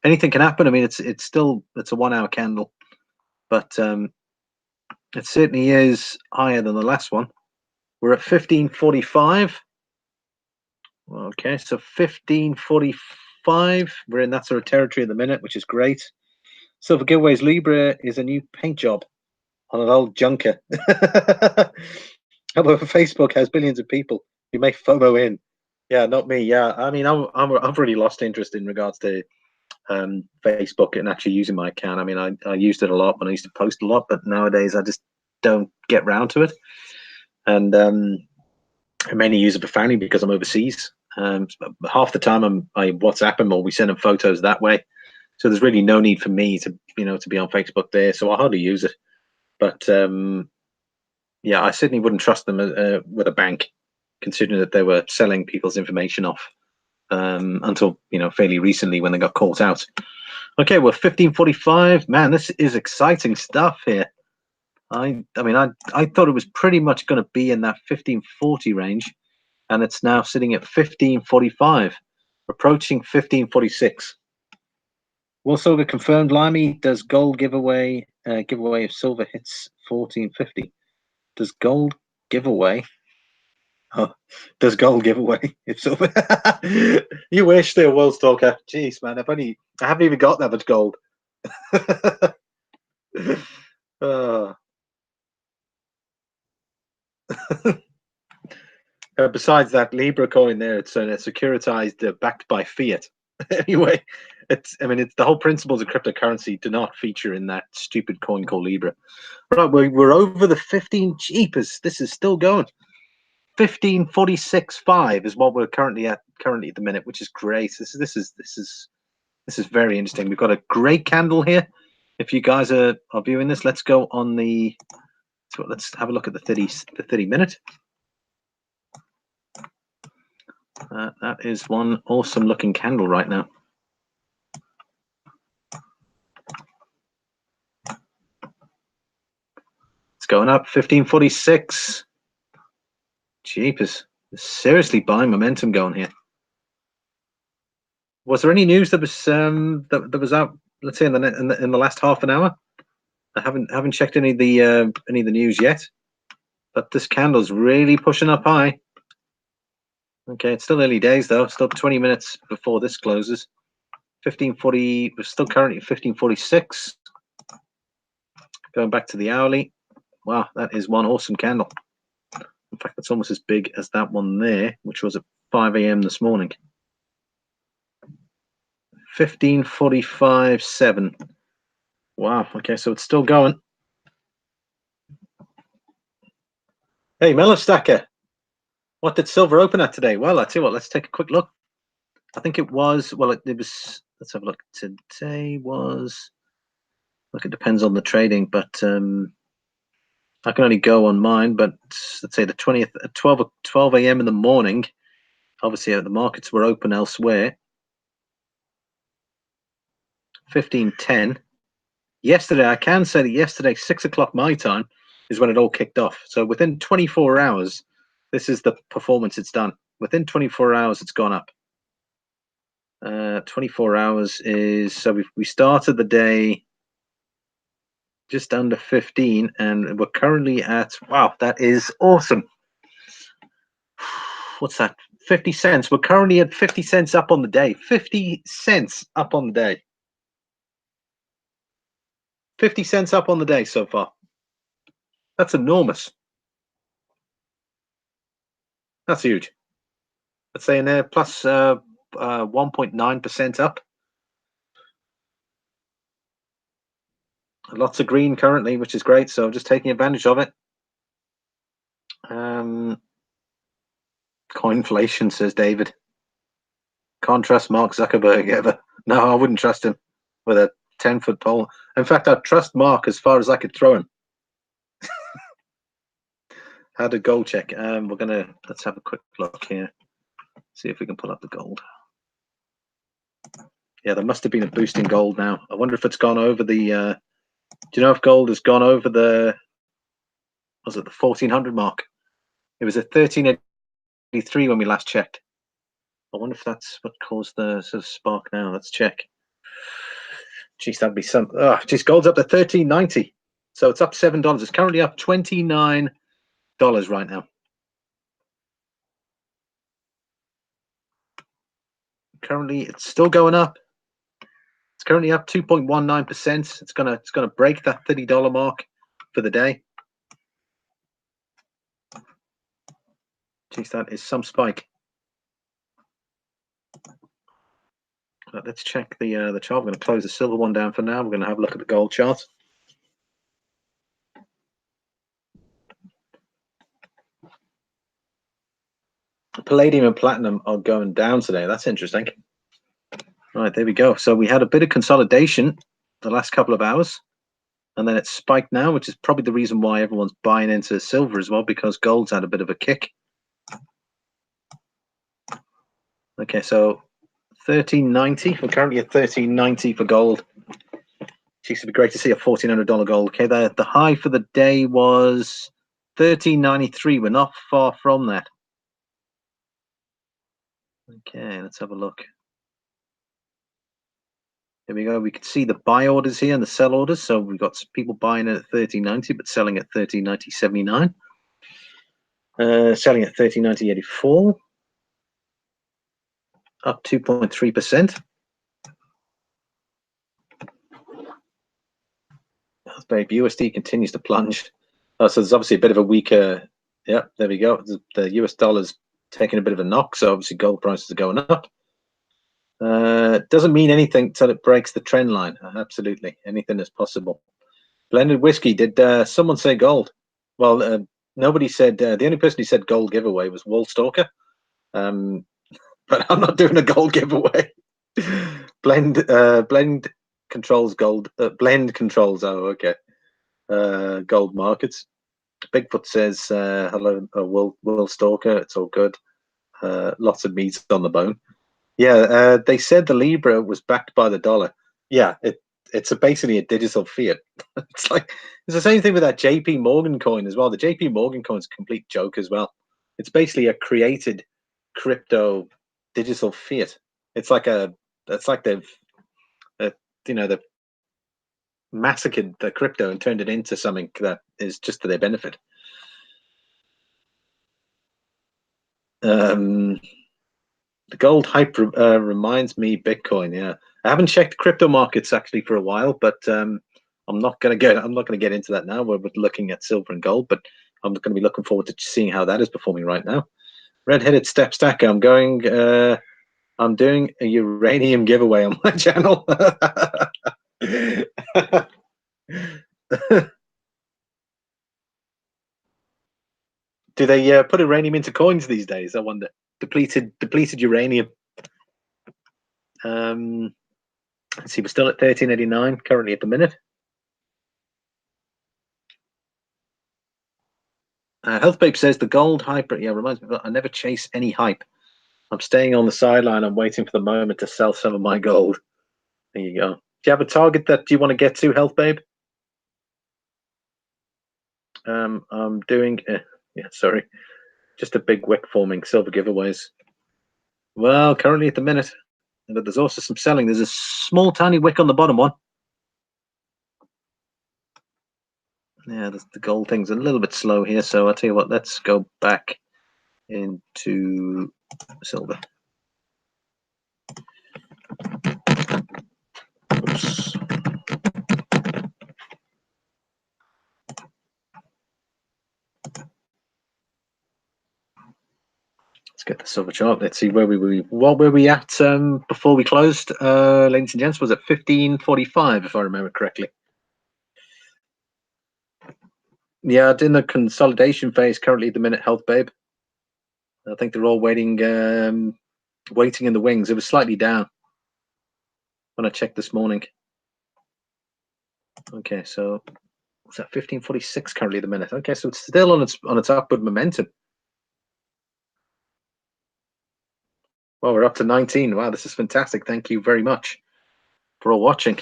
Anything can happen. I mean, it's a 1 hour candle, but it certainly is higher than the last one. We're at 1545. Okay, so 1545. We're in that sort of territory at the minute, which is great. Silver Giveaways Libra is a new paint job on an old junker. However, Facebook has billions of people who make FOMO in. Yeah, not me. Yeah, I mean, I've really lost interest in regards to Facebook and actually using my account. I mean, I used it a lot when I used to post a lot, but nowadays I just don't get round to it. And I mainly use it for family because I'm overseas. Half the time I WhatsApp them or we send them photos that way. So there's really no need for me to to be on Facebook there. So I hardly use it. But yeah, I certainly wouldn't trust them with a bank, considering that they were selling people's information off until fairly recently when they got caught out. Okay, well, 1545. Man, this is exciting stuff here. I mean, I thought it was pretty much going to be in that 1540 range, and it's now sitting at 1545, approaching 1546. Will silver confirmed? Limey, does gold giveaway of silver hits 1450? Does gold giveaway? Oh, does gold giveaway if silver? You wish there was, Stalker. Jeez, man, I haven't even got that much gold. Besides that Libra coin there, it's securitized, backed by fiat. Anyway, it's the whole principles of cryptocurrency do not feature in that stupid coin called Libra. Right, we're over the 15 cheapers. This is still going. 1546.5 is what we're currently at the minute, which is great. This is very interesting. We've got a great candle here. If you guys are viewing this, let's go on the. So let's have a look at the 30 minute. That is one awesome looking candle right now. It's going up 1546. Jeepers, seriously buying momentum going here. Was there any news that was that was out? Let's say in the last half an hour. I haven't checked any of the news yet, but this candle's really pushing up high. Okay, it's still early days though. Still 20 minutes before this closes. 1540. We're still currently 1546. Going back to the hourly. Wow, that is one awesome candle. In fact, it's almost as big as that one there, which was at 5 a.m. this morning. 1545.7. Wow. Okay, so it's still going. Hey, Mellow Stacker. What did silver open at today? Well, I tell you what, let's take a quick look. I think it was, well, it was, let's have a look. Today was, look, it depends on the trading, but I can only go on mine, but let's say the 20th at 12 a.m. in the morning. Obviously, the markets were open elsewhere. 1510. Yesterday, I can say that yesterday, 6 o'clock my time, is when it all kicked off. So within 24 hours, this is the performance it's done. Within 24 hours, it's gone up. 24 hours is, so we started the day just under 15, and we're currently at, wow, that is awesome. What's that? 50 cents. We're currently at 50 cents up on the day. 50 cents up on the day. 50 cents up on the day so far. That's enormous. That's huge. Let's say in there, plus 1.9% up. Lots of green currently, which is great. So I'm just taking advantage of it. Coinflation, says David. Can't trust Mark Zuckerberg ever. No, I wouldn't trust him with a 10-foot pole. In fact, I'd trust Mark as far as I could throw him. How to gold check? Let's have a quick look here. See if we can pull up the gold. Yeah, there must have been a boost in gold now. I wonder if it's gone over the. Do you know if gold has gone over the? Was it the 1400 mark? It was at 1383 when we last checked. I wonder if that's what caused the sort of spark now. Let's check. Geez, that'd be some. Oh, geez, gold's up to 1390, so it's up $7. It's currently up $29 right now. Currently, it's still going up. It's currently up 2.19%. It's gonna break that $30 mark for the day. Geez, that is some spike. Let's check the chart. We're going to close the silver one down for now. We're going to have a look at the gold chart. Palladium and platinum are going down today. That's interesting. Right, there we go. So we had a bit of consolidation the last couple of hours, and then it's spiked now, which is probably the reason why everyone's buying into silver as well, because gold's had a bit of a kick. Okay, so 1390. We're currently at 1390 for gold. Geez, it'd be great to see a $1,400 gold. Okay, the high for the day was 1393. We're not far from that. Okay, let's have a look. Here we go. We can see the buy orders here and the sell orders. So we've got people buying it at 1390, but selling at 1390.79. Selling at 1390.84. Up 2.3%. Babe, USD continues to plunge. Oh, so there's obviously a bit of a weaker. Yeah, there we go. The US dollar's taking a bit of a knock, so obviously gold prices are going up. Doesn't mean anything till it breaks the trend line. Absolutely, anything is possible. Blended whiskey. Did someone say gold? Well, nobody said. The only person who said gold giveaway was Wall Stalker. But I'm not doing a gold giveaway. Blend controls gold. Blend controls. Oh, okay. Gold markets. Bigfoot says hello, Will Stalker. It's all good. Lots of meat on the bone. Yeah, they said the Libra was backed by the dollar. Yeah, it's basically a digital fiat. It's the same thing with that JP Morgan coin as well. The JP Morgan coin's a complete joke as well. It's basically a created crypto digital fiat. It's like they've they've massacred the crypto and turned it into something that is just to their benefit. The gold hype reminds me Bitcoin. Yeah, I haven't checked crypto markets actually for a while, but I'm not going to get into that now. We're looking at silver and gold, but I'm going to be looking forward to seeing how that is performing right now. Red-headed step stacker. I'm doing a uranium giveaway on my channel. Do they put uranium into coins these days? I wonder. Depleted uranium. Let's see, we're still at 1389 currently at the minute. Health Babe says the gold hype. Yeah, reminds me. I never chase any hype. I'm staying on the sideline. I'm waiting for the moment to sell some of my gold. There you go. Do you have a target that you want to get to, Health Babe? I'm doing. Yeah, sorry. Just a big wick forming silver giveaways. Well, currently at the minute, but there's also some selling. There's a small tiny wick on the bottom one. Yeah, the gold thing's a little bit slow here, so I'll tell you what, let's go back into silver. Oops. Let's get the silver chart. Let's see what were we at before we closed, ladies and gents? Was it 1545, if I remember correctly? Yeah, it's in the consolidation phase currently at the minute, Health Babe. I think they're all waiting in the wings. It was slightly down when I checked this morning. Okay, so what's that? 1546 currently at the minute. Okay, so it's still on its upward momentum. Well, we're up to 19. Wow, this is fantastic. Thank you very much for all watching.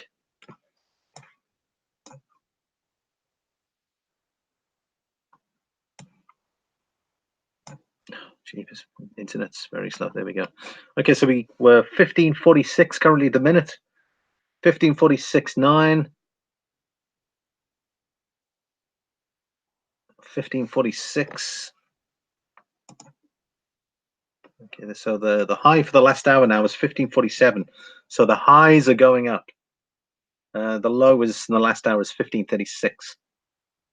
Jeepers, internet's very slow. There we go. Okay, so we were 1546 currently at the minute. 1546.9. 1546. Okay, so the high for the last hour now is 1547. So the highs are going up. The low is in the last hour is 1536.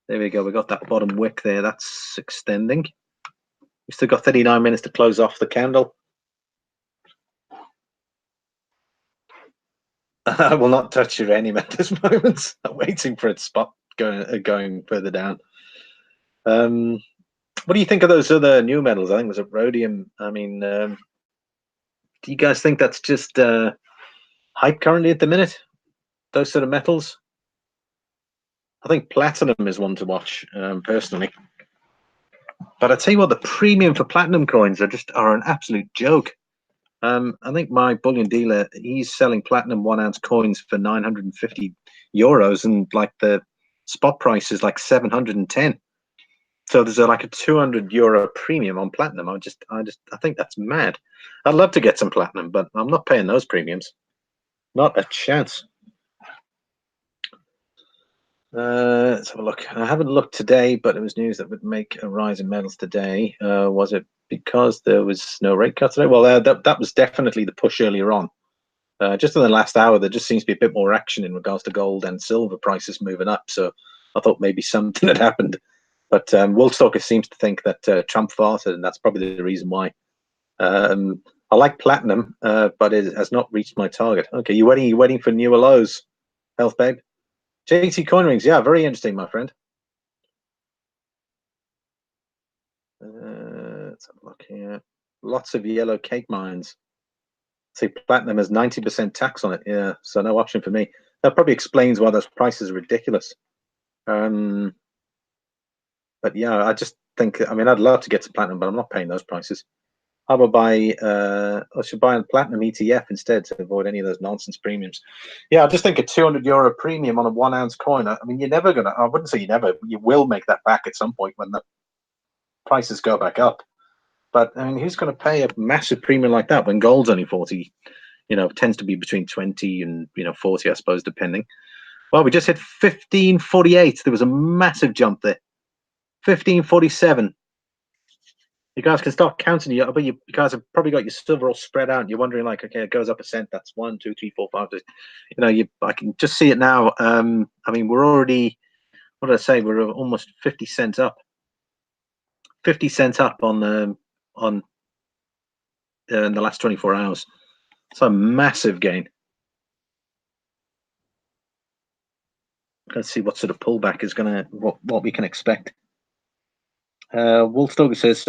There we go. We got that bottom wick there. That's extending. We've still got 39 minutes to close off the candle. I will not touch uranium at this moment. I'm waiting for its spot going further down. What do you think of those other new metals? I think there's a rhodium. I mean, do you guys think that's just hype currently at the minute? Those sort of metals? I think platinum is one to watch personally. But I tell you what, the premium for platinum coins are an absolute joke. I think my bullion dealer, he's selling platinum 1 ounce coins for 950 euros, and like the spot price is like 710. So there's like a 200 euro premium on platinum. I think that's mad. I'd love to get some platinum, but I'm not paying those premiums. Not a chance. Let's have a look. I haven't looked today, but it was news that would make a rise in metals today. Was it because there was no rate cut today? Well, that was definitely the push earlier on. Just in the last hour, there just seems to be a bit more action in regards to gold and silver prices moving up. So I thought maybe something had happened. But Woolstalker seems to think that Trump farted, and that's probably the reason why. I like platinum, but it has not reached my target. Okay, you waiting for newer lows, Health Babe? JT coin rings, yeah, very interesting, my friend. Let's have a look here. Lots of yellow cake mines. See, platinum has 90% tax on it. Yeah, so no option for me. That probably explains why those prices are ridiculous. But yeah, I just think, I mean, I'd love to get some platinum, but I'm not paying those prices. I would buy, I should buy a platinum ETF instead to avoid any of those nonsense premiums. Yeah, I just think a 200 euro premium on a 1 ounce coin. I mean, you're never gonna. I wouldn't say you never. You will make that back at some point when the prices go back up. But I mean, who's going to pay a massive premium like that when gold's only 40? You know, tends to be between 20 and 40, I suppose, depending. Well, we just hit 1548. There was a massive jump there. 1547. You guys can start counting. But you guys have probably got your silver all spread out. You're wondering, like, okay, it goes up a cent. That's 1, 2, 3, 4, 5. I can just see it now. I mean, we're already. What did I say? We're almost 50 cents up. 50 cents up on in the last 24 hours. It's a massive gain. Let's see what sort of pullback is what we can expect. Wolfstoker says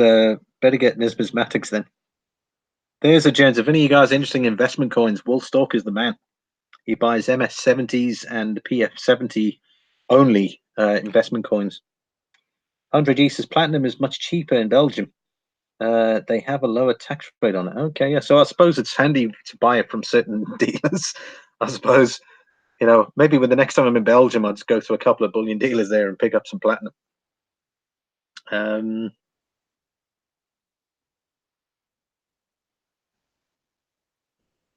better get numismatics then. There's a gents. If any of you guys are interested in investment coins, Wolfstoker is the man. He buys MS70s and PF70 only investment coins. 100 says platinum is much cheaper in Belgium. They have a lower tax rate on it. Okay, yeah. So I suppose it's handy to buy it from certain dealers. I suppose, maybe when the next time I'm in Belgium, I'll just go to a couple of bullion dealers there and pick up some platinum.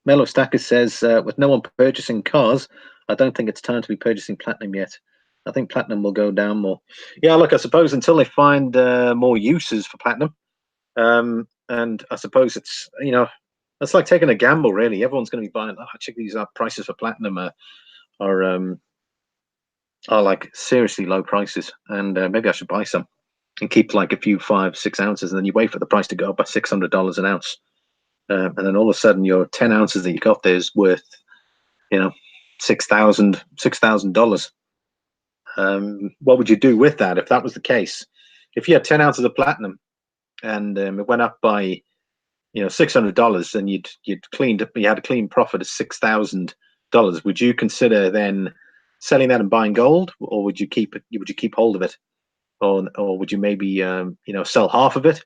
Mellow Stacker says, with no one purchasing cars, I don't think it's time to be purchasing platinum yet. I think platinum will go down more. Yeah, look, I suppose until they find more uses for platinum, and I suppose it's it's like taking a gamble, really. Everyone's going to be buying. Check these out. Prices for platinum are like seriously low prices, and maybe I should buy some and keep like a few 5, 6 ounces, and then you wait for the price to go up by $600 an ounce. And then all of a sudden, your 10 ounces that you got there is worth, $6,000. What would you do with that if that was the case? If you had 10 ounces of platinum and it went up by, $600, and you had a clean profit of $6,000. Would you consider then selling that and buying gold, or would you keep it? Would you keep hold of it, or would you maybe sell half of it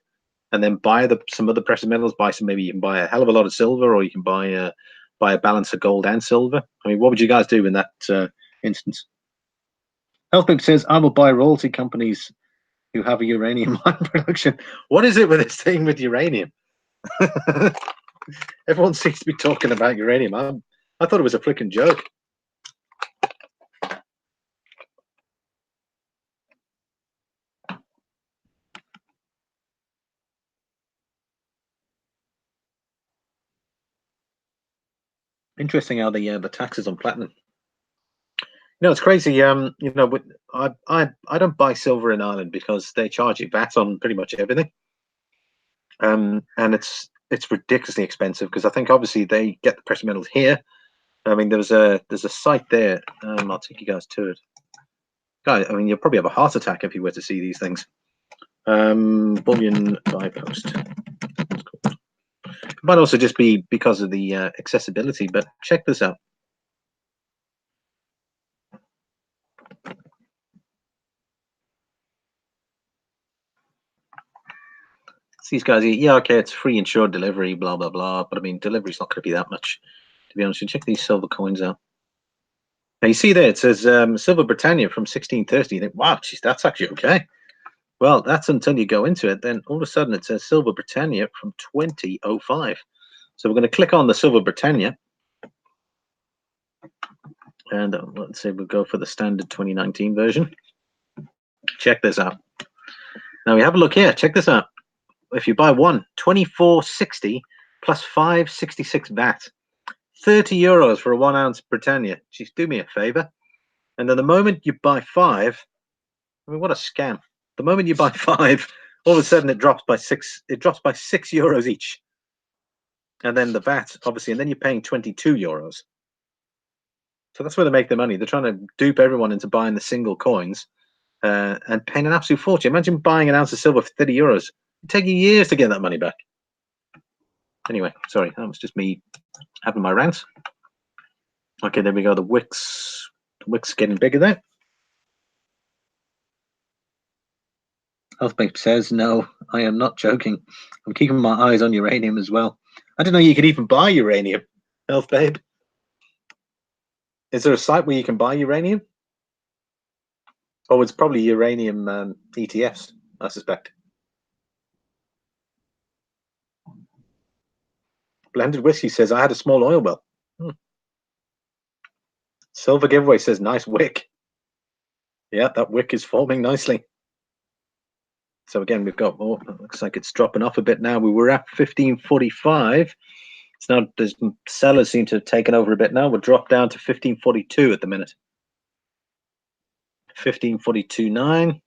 and then buy some other precious metals? Maybe you can buy a hell of a lot of silver, or you can buy a balance of gold and silver. I mean, what would you guys do in that instance? Healthbib says, I will buy royalty companies who have a uranium mine production. What is it with this thing with uranium? Everyone seems to be talking about uranium. I thought it was a freaking joke. Interesting how the taxes on platinum. You know, it's crazy. You know, but I don't buy silver in Ireland because they charge you VAT on pretty much everything. And it's ridiculously expensive because I think obviously they get the precious metals here. I mean, there's a site there. I'll take you guys to it. Guys, I mean, you'll probably have a heart attack if you were to see these things. Bullion buy post. It might also just be because of the accessibility, but check this out. These guys, yeah, okay, it's free insured delivery, blah blah blah. But I mean, delivery's not going to be that much, to be honest. You check these silver coins out. Now you see there, it says Silver Britannia from 1630. You think, wow, geez, that's actually okay. Well, that's until you go into it. Then all of a sudden it says Silver Britannia from 2005. So we're going to click on the Silver Britannia. And let's say we'll go for the standard 2019 version. Check this out. Now we have a look here. Check this out. If you buy one, 24.60 plus 5.66 VAT. 30 euros for a 1 ounce Britannia. Jeez, do me a favor. And then the moment you buy 5, I mean, what a scam. The moment you buy 5, all of a sudden it drops by 6. It drops by 6 euros each. And then the VAT, obviously, and then you're paying 22 euros. So that's where they make the money. They're trying to dupe everyone into buying the single coins and paying an absolute fortune. Imagine buying an ounce of silver for 30 euros. It'd take you years to get that money back. Anyway, sorry, that was just me having my rant. Okay, there we go. The wick's getting bigger there. Healthbabe says, no, I am not joking. I'm keeping my eyes on uranium as well. I didn't know you could even buy uranium. Healthbabe. Is there a site where you can buy uranium? Oh, it's probably uranium ETFs, I suspect. Blended Whiskey says, I had a small oil well. Silver Giveaway says, nice wick. Yeah, that wick is forming nicely. So again, we've got more. Oh, looks like it's dropping off a bit now. We were at 1545. It's now, there's sellers seem to have taken over a bit now. We'll drop down to 1542 at the minute. 1542.9.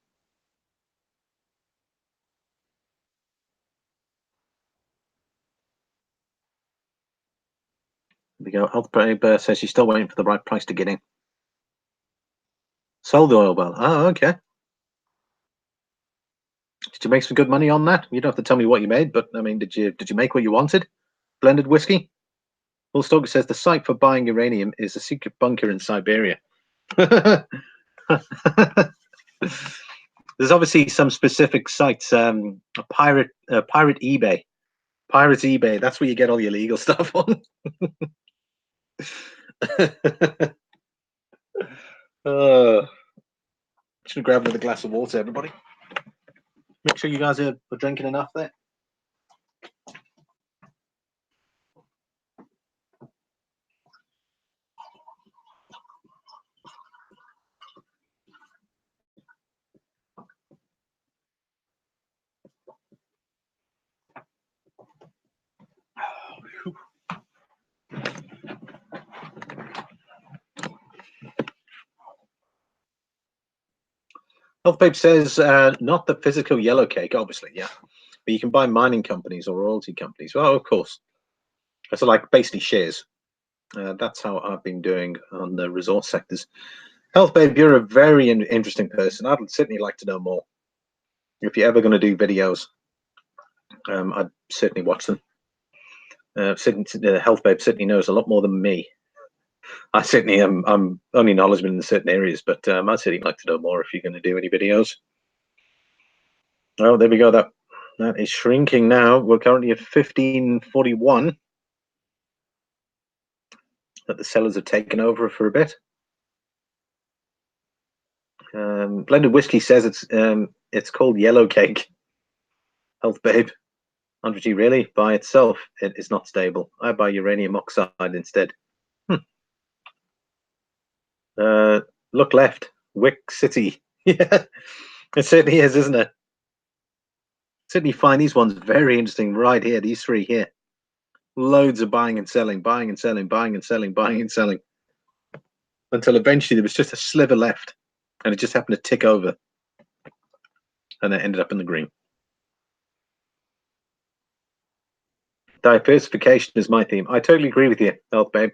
We go. Healthbabe says she's still waiting for the right price to get in. Sold the oil well. Oh, okay. Did you make some good money on that? You don't have to tell me what you made, but I mean, did you make what you wanted? Blended whiskey. Will Stoker says the site for buying uranium is a secret bunker in Siberia. There's obviously some specific sites. Pirate eBay. Pirates eBay. That's where you get all your legal stuff on. Should grab another glass of water, everybody. Make sure you guys are drinking enough there. Healthbabe says, not the physical yellow cake, obviously, yeah. But you can buy mining companies or royalty companies. Well, of course. So like basically shares. That's how I've been doing on the resource sectors. Healthbabe, you're a very interesting person. I'd certainly like to know more. If you're ever going to do videos, I'd certainly watch them. Healthbabe certainly knows a lot more than me. I certainly am. I'm only knowledgeable in certain areas, but I'd certainly like to know more if you're going to do any videos. Oh, there we go. That is shrinking now. We're currently at 1541. That the sellers have taken over for a bit. Blended whiskey says it's called yellow cake. Healthbabe. 100G really by itself it is not stable. I buy uranium oxide instead. Look left. Wick City. Yeah, it certainly is, isn't it? Certainly find these ones very interesting right here. These three here. Loads of buying and selling, buying and selling, buying and selling, buying and selling, until eventually there was just a sliver left, and it just happened to tick over, and it ended up in the green. Diversification is my theme. I totally agree with you, Health Babe.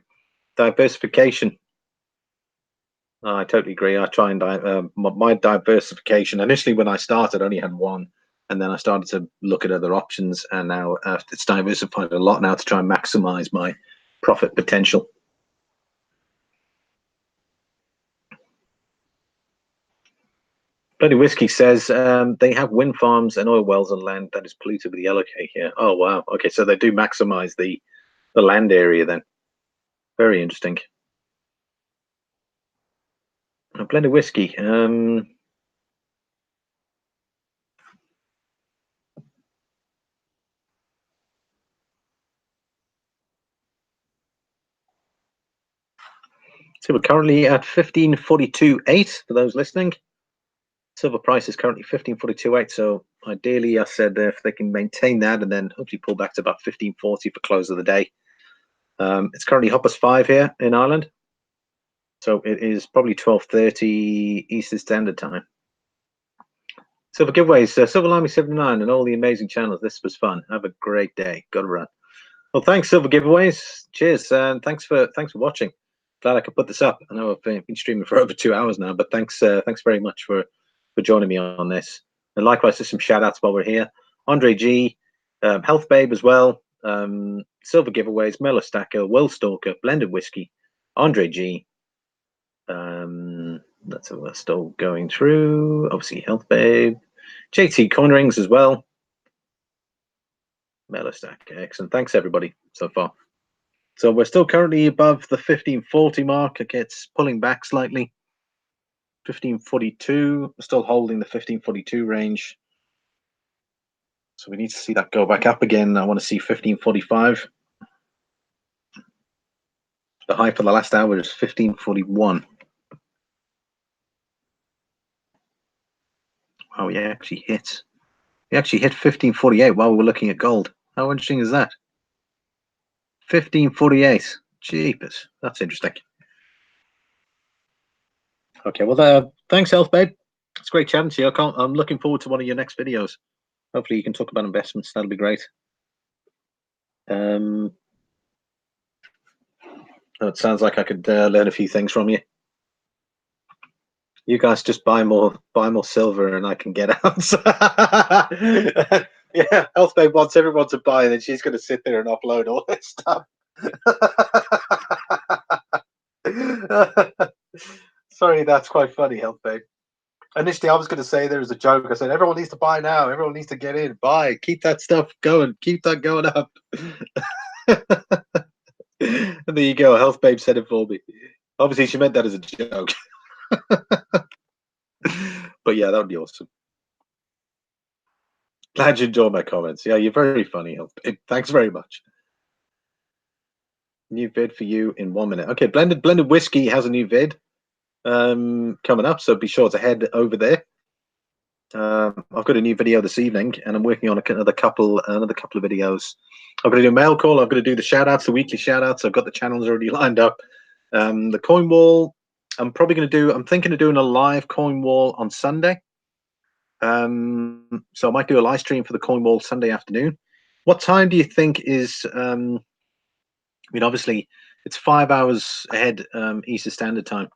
Diversification. I totally agree. I try and my diversification. Initially, when I started, I only had one, and then I started to look at other options, and now it's diversified a lot now to try and maximize my profit potential. Bloody Whiskey says they have wind farms and oil wells on land that is polluted with yellow cake here. Oh wow. Okay, so they do maximize the land area then. Very interesting. A blended whiskey. So we're currently at 1542.8 for those listening. Silver price is currently 1542.8. So ideally, I said if they can maintain that and then hopefully pull back to about 1540 for close of the day. It's currently 5:30 here in Ireland. So it is probably 12:30 Eastern Standard Time. Silver giveaways, Silver Limey 79 and all the amazing channels. This was fun. Have a great day. Gotta run. Well, thanks, Silver Giveaways. Cheers, and thanks for watching. Glad I could put this up. I know I've been streaming for over 2 hours now, but thanks very much for joining me on this. And likewise, just some shout outs while we're here. Andre G, Health Babe as well, Silver Giveaways, Mellow Stacker, Will Stalker, Blended Whiskey, Andre G. That's what we're still going through. Obviously, Health Babe, JT Cornerings as well. Mellow Stacker, excellent. Thanks everybody so far. So we're still currently above the 1540 mark. It gets pulling back slightly. 1542, we're still holding the 1542 range. So we need to see that go back up again. I want to see 1545. The high for the last hour is 1541. Wow, we actually hit 1548 while we were looking at gold. How interesting is that? 1548. Jeepers, that's interesting. Okay, well, thanks, Health Babe. It's great chatting to you. I'm looking forward to one of your next videos. Hopefully, you can talk about investments. That'll be great. It sounds like I could learn a few things from you. You guys just buy more silver, and I can get out. Yeah, Health Babe wants everyone to buy, and then she's going to sit there and upload all this stuff. Sorry, that's quite funny, Health Babe. Initially, I was going to say there was a joke. I said everyone needs to buy now. Everyone needs to get in, buy, keep that stuff going, keep that going up. And there you go. Health Babe said it for me. Obviously, she meant that as a joke. But yeah, that would be awesome. Glad you enjoyed my comments. Yeah, you're very funny, Health Babe. Thanks very much. New vid for you in 1 minute. Okay, blended whiskey has a new vid coming up, so be sure to head over there. I've got a new video this evening, and I'm working on another couple of videos. I'm going to do a mail call. I'm going to do the shout outs, the weekly shout outs. I've got the channels already lined up. The coin wall, I'm thinking of doing a live coin wall on Sunday. So I might do a live stream for the coin wall Sunday afternoon. What time do you think is, I mean, obviously it's 5 hours ahead, Eastern Standard Time.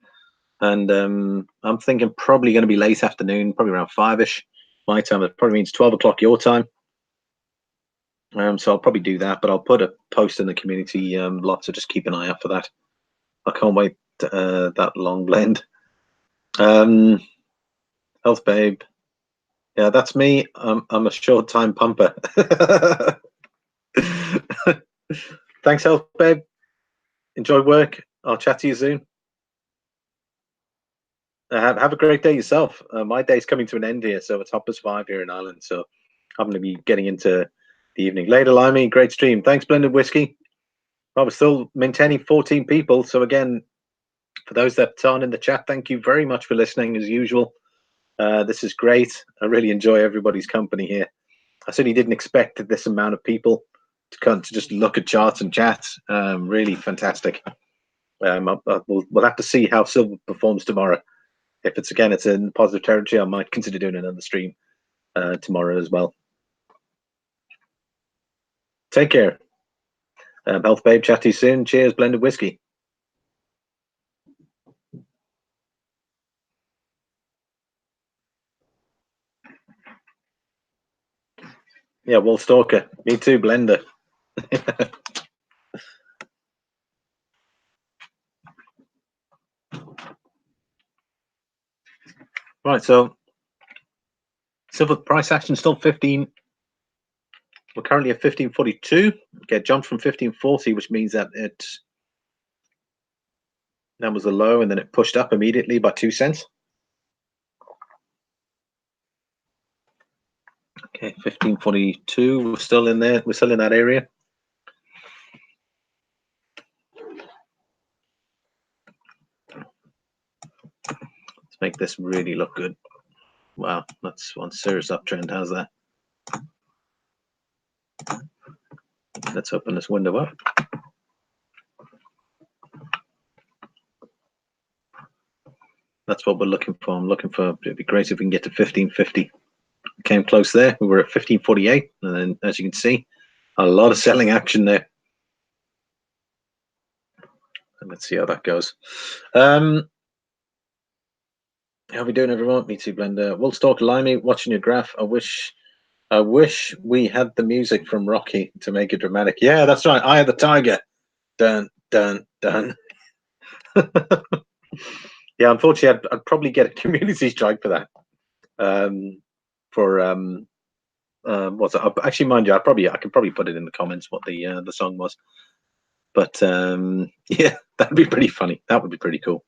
And I'm thinking probably going to be late afternoon, probably around 5-ish my time. It probably means 12 o'clock your time. So I'll probably do that, but I'll put a post in the community lot, so just keep an eye out for that. I can't wait that long blend. Health Babe. Yeah, that's me. I'm a short time pumper. Thanks, Health Babe. Enjoy work. I'll chat to you soon. Have a great day yourself. My day's coming to an end here, so it's 5:30 here in Ireland. So I'm going to be getting into the evening. Later, Limey, great stream. Thanks, Blended Whiskey. Well, we're still maintaining 14 people. So again, for those that aren't in the chat, thank you very much for listening as usual. This is great. I really enjoy everybody's company here. I certainly didn't expect this amount of people. to just look at charts and chats. Really fantastic. We'll have to see how silver performs tomorrow. If it's in positive territory, I might consider doing another stream tomorrow as well. Take care. Health Babe, chat to you soon. Cheers, blended whiskey. Yeah, Wool Stalker. Me too, Blender. Right, so silver price action still 15. We're currently at 1542. Okay, jumped from 1540, which means that that was a low, and then it pushed up immediately by 2 cents. Okay, 1542. We're still in there. We're still in that area. Let's make this really look good. Wow, that's one serious uptrend. How's that? Let's open this window up. That's what we're looking for. I'm looking for, it'd be great if we can get to 1550. Came close there. We were at 1548, and then as you can see, a lot of selling action there. And let's see how that goes. How are we doing, everyone? Me too, Blender. Woolstock Limey, watching your graph. I wish we had the music from Rocky to make it dramatic. Yeah, that's right. Eye of the Tiger. Dun dun dun. Yeah, unfortunately, I'd probably get a community strike for that. What's it? Actually, mind you, I could probably put it in the comments what the song was. But yeah, that'd be pretty funny. That would be pretty cool.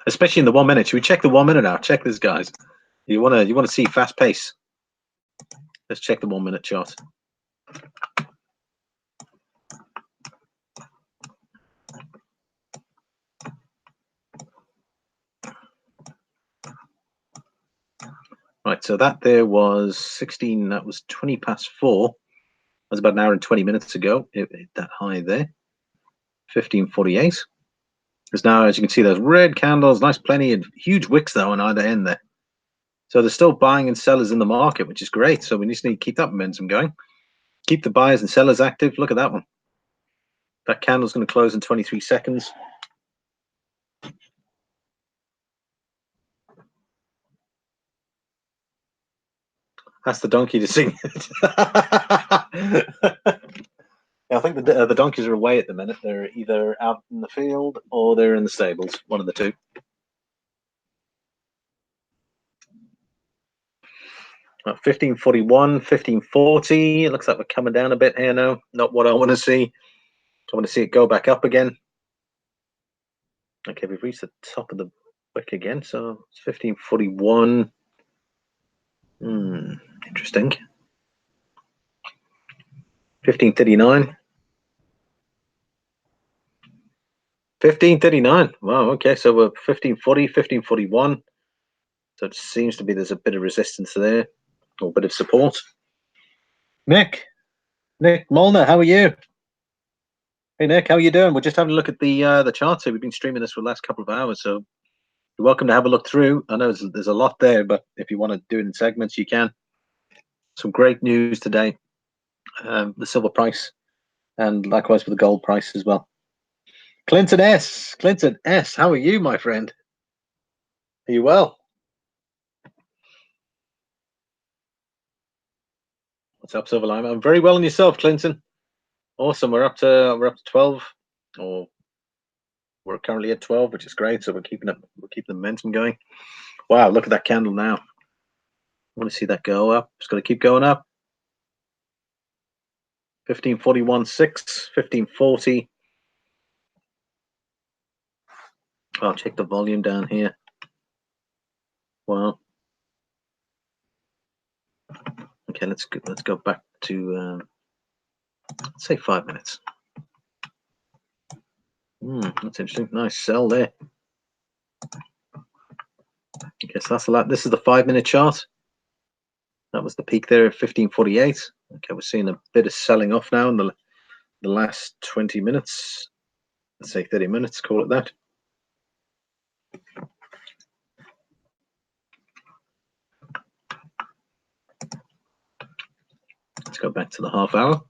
Especially in the 1 minute. Should we check the 1 minute out? Check this, guys. You wanna see fast pace? Let's check the 1 minute chart. Right, so that there was 16. That was 20 past 4. That was about an hour and 20 minutes ago. It hit that high there. 1548. Because now, as you can see, those red candles, nice, plenty of huge wicks though on either end there. So there's still buying and sellers in the market, which is great. So we just need to keep that momentum going. Keep the buyers and sellers active. Look at that one. That candle's going to close in 23 seconds. That's the donkey to sing. Yeah, I think the donkeys are away at the minute. They're either out in the field or they're in the stables. One of the two. At 1541, 1540. It looks like we're coming down a bit here now. Not what I want to see. I want to see it go back up again. Okay, we've reached the top of the wick again. So it's 1541. Interesting. 1539. 1539. Wow, okay, so we're 1540, 1541. So it seems to be there's a bit of resistance there, or a bit of support. Nick Molnar, how are you? Hey Nick, how are you doing? We're just having a look at the charts here. We've been streaming this for the last couple of hours, so you're welcome to have a look through. I know there's a lot there, but if you want to do it in segments, you can. Some great news today. The silver price, and likewise for the gold price as well. Clinton S, how are you, my friend? Are you well? What's up, Silver Lime? I'm very well, and yourself, Clinton? Awesome. We're up to 12, or we're currently at 12, which is great. So we're keeping the momentum going. Wow, look at that candle now. I want to see that go up. It's going to keep going up. 1541.6, 1540. I'll check the volume down here. Wow. Okay, let's go back to let's say 5 minutes. That's interesting. Nice sell there. Okay, so that's a lot. This is the 5 minute chart. That was the peak there at 1548. Okay, we're seeing a bit of selling off now in the last 20 minutes. Let's say 30 minutes, call it that. Let's go back to the half hour.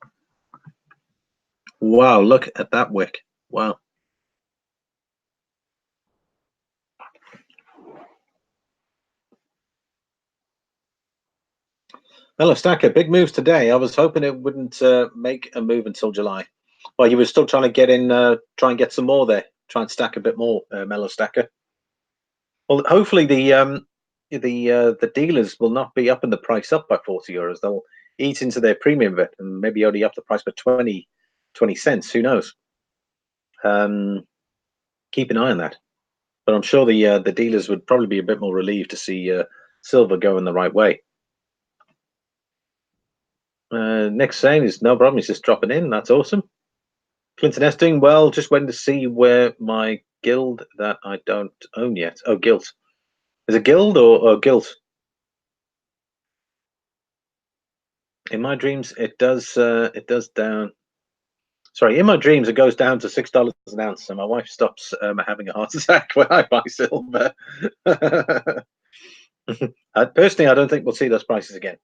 Wow, look at that wick. Wow. Hello, Stacker. Big moves today. I was hoping it wouldn't make a move until July. Well, you were still trying to get in, try and get some more there. Try and stack a bit more, Mellow Stacker. Well, hopefully the dealers will not be upping the price up by 40 euros. They'll eat into their premium bit and maybe only up the price by 20 cents. Who knows? Keep an eye on that. But I'm sure the dealers would probably be a bit more relieved to see silver going the right way. Nick's saying is no problem. He's just dropping in. That's awesome. Clinton S doing well. Just waiting to see where my guild that I don't own yet. Oh, guilt. Is it guild or guilt? In my dreams, it does down. Sorry, in my dreams, it goes down to $6 an ounce, and my wife stops having a heart attack when I buy silver. Personally, I don't think we'll see those prices again.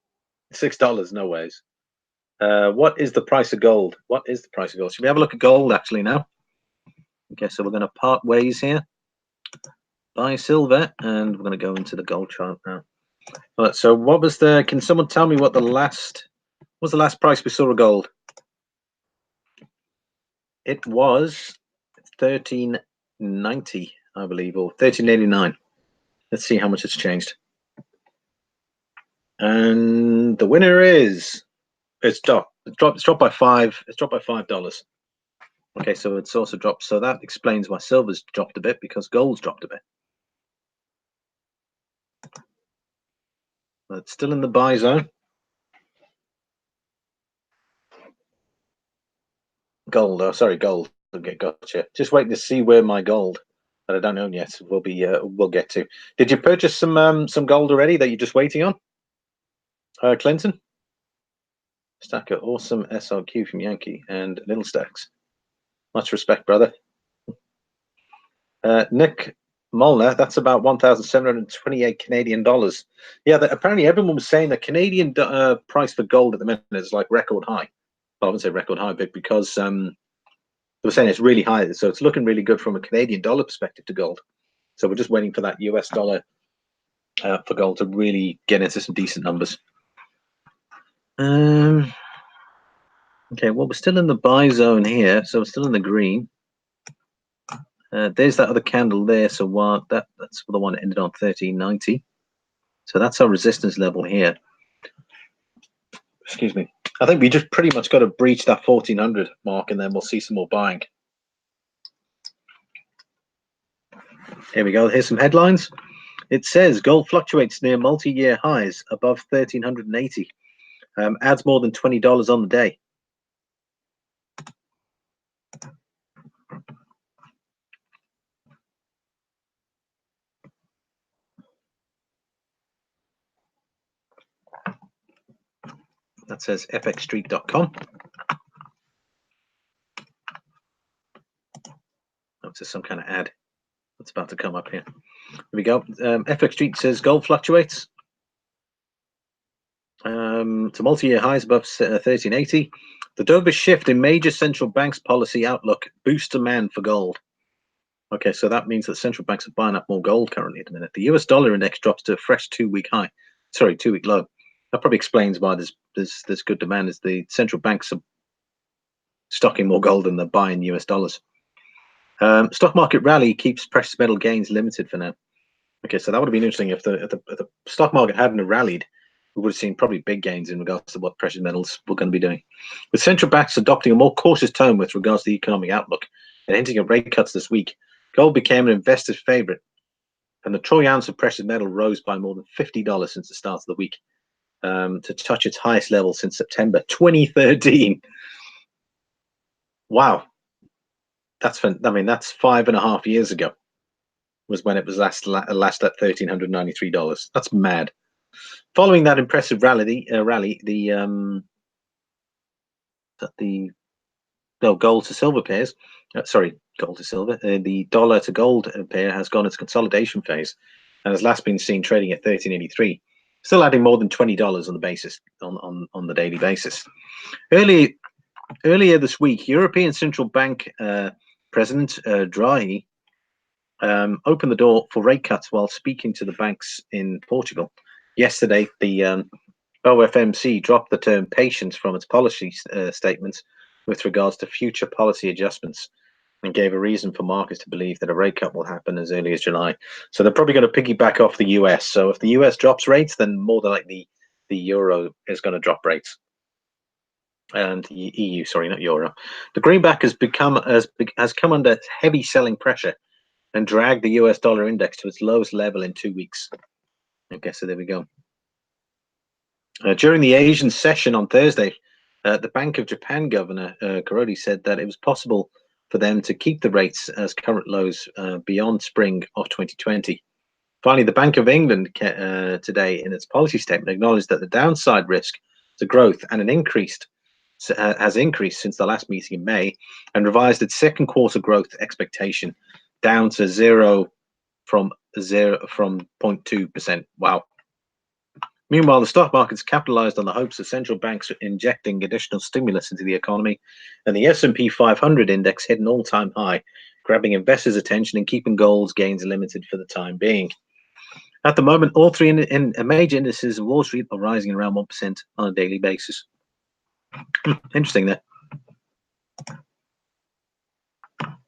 $6, no ways. What is the price of gold? What is the price of gold? Should we have a look at gold actually now? Okay, so we're going to part ways here. Buy silver, and we're going to go into the gold chart now. All right, so what was the? Can someone tell me what was the last price we saw of gold? It was 1390, I believe, or 1389. Let's see how much it's changed. And the winner is it's dropped by five. It's dropped by $5. Okay, so it's also dropped. So that explains why silver's dropped a bit, because gold's dropped a bit. But it's still in the buy zone. Gold, oh sorry, gold. Okay, gotcha. Just waiting to see where my gold that I don't own yet will be. We'll get to. Did you purchase some gold already that you're just waiting on? Clinton? Stacker, awesome SRQ from Yankee and Little Stacks. Much respect, brother. Nick Molnar, that's about 1,728 Canadian dollars. Yeah, apparently everyone was saying the Canadian price for gold at the minute is like record high. Well, I wouldn't say record high, but because they were saying it's really high, so it's looking really good from a Canadian dollar perspective to gold. So we're just waiting for that US dollar for gold to really get into some decent numbers. Okay, well, we're still in the buy zone here, so we're still in the green. There's that other candle there, so that's the one that ended on 1390. So that's our resistance level here. Excuse me. I think we just pretty much got to breach that 1400 mark, and then we'll see some more buying. Here we go. Here's some headlines. It says gold fluctuates near multi-year highs above 1380. Adds more than $20 on the day. That says fxstreet.com. That's just some kind of ad that's about to come up here. Here we go. FX Street says gold fluctuates to multi-year highs above 1380. The dovish shift in major central banks' policy outlook boosts demand for gold. Okay, so that means that central banks are buying up more gold currently at the minute. The US dollar index drops to a fresh two-week low. That probably explains why there's good demand, is the central banks are stocking more gold than they're buying US dollars. Stock market rally keeps precious metal gains limited for now. Okay, so that would have been interesting if the stock market hadn't rallied. We would have seen probably big gains in regards to what precious metals were going to be doing. With central banks adopting a more cautious tone with regards to the economic outlook and hinting at rate cuts this week, gold became an investor's favorite, and the troy ounce of precious metal rose by more than $50 since the start of the week, to touch its highest level since September 2013. Wow, that's 5.5 years ago was when it was last at $1,393. That's mad. Following that impressive rally, gold to silver pairs, gold to silver, the dollar to gold pair has gone its consolidation phase and has last been seen trading at 13.83, still adding more than $20 on the basis on the daily basis. Earlier this week, European Central Bank President Draghi opened the door for rate cuts while speaking to the banks in Portugal. Yesterday, the OFMC dropped the term patience from its policy statements with regards to future policy adjustments and gave a reason for markets to believe that a rate cut will happen as early as July. So they're probably going to piggyback off the US. So if the US drops rates, then more than likely the euro is going to drop rates. And the EU, sorry, not euro. The greenback has come under heavy selling pressure and dragged the US dollar index to its lowest level in 2 weeks. Okay, so there we go. During the Asian session on Thursday, the Bank of Japan Governor Kuroda said that it was possible for them to keep the rates as current lows beyond spring of 2020. Finally, the Bank of England today in its policy statement acknowledged that the downside risk to growth has increased since the last meeting in May and revised its second quarter growth expectation down to 0 from 0.2%. Wow. Meanwhile, the stock markets capitalized on the hopes of central banks injecting additional stimulus into the economy, and the S&P 500 index hit an all-time high, grabbing investors' attention and keeping gold's gains limited for the time being. At the moment, all three major indices of Wall Street are rising around 1% on a daily basis. Interesting there.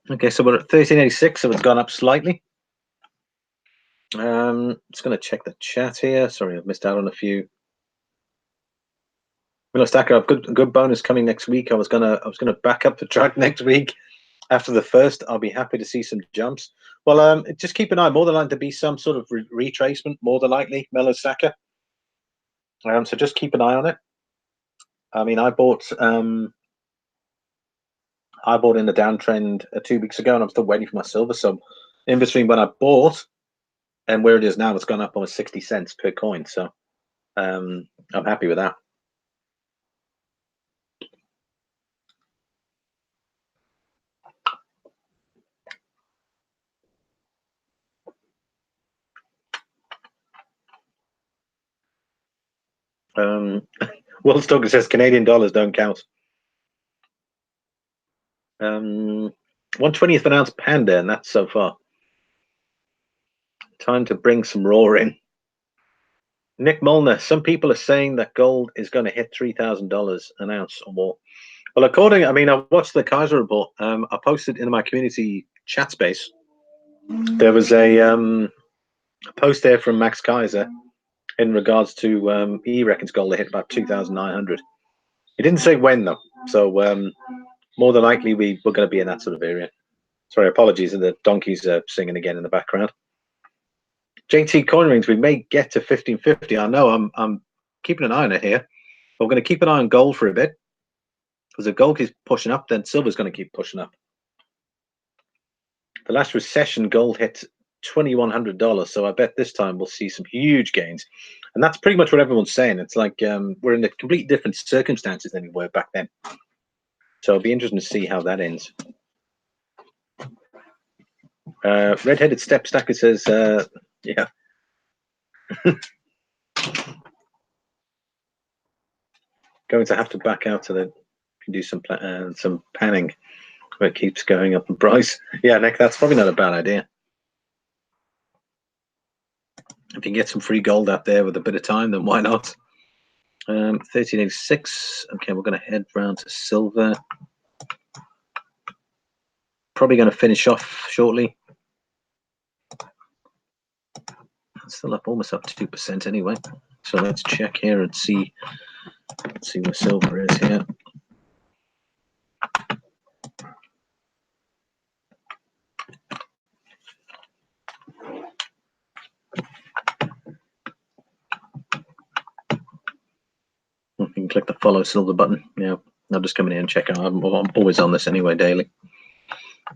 Okay, so we're at 1386, so it's gone up slightly. Just going to check the chat here. Sorry, I've missed out on a few. Milo Stacker, I've good bonus coming next week. I was gonna back up the track next week after the first. I'll be happy to see some jumps. Well, just keep an eye. More than likely to be some sort of retracement. More than likely, Milo Stacker. So just keep an eye on it. I mean, I bought in the downtrend 2 weeks ago, and I'm still waiting for my silver. So in between when I bought and where it is now, it's gone up almost 60 cents per coin. So I'm happy with that. Will Stoker says Canadian dollars don't count. 1/20th of an ounce panda, and that's so far. Time to bring some raw in. Nick Molnar, some people are saying that gold is going to hit $3,000 an ounce or more. Well, I watched the Kaiser report. I posted in my community chat space. There was a post there from Max Kaiser in regards to he reckons gold will hit about 2,900. He didn't say when though, so more than likely we're going to be in that sort of area. Sorry, apologies, and the donkeys are singing again in the background. JT coin rings, we may get to 1550. I know I'm keeping an eye on it here. But we're going to keep an eye on gold for a bit, because if gold keeps pushing up, then silver's going to keep pushing up. The last recession, gold hit $2,100, so I bet this time we'll see some huge gains. And that's pretty much what everyone's saying. It's like we're in a completely different circumstances than we were back then. So it'll be interesting to see how that ends. Red-headed step stacker says, yeah. Going to have to back out so that can do some panning where it keeps going up in price. Yeah, Nick, that's probably not a bad idea. If you can get some free gold out there with a bit of time, then why not? 1386. Okay, we're going to head round to silver. Probably going to finish off shortly. Still up, almost up to 2% anyway. So let's check here and see where silver is here. You can click the follow silver button. Yeah, I'm just coming in and checking. I'm always on this anyway daily.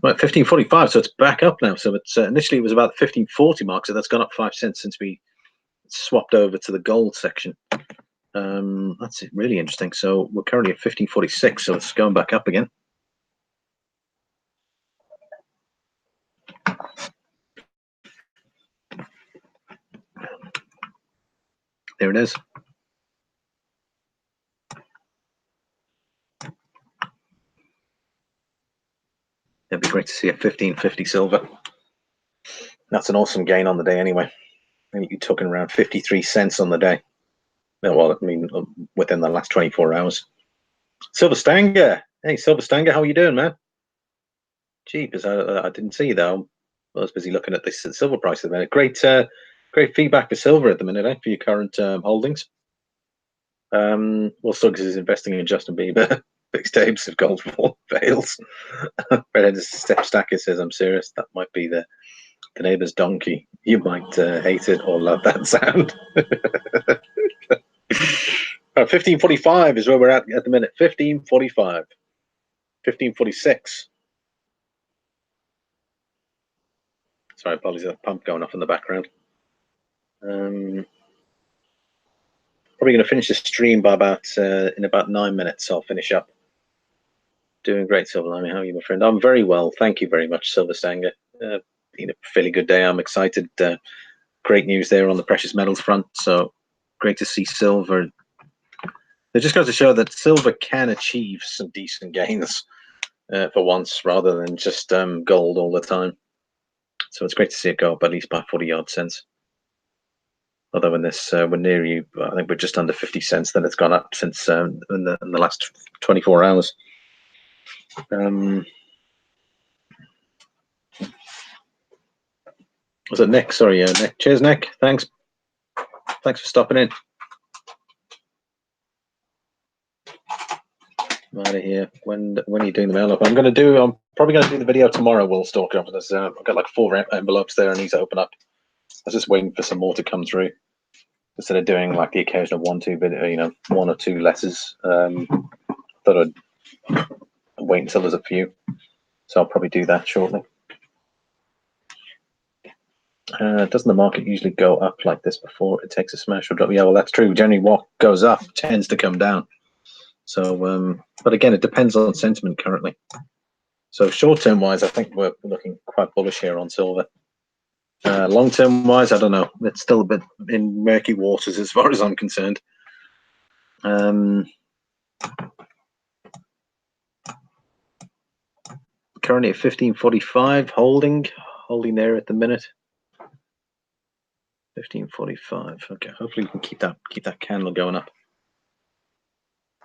Right, 1545, so it's back up now. So it's initially it was about the 1540 mark, so that's gone up 5 cents since we swapped over to the gold section. That's really interesting. So we're currently at 1546, so it's going back up again. There it is. It'd be great to see a 1550 silver. That's an awesome gain on the day anyway. I think you're talking around 53 cents on the day. Well, I mean, within the last 24 hours. Silver Stanger. Hey, Silver Stanger, how are you doing, man? Jeepers, I didn't see you though. I was busy looking at this silver price at the minute. Great feedback for silver at the minute, for your current holdings. Well, Suggs is investing in Justin Bieber. Fixed tapes if gold fails. Redheaded Step Stacker says, I'm serious. That might be the neighbor's donkey. You might hate it or love that sound. 1545 is where we're at the minute. 1545. 1546. Sorry, apologies, that pump going off in the background. Probably going to finish the stream by in about 9 minutes. I'll finish up. Doing great, Silver Limey. How are you, my friend? I'm very well. Thank you very much, Silver Stanger. Been a fairly good day. I'm excited. Great news there on the precious metals front. So great to see silver. It just goes to show that silver can achieve some decent gains for once, rather than just gold all the time. So it's great to see it go up at least by 40-odd cents. Although in this, we're near you, I think we're just under 50 cents. Then it's gone up since in the last 24 hours. Was it Nick? Sorry, Nick. Cheers, Nick. Thanks for stopping in. I'm out of here. When are you doing the mail up? I'm probably going to do the video tomorrow. Will Stalker. I've got like 4 envelopes there I need to open up. I was just waiting for some more to come through instead of doing like the occasional 1 or 2 letters. Thought I'd wait until there's a few, so I'll probably do that shortly. Doesn't the market usually go up like this before it takes a smash or drop? Yeah, well, that's true. Generally, what goes up tends to come down. So, but again, it depends on sentiment currently. So short-term wise, I think we're looking quite bullish here on silver. Long-term wise, I don't know. It's still a bit in murky waters as far as I'm concerned. Currently at 1545, holding there at the minute. 1545. Okay, hopefully we can keep that candle going up.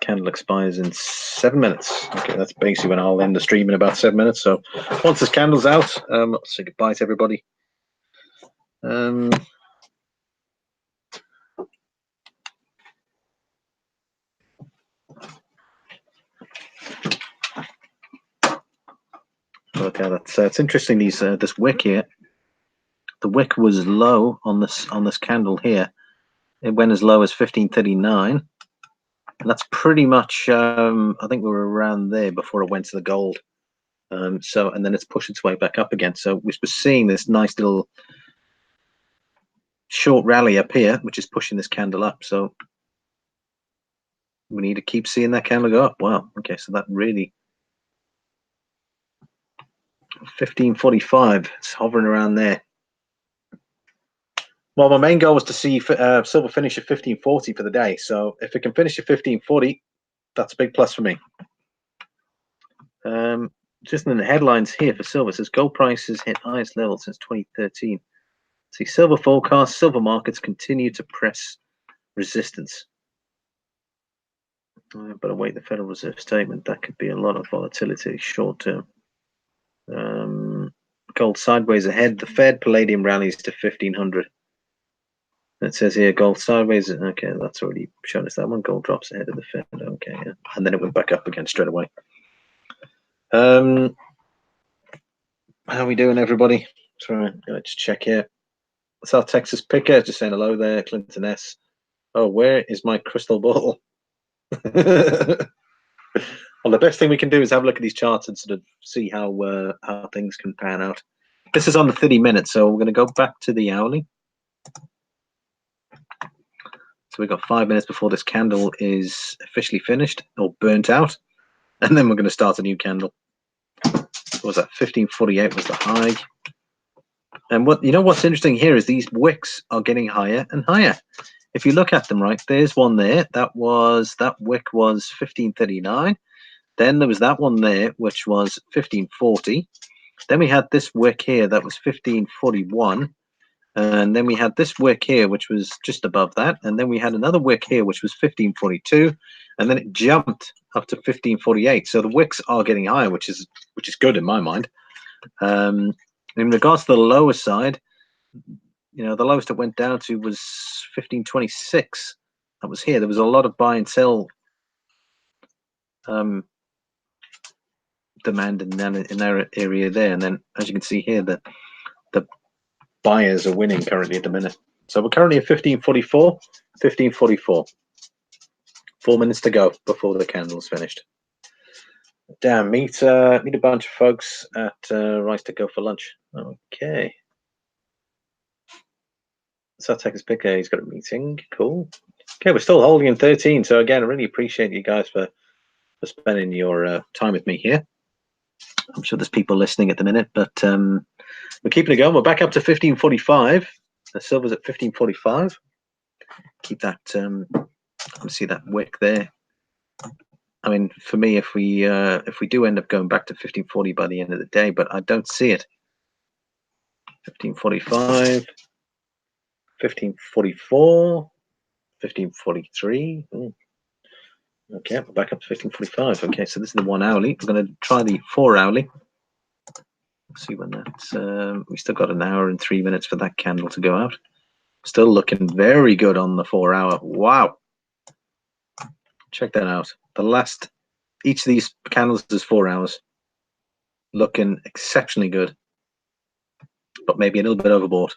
Candle expires in 7 minutes. Okay, that's basically when I'll end the stream in about 7 minutes. So once this candle's out, I'll say goodbye to everybody. Okay, it's interesting. This wick here. The wick was low on this candle here. It went as low as 1539, and that's pretty much. I think we were around there before it went to the gold. So and then it's pushed its way back up again. So we're seeing this nice little short rally up here, which is pushing this candle up. So we need to keep seeing that candle go up. Wow. Okay, so that really 1545. It's hovering around there. Well, my main goal was to see silver finish at 1540 for the day. So if it can finish at 1540, that's a big plus for me. Just in the headlines here for silver, it says gold prices hit highest level since 2013. See, silver forecast, silver markets continue to press resistance. But await the Federal Reserve statement. That could be a lot of volatility short term. Gold sideways ahead. The Fed palladium rallies to 1500. It says here gold sideways. Okay, that's already shown us that one. Gold drops ahead of the Fed. Okay, yeah. And then it went back up again straight away. How are we doing, everybody? Sorry, let's check here. South Texas Picker just saying hello there. Clinton S. Oh, where is my crystal ball? Well, the best thing we can do is have a look at these charts and sort of see how things can pan out. This is on the 30 minutes, so we're going to go back to the hourly. So we've got 5 minutes before this candle is officially finished or burnt out, and then we're going to start a new candle. What was that? 1548 was the high. And what's interesting here is these wicks are getting higher and higher. If you look at them, right, there's one there. That wick was 1539. Then there was that one there, which was 1540. Then we had this wick here that was 1541. And then we had this wick here, which was just above that. And then we had another wick here, which was 1542. And then it jumped up to 1548. So the wicks are getting higher, which is good in my mind. In regards to the lower side, the lowest it went down to was 1526. That was here. There was a lot of buy and sell demand in that area there. And then, as you can see here, the buyers are winning currently at the minute. So we're currently at 1544, 1544. 4 minutes to go before the candle's finished. Damn, meet a bunch of folks at Rice to go for lunch. Okay. So I'll take his picker. He's got a meeting. Cool. Okay, we're still holding in 13. So again, I really appreciate you guys for spending your time with me here. I'm sure there's people listening at the minute, but we're keeping it going. We're back up to 1545. The silver's at 1545. Keep that. See that wick there. I mean, for me, if we do end up going back to 1540 by the end of the day, but I don't see it. 1545, 1544, 1543. Okay, we're back up to 1545. Okay, so this is the 1 hourly. We're going to try the 4 hourly. See when that's. We still got an hour and 3 minutes for that candle to go out. Still looking very good on the 4 hour. Wow. Check that out. Each of these candles is 4 hours. Looking exceptionally good, but maybe a little bit overbought.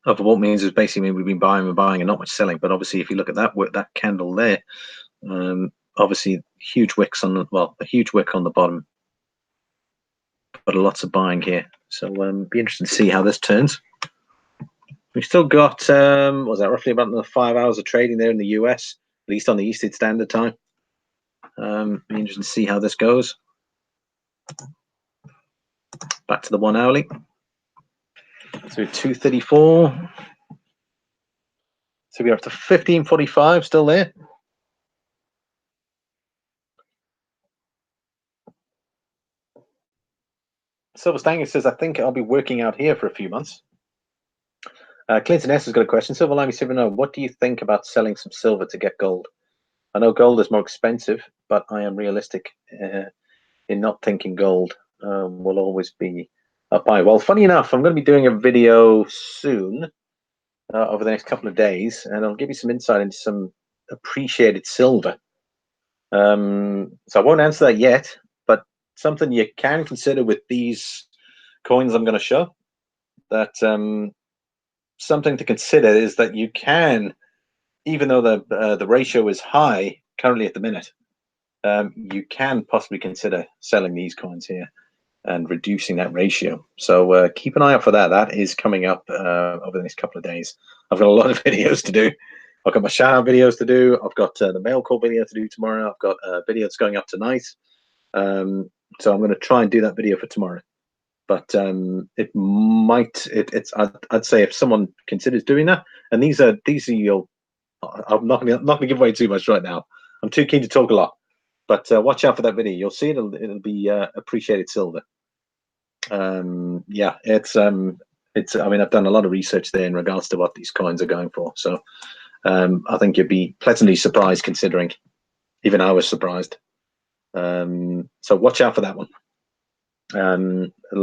Overbought means is basically we've been buying and not much selling. But obviously, if you look at that candle there, obviously huge wicks on a huge wick on the bottom, but lots of buying here. So be interested to see how this turns. We've still got was that roughly about 5 hours of trading there in the US, at least on the Eastern Standard Time. Be interested to see how this goes. Back to the 1 hourly. So 234. So we're up to 1545, still there. Silver Stanger says, I think I'll be working out here for a few months. Clinton S has got a question. Silver Limey 70, what do you think about selling some silver to get gold? I know gold is more expensive, but I am realistic in not thinking gold will always be a buy. Well, funny enough, I'm going to be doing a video soon over the next couple of days, and I'll give you some insight into some appreciated silver. So I won't answer that yet, but something you can consider with these coins I'm going to show, that something to consider is that you can, even though the ratio is high currently at the minute, you can possibly consider selling these coins here and reducing that ratio. So keep an eye out for that. That is coming up over the next couple of days. I've got a lot of videos to do. I've got my shout out videos to do. I've got the mail call video to do tomorrow. I've got a video that's going up tonight. So I'm going to try and do that video for tomorrow. But it might. I'd say if someone considers doing that, and these are your. I'm not going to give away too much right now. I'm too keen to talk a lot. But watch out for that video. You'll see it'll be appreciated silver. Yeah, it's. I mean, I've done a lot of research there in regards to what these coins are going for. So I think you'd be pleasantly surprised, considering even I was surprised. So watch out for that one.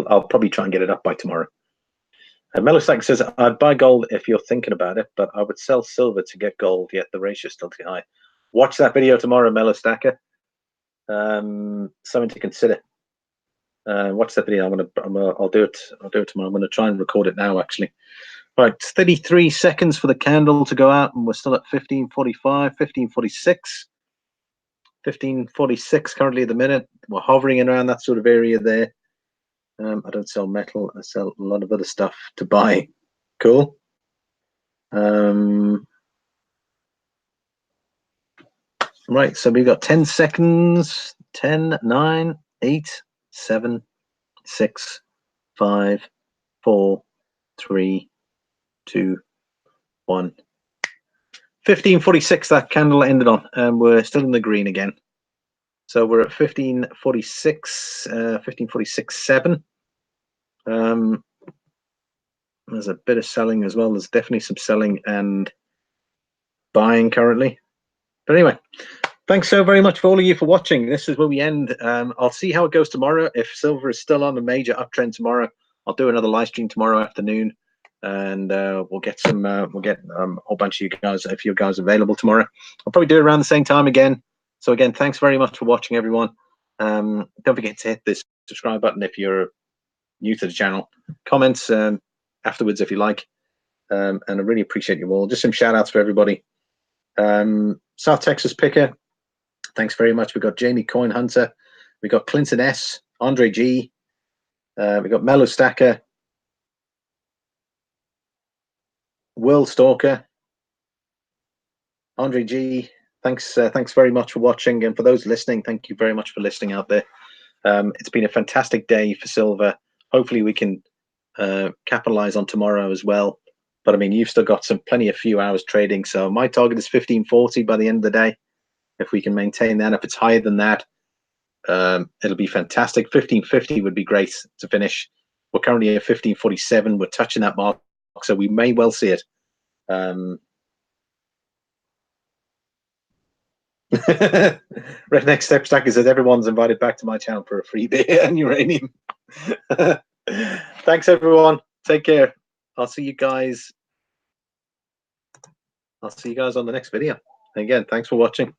I'll probably try and get it up by tomorrow. Melostack says, I'd buy gold if you're thinking about it, but I would sell silver to get gold, yet the ratio is still too high. Watch that video tomorrow, Melostacker. Something to consider. Watch that video. I'll do it tomorrow. I'm going to try and record it now, actually. Right, 33 seconds for the candle to go out, and we're still at 1545, 1546. 1546 currently at the minute. We're hovering around that sort of area there. I don't sell metal. I sell a lot of other stuff to buy. Cool. Right, so we've got 10 seconds. 10, 9, 8, 7, 6, 5, 4, 3, 2, 1. 1546 that candle ended on, and we're still in the green again. So we're at 1546, 1546.7. There's a bit of selling as well. There's definitely some selling and buying currently. But anyway, thanks so very much for all of you for watching. This is where we end. I'll see how it goes tomorrow. If silver is still on a major uptrend tomorrow, I'll do another live stream tomorrow afternoon, and we'll get some. We'll get a whole bunch of you guys, if you guys are available tomorrow. I'll probably do it around the same time again. So again, thanks very much for watching, everyone. Don't forget to hit this subscribe button if you're new to the channel. Comments afterwards if you like, and I really appreciate you all. Just some shout outs for everybody. South Texas Picker, thanks very much. We got Jamie Coin Hunter, we got Clinton S, Andre G, we got Mellow Stacker, Will Stalker, Andre G. Thanks very much for watching, and for those listening, thank you very much for listening out there. It's been a fantastic day for silver. Hopefully we can capitalize on tomorrow as well. But I mean, you've still got plenty of few hours trading. So my target is 1540 by the end of the day. If we can maintain that, if it's higher than that, it'll be fantastic. 1550 would be great to finish. We're currently at 1547. We're touching that mark, so we may well see it. Redneck Step Stacker says everyone's invited back to my channel for a free beer and uranium. Thanks, everyone. Take care. I'll see you guys on the next video. Again, thanks for watching.